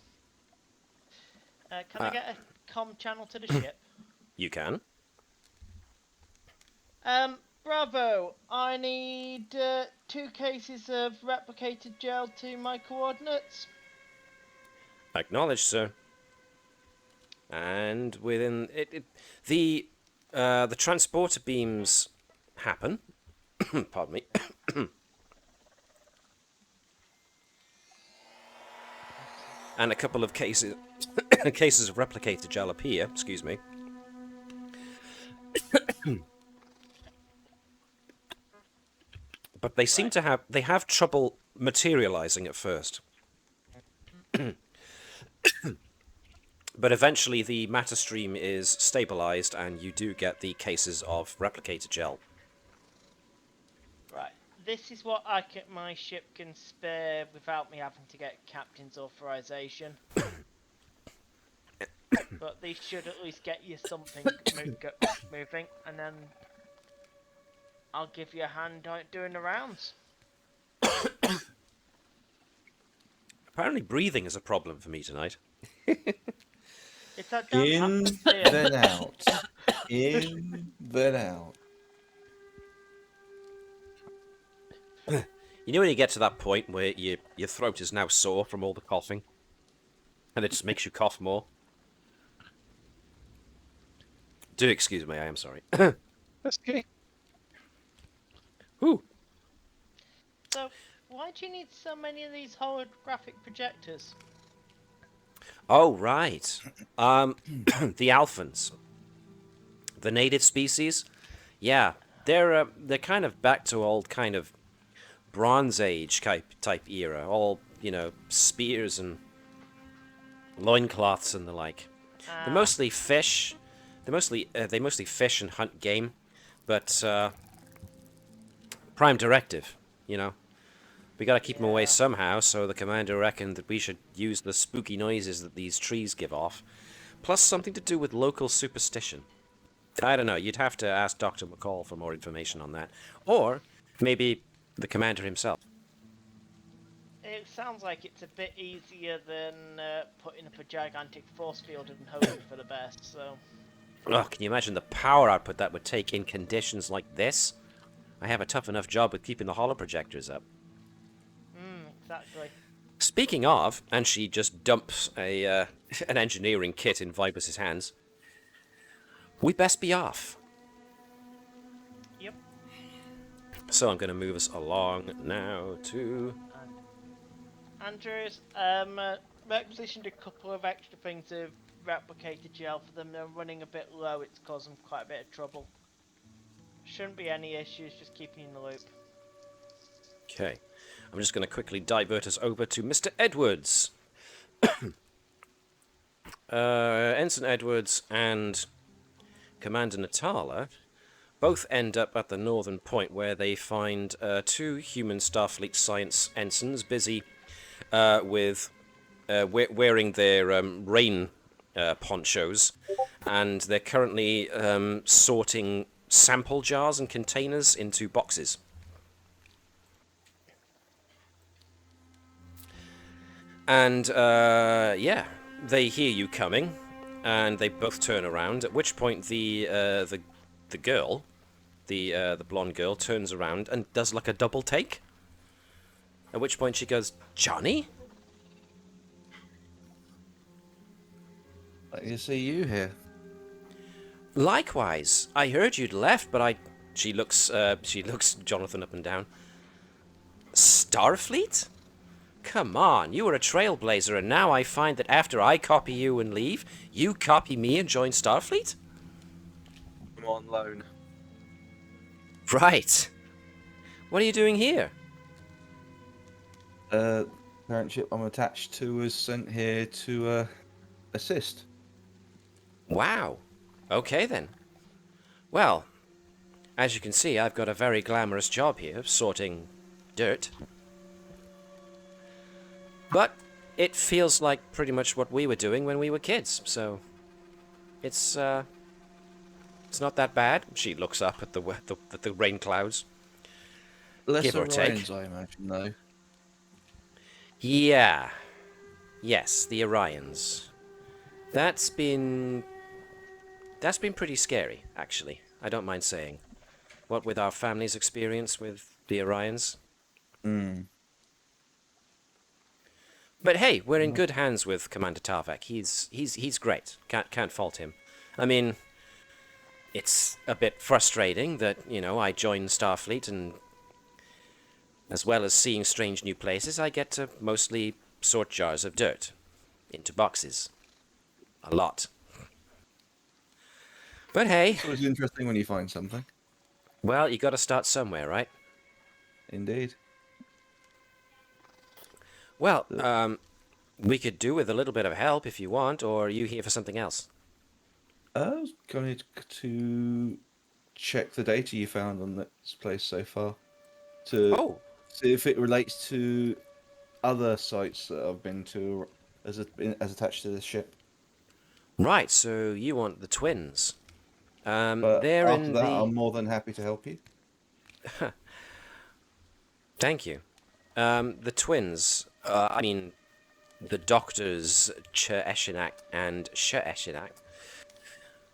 Can I get a comm channel to the ship? You can. Bravo! I need 2 cases of replicated gel to my coordinates. Acknowledged, sir. And within the transporter beams happen. Pardon me. And a couple of cases of replicated gel appear. Excuse me. But they seem to have trouble materializing at first. But eventually the matter stream is stabilized and you do get the cases of replicated gel. Right, this is what my ship can spare without me having to get captain's authorization. But these should at least get you something moving, and then I'll give you a hand doing the rounds. Apparently breathing is a problem for me tonight. Is that In, then out. In, then out. You know when you get to that point where your throat is now sore from all the coughing? And it just makes you cough more? Do excuse me, I am sorry. That's okay. Whew. So, why do you need so many of these holographic projectors? Oh, right. The Alphans. The native species? Yeah, they're kind of back to old kind of Bronze Age type era. All, spears and loincloths and the like. They're mostly fish. They mostly fish and hunt game, but prime directive, We gotta keep them away somehow, so the commander reckoned that we should use the spooky noises that these trees give off, plus something to do with local superstition. I don't know, you'd have to ask Dr. McCall for more information on that. Or maybe the commander himself. It sounds like it's a bit easier than putting up a gigantic force field and hoping for the best, so... Oh, can you imagine the power output that would take in conditions like this? I have a tough enough job with keeping the holoprojectors up. Exactly. Speaking of, and she just dumps an engineering kit in Vibus's hands, we best be off. Yep. So I'm going to move us along now to... Andrews, requisitioned a couple of extra things of replicated gel for them. They're running a bit low, it's causing quite a bit of trouble. Shouldn't be any issues, just keeping you in the loop. Okay. I'm just going to quickly divert us over to Mr. Edwards. Ensign Edwards and Commander Natala both end up at the northern point, where they find 2 human Starfleet science ensigns busy with wearing their rain ponchos, and they're currently sorting sample jars and containers into boxes. And yeah, they hear you coming, and they both turn around. At which point the girl, the blonde girl, turns around and does like a double take. At which point she goes, "Johnny?" I can see you here. Likewise, I heard you'd left, but She looks Jonathan up and down. Starfleet? Come on, you were a trailblazer, and now I find that after I copy you and leave, you copy me and join Starfleet? I'm on loan. Right. What are you doing here? Parent ship I'm attached to was sent here to assist. Wow. Okay then. Well, as you can see, I've got a very glamorous job here, sorting dirt. But it feels like pretty much what we were doing when we were kids, so it's not that bad. She looks up at the rain clouds. Less Give or take. Orions, I imagine, though. Yeah. Yes, the Orions. That's been pretty scary, actually. I don't mind saying. What with our family's experience with the Orions. Hmm. But hey, we're in good hands with Commander Tarvek. He's great. Can't fault him. I mean, it's a bit frustrating that, I joined Starfleet, and as well as seeing strange new places, I get to mostly sort jars of dirt into boxes. A lot. But hey, It's always interesting when you find something. well, you got to start somewhere, right? Indeed. Well, we could do with a little bit of help if you want, or are you here for something else? I was going to check the data you found on this place so far to Oh, see if it relates to other sites that I've been to as attached to this ship. right, so you want the twins. But They're after in that, the... I'm more than happy to help you. Thank you. The twins, I mean, the doctors, Ch-Eshinak and Sh-Eshinak,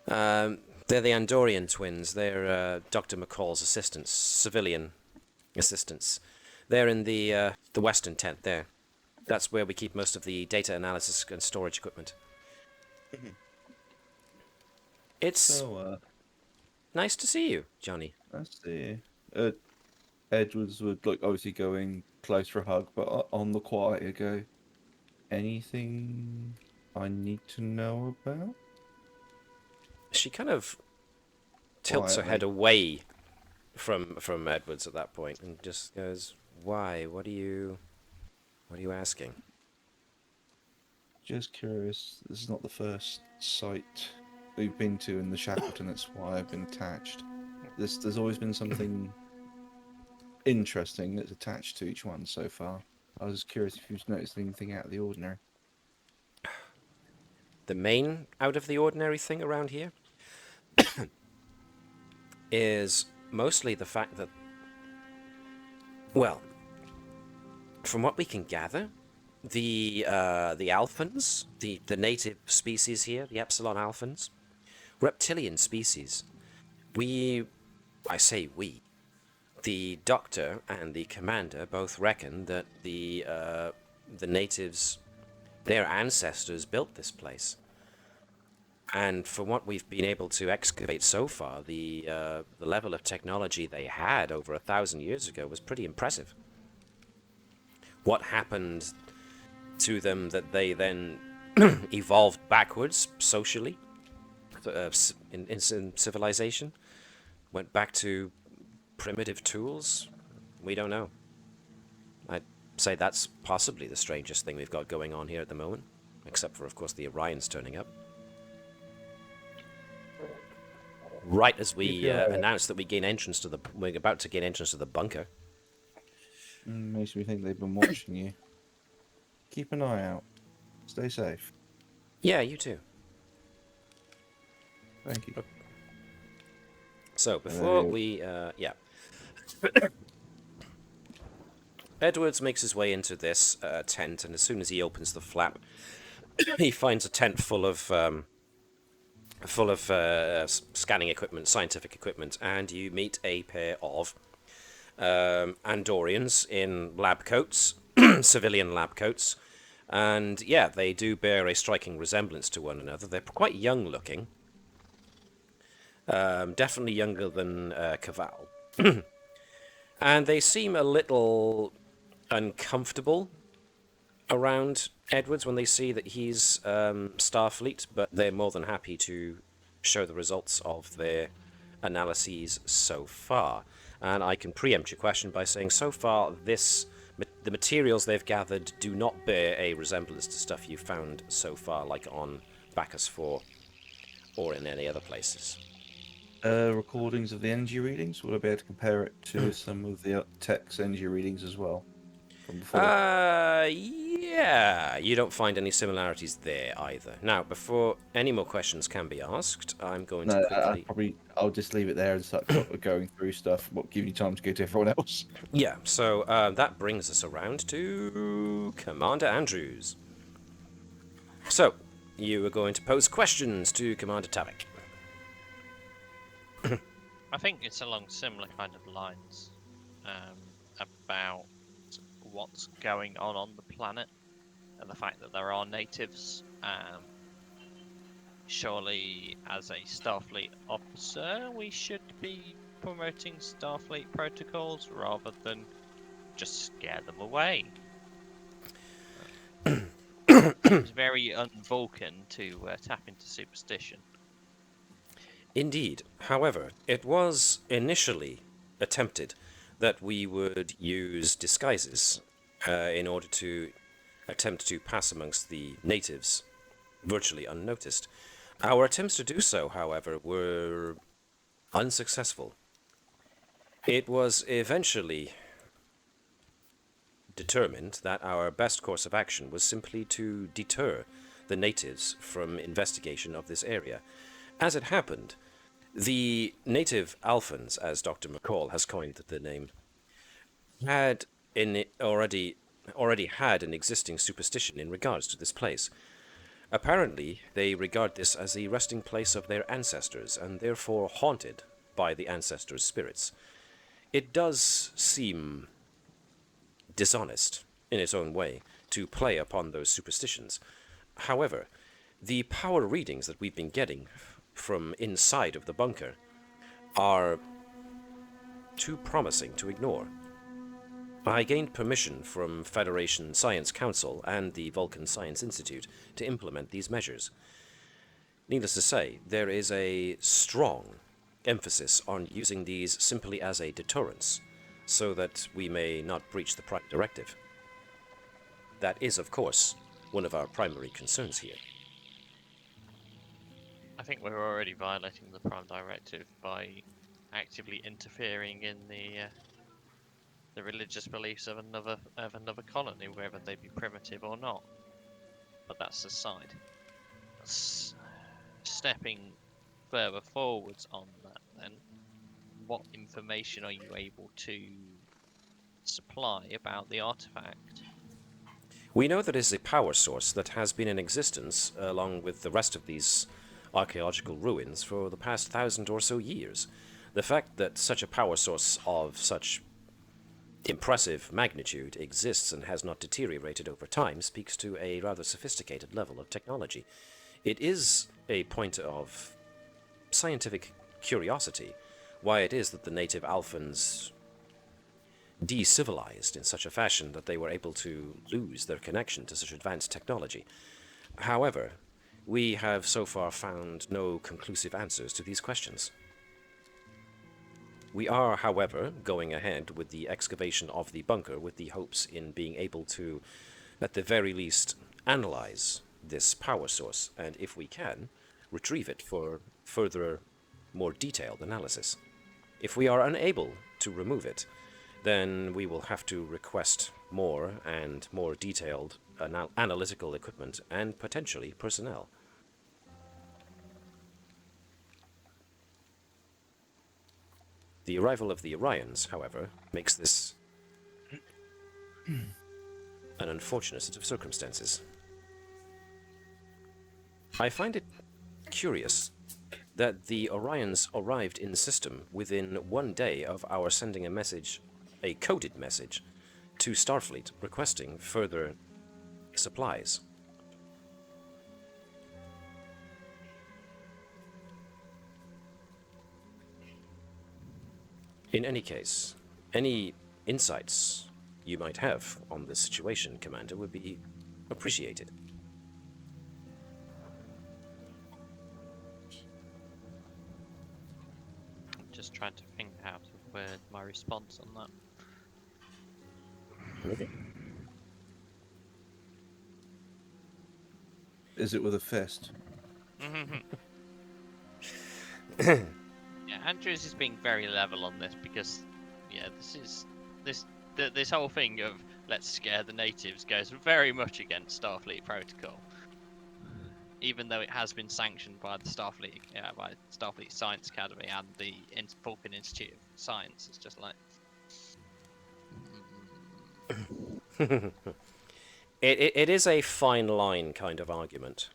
they're the Andorian twins. They're Dr. McCall's assistants, civilian assistants. They're in the western tent there. That's where we keep most of the data analysis and storage equipment. It's So, nice to see you, Johnny. let's see. Edwards would obviously going close for a hug, but on the quiet you go. Anything I need to know about? She kind of tilts her head away from Edwards at that point and just goes, "Why? What are you asking?" Just curious. This is not the first site we've been to in the Shackleton. That's why I've been attached. There's always been something interesting that's attached to each one so far. I was curious if you've noticed anything out of the ordinary. The main out of the ordinary thing around here is mostly the fact that, well, from what we can gather, the Alphans, the native species here, the Epsilon Alphans, reptilian species. I say we, the Doctor and the Commander both reckon that the natives, their ancestors built this place. And from what we've been able to excavate so far, the level of technology they had over 1,000 years ago was pretty impressive. What happened to them that they then evolved backwards socially in civilization, went back to primitive tools? We don't know. I'd say that's possibly the strangest thing we've got going on here at the moment. except for, of course, the Orions turning up. Right as we announce that we're about to gain entrance to the bunker. Makes me think they've been watching you. Keep an eye out. Stay safe. Yeah, you too. Thank you. So before we, Edwards makes his way into this tent, and as soon as he opens the flap, he finds a tent full of scanning equipment, scientific equipment, and you meet a pair of Andorians in lab coats, civilian lab coats, and yeah, they do bear a striking resemblance to one another. They're quite young looking, definitely younger than Keval, and they seem a little uncomfortable around Edwards when they see that he's Starfleet, but they're more than happy to show the results of their analyses so far. And I can preempt your question by saying so far the materials they've gathered do not bear a resemblance to stuff you've found so far, like on Bacchus 4 or in any other places. Recordings of the energy readings, will I be able to compare it to some of the tech's energy readings as well? From before? Yeah, you don't find any similarities there either. Now, before any more questions can be asked, I'm going to quickly... I'll just leave it there and start going through stuff. Give you time to go to everyone else. Yeah, so that brings us around to Commander Andrews. So, you are going to pose questions to Commander Tavik. I think it's along similar kind of lines about what's going on the planet and the fact that there are natives. Surely, as a Starfleet officer, we should be promoting Starfleet protocols rather than just scare them away. It's very un-Vulcan to tap into superstition. Indeed. However, it was initially attempted that we would use disguises in order to attempt to pass amongst the natives virtually unnoticed. Our attempts to do so, however, were unsuccessful. It was eventually determined that our best course of action was simply to deter the natives from investigation of this area. As it happened, the native Alphans, as Dr. McCall has coined the name, already had an existing superstition in regards to this place. Apparently, they regard this as the resting place of their ancestors, and therefore haunted by the ancestors' spirits. It does seem dishonest, in its own way, to play upon those superstitions. However, the power readings that we've been getting from inside of the bunker are too promising to ignore. I gained permission from Federation Science Council and the Vulcan Science Institute to implement these measures. Needless to say, there is a strong emphasis on using these simply as a deterrence, so that we may not breach the Prime Directive. That is, of course, one of our primary concerns here. I think we're already violating the Prime Directive by actively interfering in the religious beliefs of another colony, whether they be primitive or not. But that's aside. Stepping further forwards on that, then, what information are you able to supply about the artifact? We know that it is a power source that has been in existence along with the rest of these archaeological ruins for the past 1,000 or so years. The fact that such a power source of such impressive magnitude exists and has not deteriorated over time speaks to a rather sophisticated level of technology. It is a point of scientific curiosity why it is that the native Alphans de-civilized in such a fashion that they were able to lose their connection to such advanced technology. However, we have so far found no conclusive answers to these questions. We are, however, going ahead with the excavation of the bunker with the hopes in being able to, at the very least, analyze this power source, and if we can, retrieve it for further, more detailed analysis. If we are unable to remove it, then we will have to request more and more detailed analytical equipment and potentially personnel. The arrival of the Orions, however, makes this an unfortunate set of circumstances. I find it curious that the Orions arrived in the system within 1 day of our sending a message, a coded message, to Starfleet requesting further supplies. In any case, any insights you might have on this situation, Commander, would be appreciated. I'm just trying to think how to word my response on that. Okay. Is it with a fist? Yeah, Andrews is being very level on this because, yeah, this whole thing of let's scare the natives goes very much against Starfleet protocol, even though it has been sanctioned by the Starfleet Science Academy and the Vulcan Institute of Science. It's just like It is a fine line kind of argument.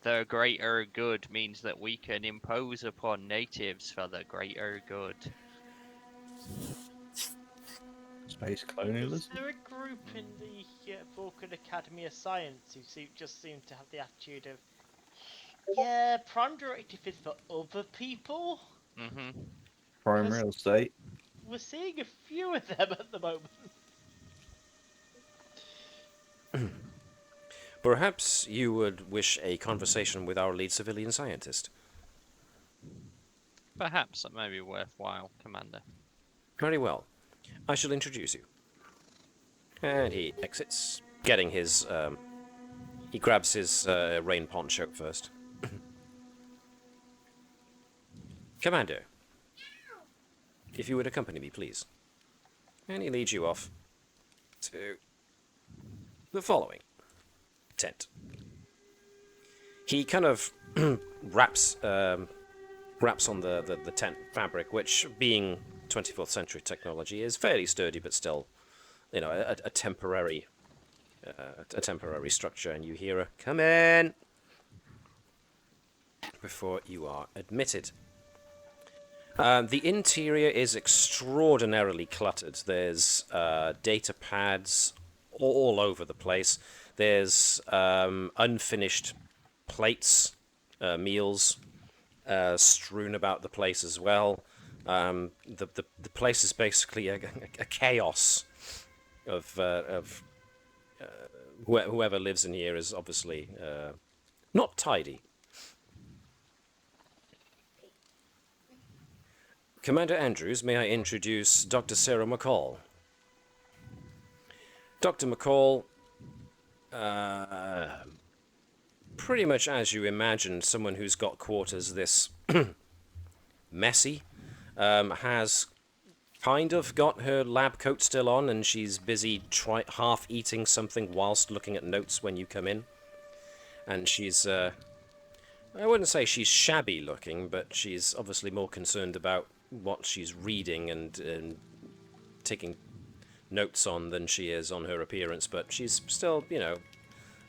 The greater good means that we can impose upon natives for the greater good. Space Is colonialism? there a group in the Vulcan Academy of Science who just seem to have the attitude of, yeah, Prime Directive is for other people? Prime real estate. We're seeing a few of them at the moment. Perhaps you would wish a conversation with our lead civilian scientist. Perhaps that may be worthwhile, Commander. Very well. I shall introduce you. And he exits, getting his, he grabs his rain poncho first. Commander, if you would accompany me, please. And he leads you off to the following tent. He kind of wraps on the tent fabric, which, being 24th century technology, is fairly sturdy, but still, you know, a temporary structure. And you hear a "come in" before you are admitted. The interior is extraordinarily cluttered. There's data pads all over the place. There's unfinished plates, meals strewn about the place as well. The place is basically a chaos of whoever lives in here is obviously not tidy. Commander Andrews, may I introduce Dr. Sarah McCall. Dr. McCall, pretty much as you imagined, someone who's got quarters this messy, has kind of got her lab coat still on, and she's busy half eating something whilst looking at notes when you come in. And she's, I wouldn't say she's shabby looking, but she's obviously more concerned about what she's reading and taking notes on than she is on her appearance. But she's still, you know,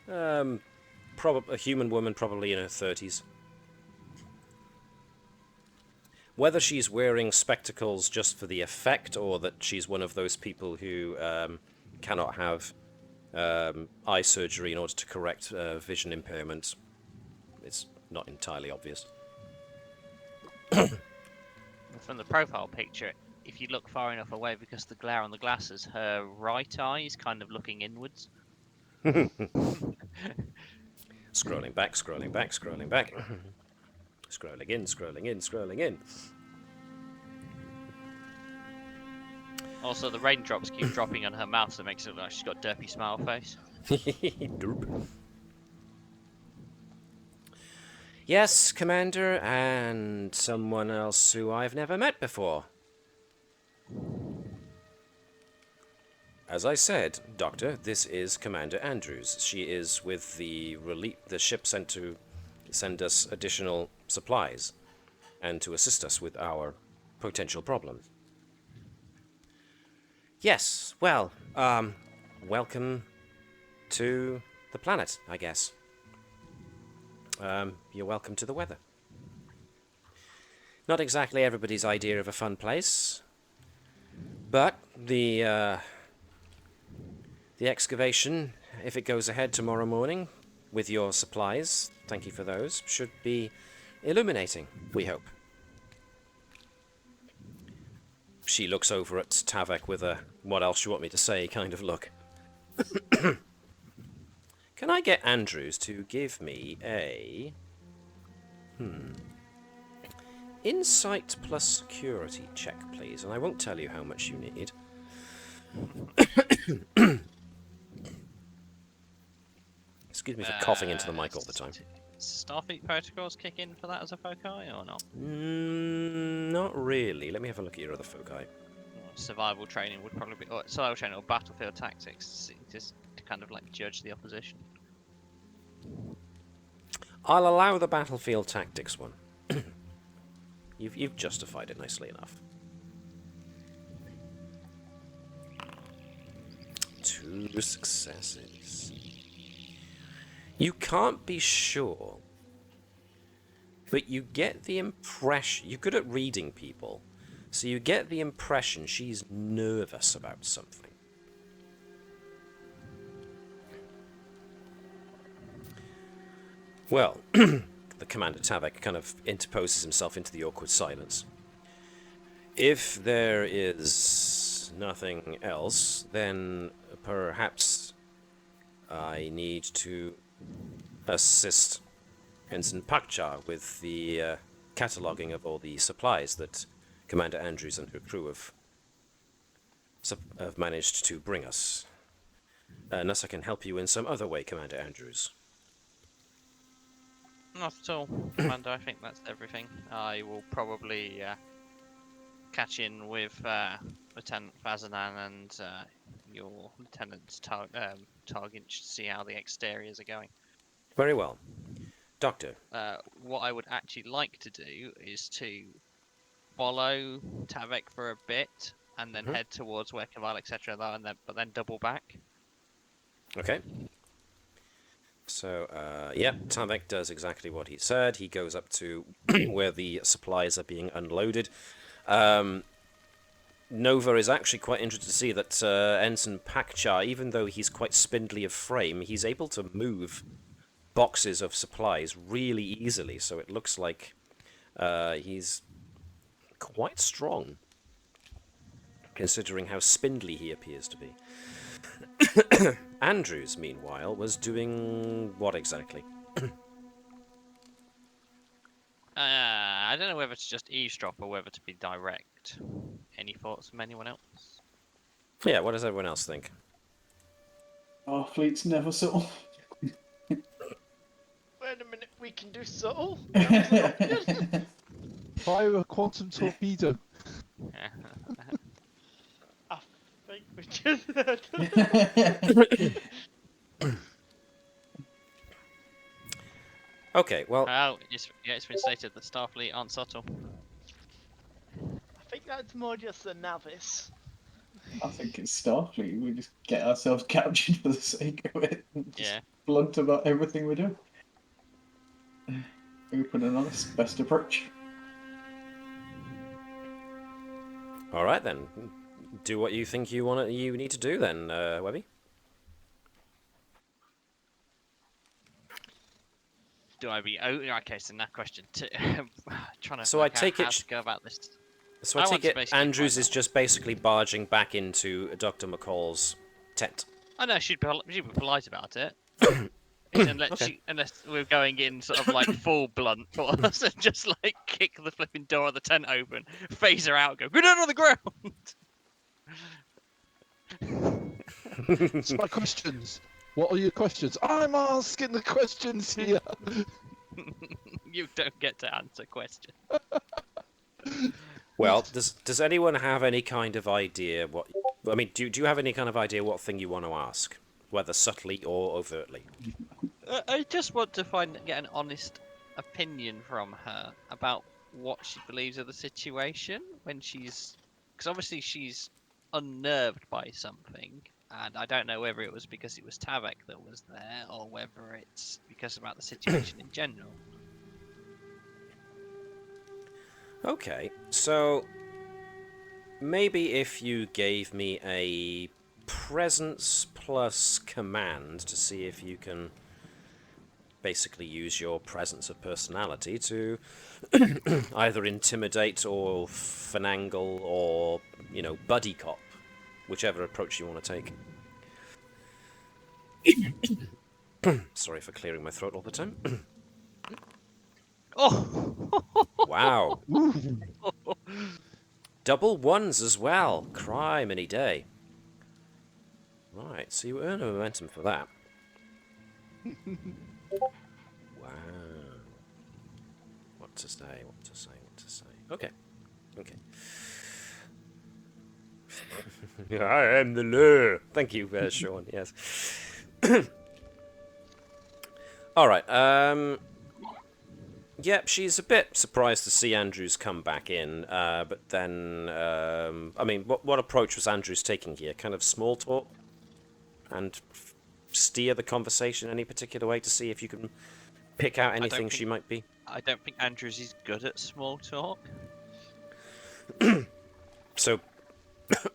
a human woman, probably in her 30s. Whether she's wearing spectacles just for the effect, or that she's one of those people who cannot have eye surgery in order to correct vision impairment, it's not entirely obvious. From the profile picture, if you look far enough away because of the glare on the glasses, her right eye is kind of looking inwards. Scrolling back, scrolling back, scrolling back. Scrolling in, scrolling in, scrolling in. Also, the raindrops keep dropping on her mouth, so it makes it look like she's got a derpy smile face. Derp. Yes, Commander, and someone else who I've never met before. As I said, Doctor, this is Commander Andrews. She is with the ship sent to send us additional supplies and to assist us with our potential problems. Yes, well, welcome to the planet, I guess. You're welcome to the weather. Not exactly everybody's idea of a fun place, but the excavation, if it goes ahead tomorrow morning with your supplies, thank you for those, should be illuminating, we hope. She looks over at Tavek with a what else you want me to say kind of look. Can I get Andrews to give me a insight plus security check, please? And I won't tell you how much you need. Excuse me for coughing into the mic all the time. Starfleet protocols kick in for that as a foci or not? Not really. Let me have a look at your other foci. Survival training would probably be, or survival training or battlefield tactics, just to kind of like judge the opposition. I'll allow the battlefield tactics one. You've justified it nicely enough. 2 successes. You can't be sure, but you get the impression... You're good at reading people, so you get the impression she's nervous about something. Well, the Commander Tavek kind of interposes himself into the awkward silence. If there is nothing else, then perhaps I need to assist Ensign Pakcha with the cataloguing of all the supplies that Commander Andrews and her crew have managed to bring us. Unless I can help you in some other way, Commander Andrews. Not at all, Commander. I think that's everything. I will probably catch in with Lieutenant Fazanan and your Lieutenant Targinch to see how the exteriors are going. Very well. Doctor. What I would actually like to do is to follow Tavek for a bit and then head towards where Keval, etc. are, but then double back. Okay. So, yeah, Tavek does exactly what he said. He goes up to where the supplies are being unloaded. Nova is actually quite interested to see that Ensign Pakcha, even though he's quite spindly of frame, he's able to move boxes of supplies really easily. So it looks like he's quite strong, considering how spindly he appears to be. Andrews, meanwhile, was doing what exactly? I don't know whether to just eavesdrop or whether to be direct. Any thoughts from anyone else? Yeah, what does everyone else think? Our fleet's never subtle. Wait a minute, we can do subtle? Fire a quantum torpedo. I think we just heard. Okay, well... Oh, it's been stated that Starfleet aren't subtle. I think that's more just the Navis. I think it's Starfleet. We just get ourselves captured for the sake of it. And just Yeah. blunt about everything we do. Open and honest, best approach. All right then. Do what you think you need to do then, Webby. Do I be? Oh, okay. So that question. Trying to. So I take how it. to go about this. So I I take want to it basically Andrews find is out. just basically barging back into Dr. McCall's tent. I know she'd be polite about it. Unless we're going in sort of like full blunt force and just like kick the flipping door of the tent open, phase her out, go down on the ground. It's my questions. What are your questions? I'm asking the questions here. You don't get to answer questions. Well, does anyone have any kind of idea what? I mean, do you have any kind of idea what thing you want to ask, whether subtly or overtly? I just want to get an honest opinion from her about what she believes of the situation when she's, because obviously she's unnerved by something, and I don't know whether it was because it was Tavek that was there or whether it's because about the situation in general. Okay, so maybe if you gave me a presence plus command to see if you can basically use your presence of personality to either intimidate or finagle or, buddy cop, whichever approach you want to take. Sorry for clearing my throat all the time. Oh! Wow. Double ones as well. Criminy day. Right, so you earn a momentum for that. Wow. What to say. Okay. I am the law. Thank you, Shaun, yes. Alright, yep, she's a bit surprised to see Andrews come back in, but then, what approach was Andrews taking here? Kind of small talk? And steer the conversation any particular way to see if you can pick out anything she might be? I don't think Andrews is good at small talk. So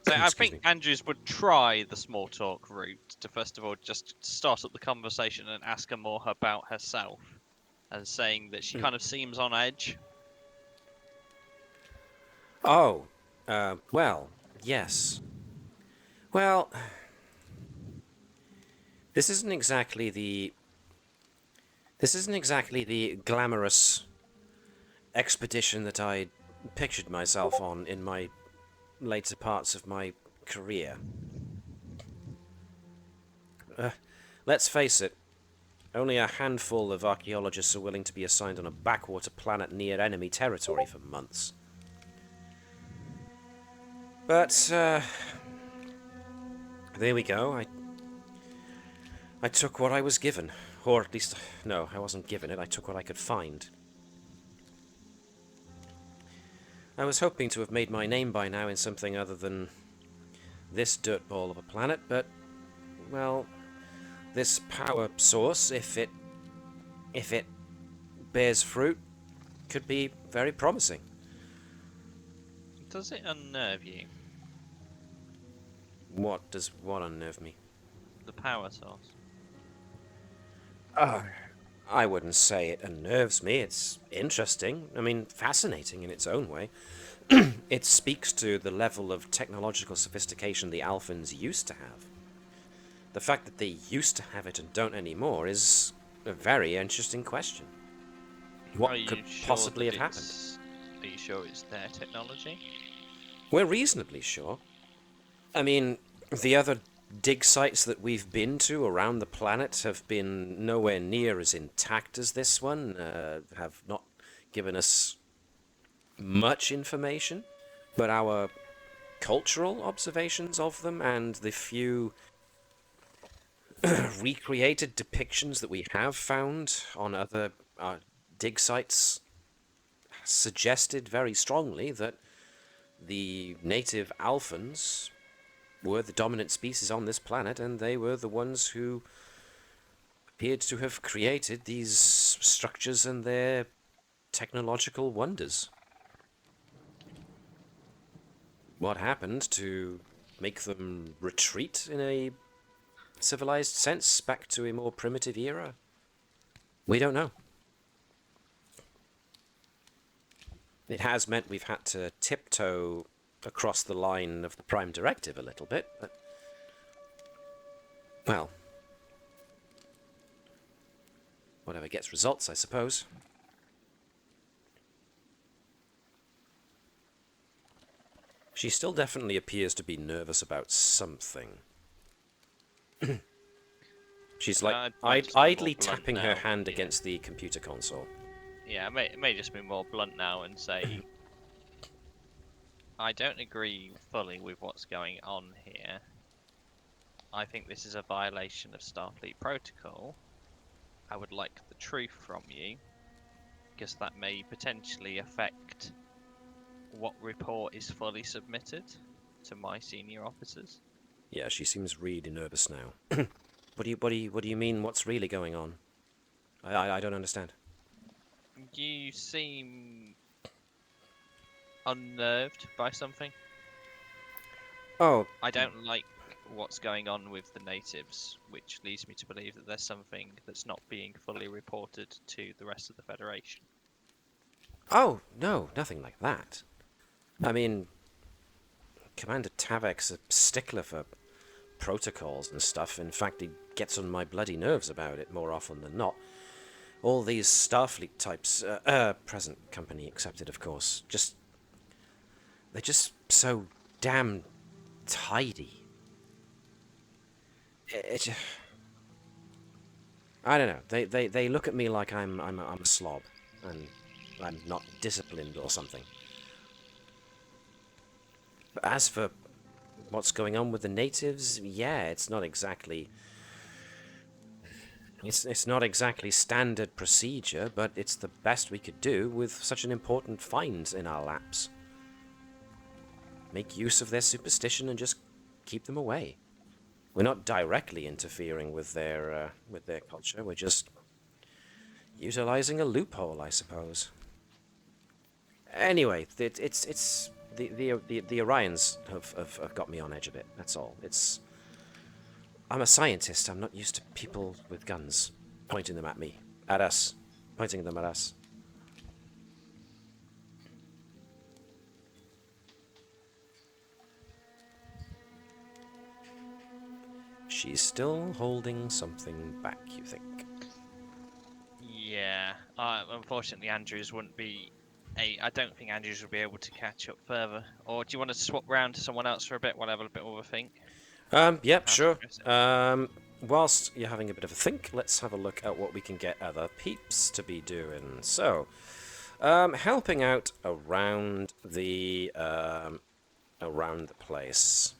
I think Andrews would try the small talk route to first of all just start up the conversation and ask her more about herself, and saying that she kind of seems on edge. Oh, well, yes. Well, this isn't exactly the glamorous expedition that I pictured myself on in my later parts of my career. Let's face it, only a handful of archaeologists are willing to be assigned on a backwater planet near enemy territory for months. But, there we go. I took what I was given. Or at least, no, I wasn't given it. I took what I could find. I was hoping to have made my name by now in something other than this dirtball of a planet, but, well, this power source, if it bears fruit, could be very promising. Does it unnerve you? What unnerve me? The power source. I wouldn't say it unnerves me. It's interesting. I mean, fascinating in its own way. It speaks to the level of technological sophistication the Alphans used to have. The fact that they used to have it and don't anymore is a very interesting question. What could possibly have happened? Are you sure it's their technology? We're reasonably sure. I mean, the other dig sites that we've been to around the planet have been nowhere near as intact as this one, have not given us much information, but our cultural observations of them and the few recreated depictions that we have found on other dig sites suggested very strongly that the native Alphans were the dominant species on this planet, and they were the ones who appeared to have created these structures and their technological wonders. What happened to make them retreat in a civilized sense back to a more primitive era? We don't know. It has meant we've had to tiptoe across the line of the Prime Directive a little bit, but, well, whatever gets results, I suppose. She still definitely appears to be nervous about something. She's like I'd just be more idly blunt tapping her now, hand yeah. against the computer console. Yeah, it may just be more blunt now and say, I don't agree fully with what's going on here. I think this is a violation of Starfleet protocol. I would like the truth from you, because that may potentially affect what report is fully submitted to my senior officers. Yeah, she seems really nervous now. What do you mean? What's really going on? I don't understand. You seem unnerved by something. Oh, I don't like what's going on with the natives, which leads me to believe that there's something that's not being fully reported to the rest of the Federation. oh no, nothing like that. I mean, Commander Tavek's a stickler for protocols and stuff. In fact, he gets on my bloody nerves about it more often than not. All these Starfleet types, present company accepted, of course, they're just so damn tidy. I don't know. They look at me like I'm a slob, and I'm not disciplined or something. But as for what's going on with the natives, yeah, it's not exactly standard procedure, but it's the best we could do with such an important find in our laps. Make use of their superstition and just keep them away. We're not directly interfering with their culture. We're just utilizing a loophole, I suppose. Anyway, it's the Orions have got me on edge a bit. That's all. I'm a scientist. I'm not used to people with guns pointing them at me, pointing them at us. She's still holding something back, you think? Yeah, unfortunately Andrews wouldn't be... I don't think Andrews would be able to catch up further. Or do you want to swap round to someone else for a bit while I have a bit more of a think? Yep, sure. Whilst you're having a bit of a think, let's have a look at what we can get other peeps to be doing. So, helping out around the place.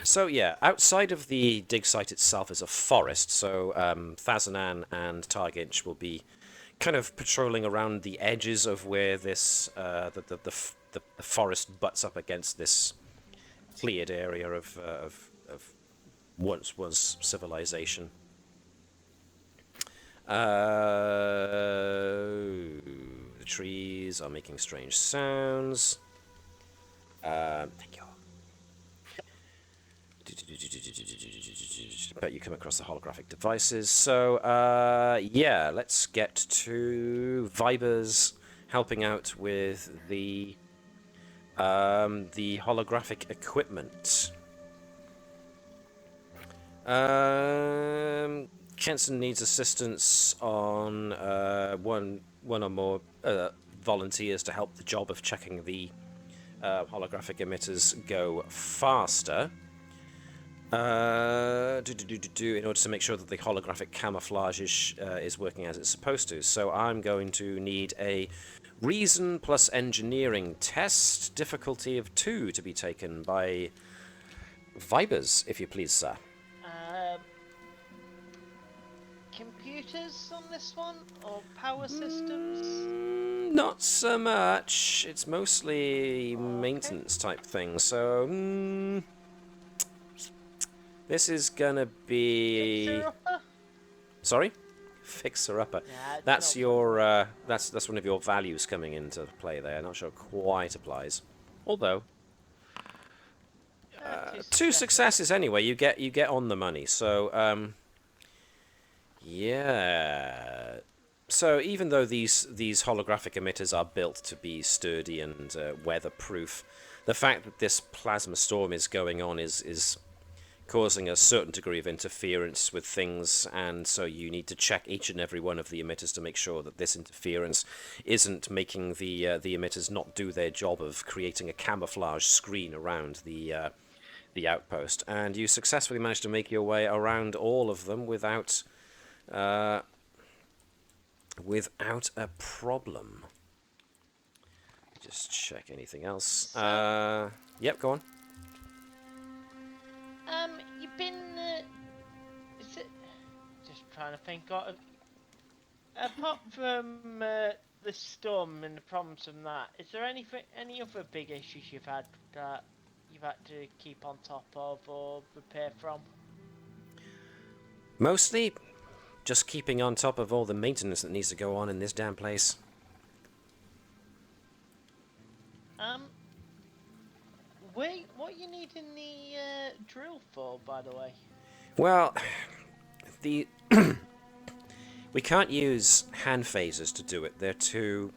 So yeah, outside of the dig site itself is a forest, so Thazanan and Targinch will be kind of patrolling around the edges of where this the forest butts up against this cleared area of once was civilization. The trees are making strange sounds. Thank you. Bet you come across the holographic devices. So, yeah, let's get to Vibers helping out with the holographic equipment. Kenson needs assistance on one or more volunteers to help the job of checking the holographic emitters go faster. In order to make sure that the holographic camouflage is working as it's supposed to. So I'm going to need a reason plus engineering test, difficulty of 2, to be taken by Vibers, if you please, sir. Computers on this one, or power systems? Not so much. It's mostly maintenance type thing. So this is gonna be. Fixer-upper? Sorry, fixer-upper. Nah, That's not your. That's one of your values coming into play there. Not sure it quite applies. Although. Two successes anyway. You get on the money. So yeah. So even though these holographic emitters are built to be sturdy and weatherproof, the fact that this plasma storm is going on is causing a certain degree of interference with things, and so you need to check each and every one of the emitters to make sure that this interference isn't making the emitters not do their job of creating a camouflage screen around the outpost. And you successfully managed to make your way around all of them without a problem. Just check anything else. Yep, go on. You've been. Is it? Just trying to think. Apart from the storm and the problems from that, is there any other big issues you've had that you've had to keep on top of or repair from? Mostly just keeping on top of all the maintenance that needs to go on in this damn place. What you need in the drill for, by the way? Well, we can't use hand phasers to do it. They're too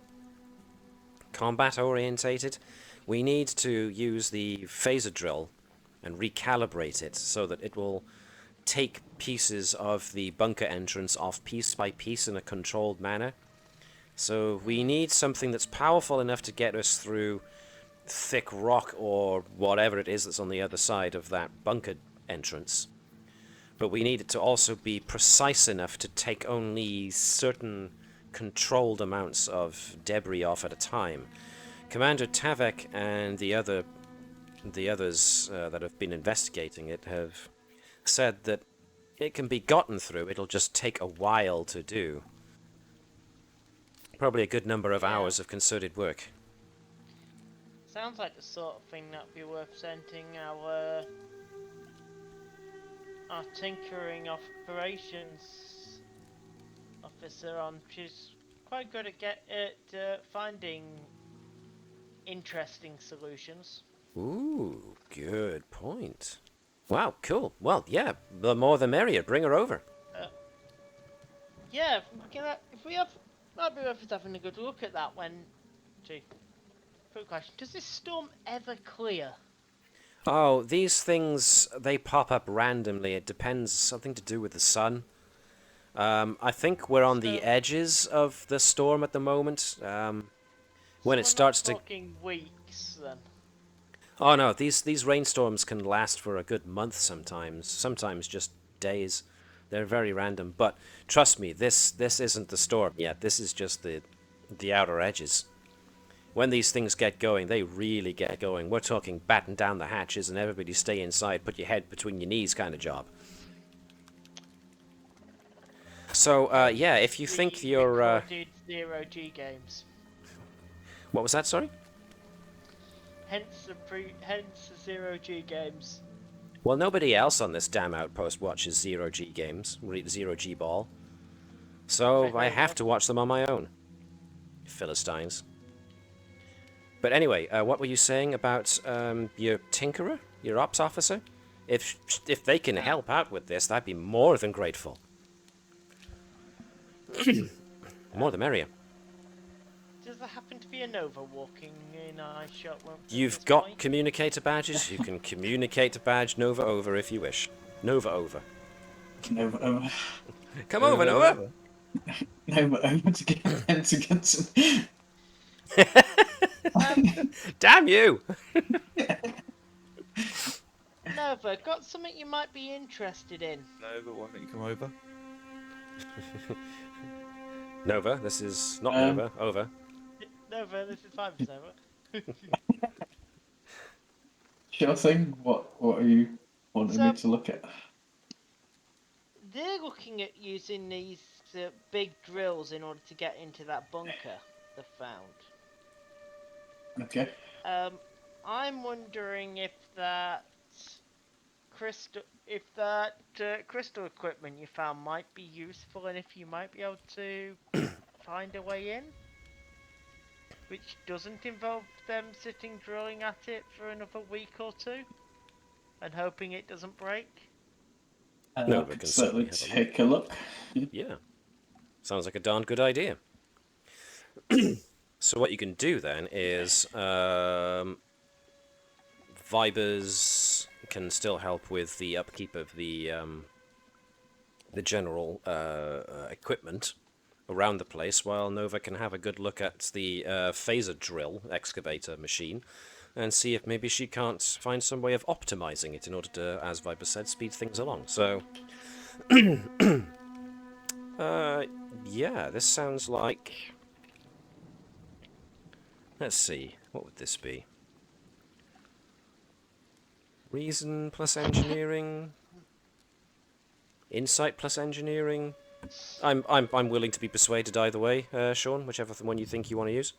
combat orientated. We need to use the phaser drill and recalibrate it so that it will take pieces of the bunker entrance off piece by piece in a controlled manner. So we need something that's powerful enough to get us through thick rock or whatever it is that's on the other side of that bunker entrance. But we need it to also be precise enough to take only certain controlled amounts of debris off at a time. Commander Tavek and the others that have been investigating it have said that it can be gotten through. It'll just take a while to do. Probably a good number of hours of concerted work. Sounds like the sort of thing that'd be worth sending our tinkering operations officer on. She's quite good at finding interesting solutions. Ooh, good point. Wow, cool. Well, yeah, the more the merrier. Bring her over. Yeah, if we have, might be worth us having a good look at that when. Gee, quick question: does this storm ever clear? Oh, these things, they pop up randomly. It depends, something to do with the sun. I think we're on the edges of the storm at the moment. When it starts to... talking weeks, then. Oh no, these rainstorms can last for a good month sometimes just days. They're very random, but trust me, this isn't the storm yet. This is just the outer edges. When these things get going, they really get going. We're talking batten down the hatches and everybody stay inside, put your head between your knees kind of job. So, yeah, if you think you're... recorded zero-G games. What was that, sorry? Hence the zero-G games. Well, nobody else on this damn outpost watches zero-G games, zero-G ball. So I have to watch them on my own. Philistines. But anyway, what were you saying about your tinkerer, your ops officer? If they can help out with this, that'd be more than grateful. More the merrier. Does there happen to be a Nova walking in eye shot? You've got communicator badges. You can communicate a badge Nova over if you wish. Nova over. Nova over. Come over, Nova. Nova over to get against. Damn you! Nova, got something you might be interested in. Nova, why don't you come over? Nova, this is not Nova. Over. Nova, this is 5 Nova. Sure thing. What are you wanting me to look at? They're looking at using these big drills in order to get into that bunker they found. Okay. I'm wondering if that crystal equipment you found might be useful, and if you might be able to find a way in, which doesn't involve them sitting drilling at it for another week or two, and hoping it doesn't break. No, I we could can certainly certainly have a take a look. Yeah. Sounds like a darn good idea. So what you can do then is Viber's can still help with the upkeep of the general equipment around the place, while Nova can have a good look at the phaser drill excavator machine and see if maybe she can't find some way of optimizing it in order to, as Viper said, speed things along. So, yeah, this sounds like... Let's see, what would this be? Reason plus engineering? Insight plus engineering? I'm willing to be persuaded either way, Shaun, whichever one you think you want to use.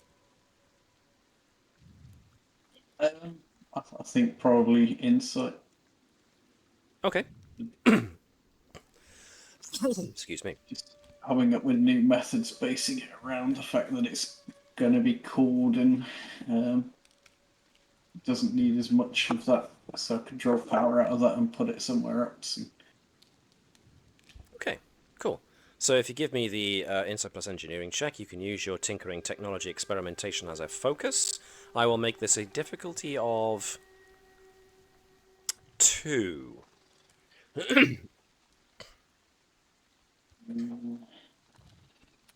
I think probably insight. Okay. Excuse me. Just coming up with new methods, basing it around the fact that it's going to be cooled and doesn't need as much of that, so I can draw power out of that and put it somewhere else. Okay, cool. So if you give me the Insight plus Engineering check, you can use your Tinkering Technology Experimentation as a focus. I will make this a difficulty of 2.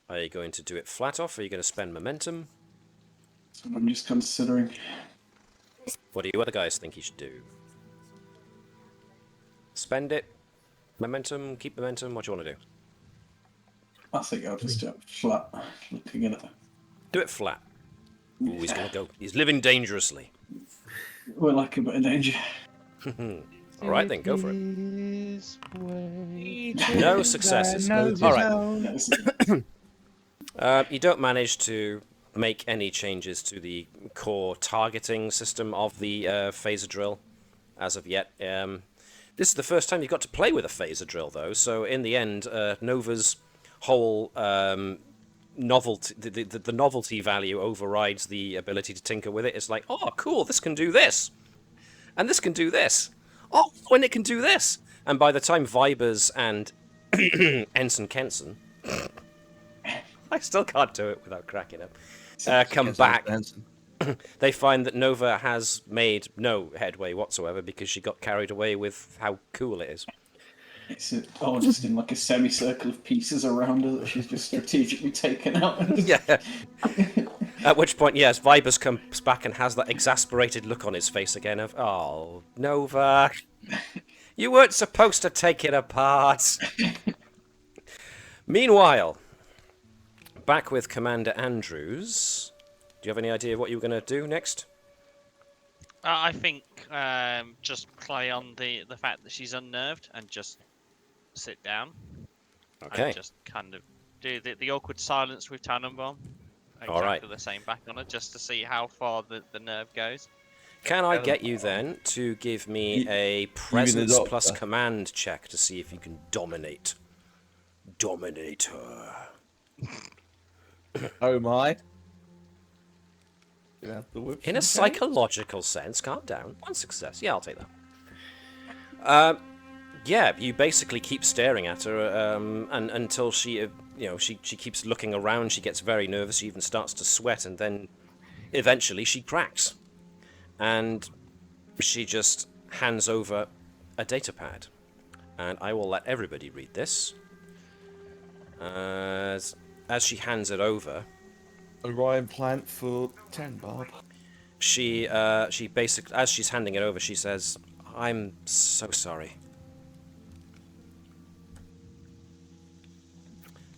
Are you going to do it flat off, or are you going to spend momentum? So I'm just considering. What do you other guys think you should do? Spend it? Momentum? Keep momentum? What do you want to do? I think I'll just do it flat, looking at it. Do it flat. Ooh, he's going to go. He's living dangerously. We're like a bit of danger. Alright then, go for it. No successes. Alright. You don't manage to make any changes to the core targeting system of the phaser drill as of yet. This is the first time you've got to play with a phaser drill, though, so in the end, Nova's whole novelty, the novelty value overrides the ability to tinker with it. It's like, oh, cool, this can do this, and this can do this. Oh, and it can do this. And by the time Vibers and Ensign Kenson, I still can't do it without cracking up, come back, they find that Nova has made no headway whatsoever because she got carried away with how cool it is. It's all just in like a semicircle of pieces around her that she's just strategically taken out. Yeah. At which point, yes, Vibers comes back and has that exasperated look on his face again of, oh, Nova, you weren't supposed to take it apart. Meanwhile, back with Commander Andrews. Do you have any idea what you were going to do next? I think just play on the fact that she's unnerved and just sit down. Okay. And just kind of do the awkward silence with Tannenbaum. All right. Exactly the same back on her, just to see how far the nerve goes. Can I get you then to give me a presence plus command check to see if you can dominate her? Oh my. In a psychological sense, calm down. 1 success. Yeah, I'll take that. Yeah, you basically keep staring at her and until she, she keeps looking around. She gets very nervous. She even starts to sweat, and then eventually she cracks, and she just hands over a datapad. And I will let everybody read this. As she hands it over, Orion plant for 10, Bob. She basically, as she's handing it over, she says, "I'm so sorry."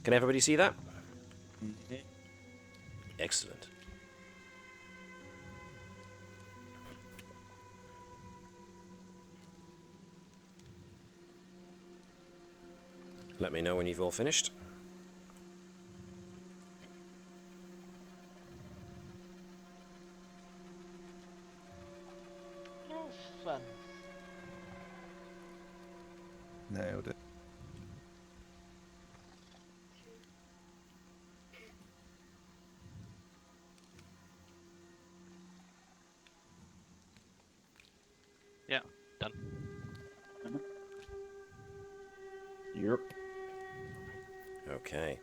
Can everybody see that? Mm-hmm. Excellent. Let me know when you've all finished. Oh, fun. Nailed it. Yeah, done. Yep. Okay.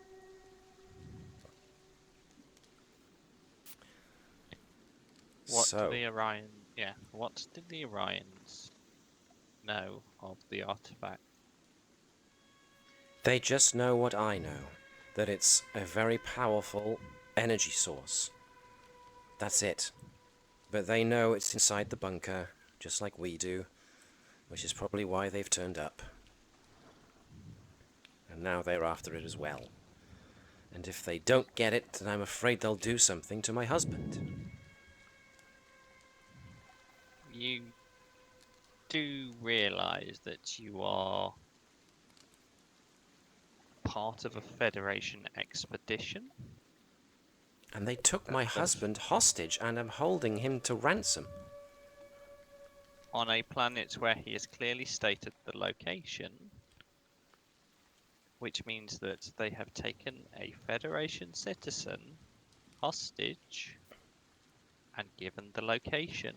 What So, did the Orion? Yeah, what did the Orions know of the artifact? They just know what I know, that it's a very powerful energy source. That's it. But they know it's inside the bunker, just like we do, which is probably why they've turned up. And now they're after it as well. And if they don't get it, then I'm afraid they'll do something to my husband. You do realise that you are part of a Federation expedition? And they took my That's- husband hostage, and I'm holding him to ransom. On a planet where he has clearly stated the location, which means that they have taken a Federation citizen hostage and given the location,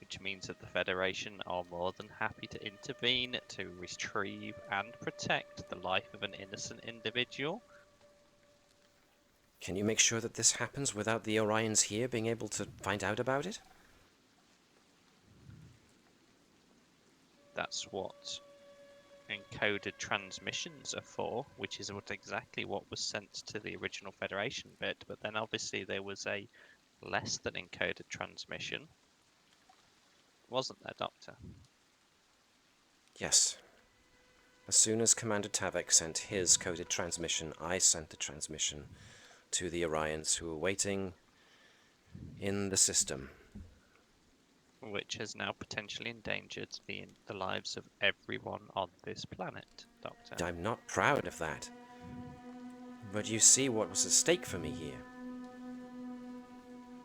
which means that the Federation are more than happy to intervene to retrieve and protect the life of an innocent individual. Can you make sure that this happens without the Orions here being able to find out about it? That's what encoded transmissions are for, which is exactly what was sent to the original Federation bit, but then obviously there was a less than encoded transmission. Wasn't there, Doctor? Yes. As soon as Commander Tavek sent his coded transmission, I sent the transmission to the Orions who were waiting in the system. Which has now potentially endangered the lives of everyone on this planet, Doctor. I'm not proud of that. But you see what was at stake for me here.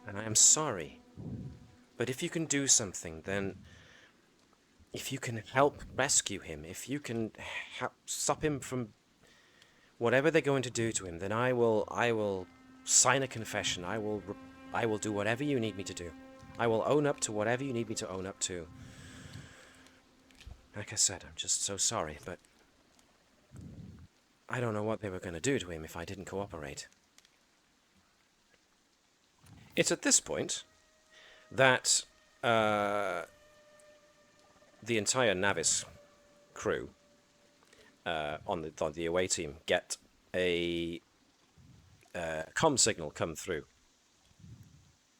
And I am sorry. But if you can do something, then... If you can help rescue him, if you can help stop him from whatever they're going to do to him, then I will sign a confession. I will do whatever you need me to do. I will own up to whatever you need me to own up to. Like I said, I'm just so sorry, but I don't know what they were going to do to him if I didn't cooperate. It's at this point that the entire Navis crew on the away team get a comm signal come through.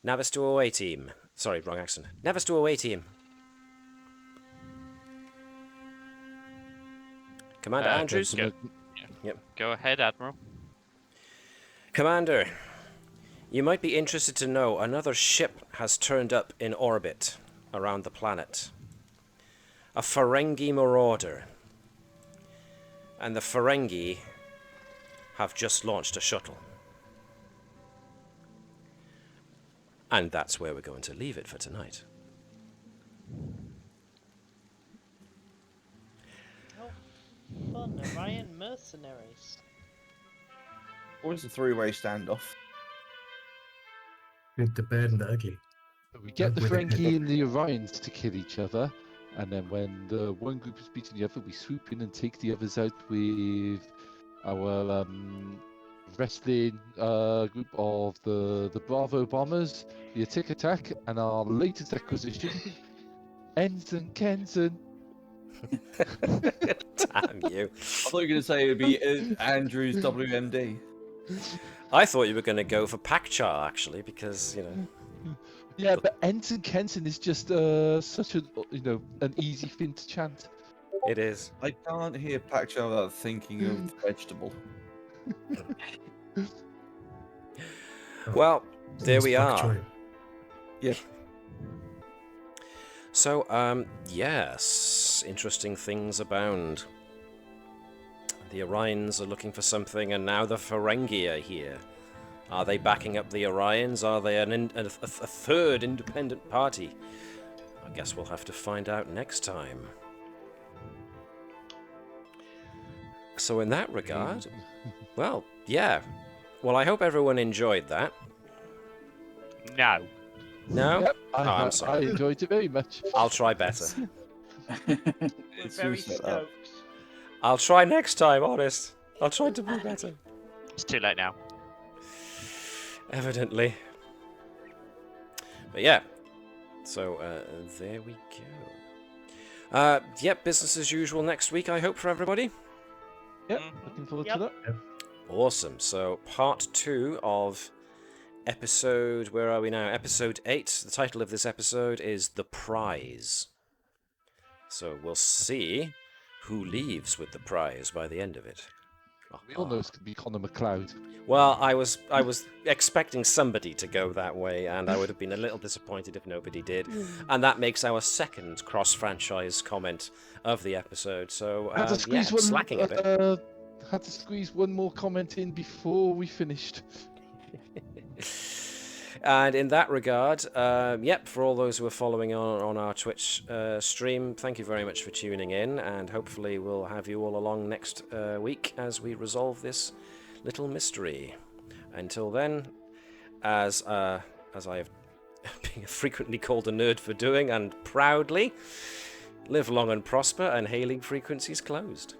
Navis to away team. Sorry, wrong accent. Navis to away team. Commander Andrews? Go. Yep. Go ahead, Admiral. Commander, you might be interested to know another ship has turned up in orbit around the planet. A Ferengi Marauder. And the Ferengi have just launched a shuttle. And that's where we're going to leave it for tonight. Oh, fun, Orion mercenaries. Or is a three-way standoff? Good, the bad, and the ugly. We get the With it. Ferengi and the Orions to kill each other, and then when the one group is beating the other, we swoop in and take the others out with our wrestling group of the Bravo bombers, the attack, and our latest acquisition, Ensign Kenson. Damn you. I thought you were going to say it would be Andrew's WMD. I thought you were going to go for Pakchar, actually, because, you know... Yeah, but Ensign Kenson is just such a an easy thing to chant. It is. I can't hear Pakchar without thinking of vegetable. Well, there It's we pak are. choy. Yeah. So, yes, interesting things abound. The Orions are looking for something, and now the Ferengi are here. Are they backing up the Orions? Are they a third independent party? I guess we'll have to find out next time. So in that regard, well, yeah. Well, I hope everyone enjoyed that. No. No? Yep, I'm I sorry. enjoyed it very much. I'll try better. We're It's very all set up. stoked. I'll try next time, honest. I'll try to be better. It's too late now. Evidently. But yeah. So, there we go. Yep, business as usual next week, I hope, for everybody. Yep, Mhm. looking forward Yep. to that. Awesome. So, part 2 of episode... Where are we now? Episode 8. The title of this episode is The Prize. So, we'll see who leaves with the prize by the end of it. We all know it's going to be Connor McLeod. Well, I was expecting somebody to go that way, and I would have been a little disappointed if nobody did. And that makes our second cross-franchise comment of the episode. So, Had to squeeze one. slacking a bit. Had to squeeze one more comment in before we finished. And in that regard, for all those who are following on our Twitch stream, thank you very much for tuning in, and hopefully we'll have you all along next week as we resolve this little mystery. Until then, as I have been frequently called a nerd for doing, and proudly, live long and prosper, and hailing frequencies closed.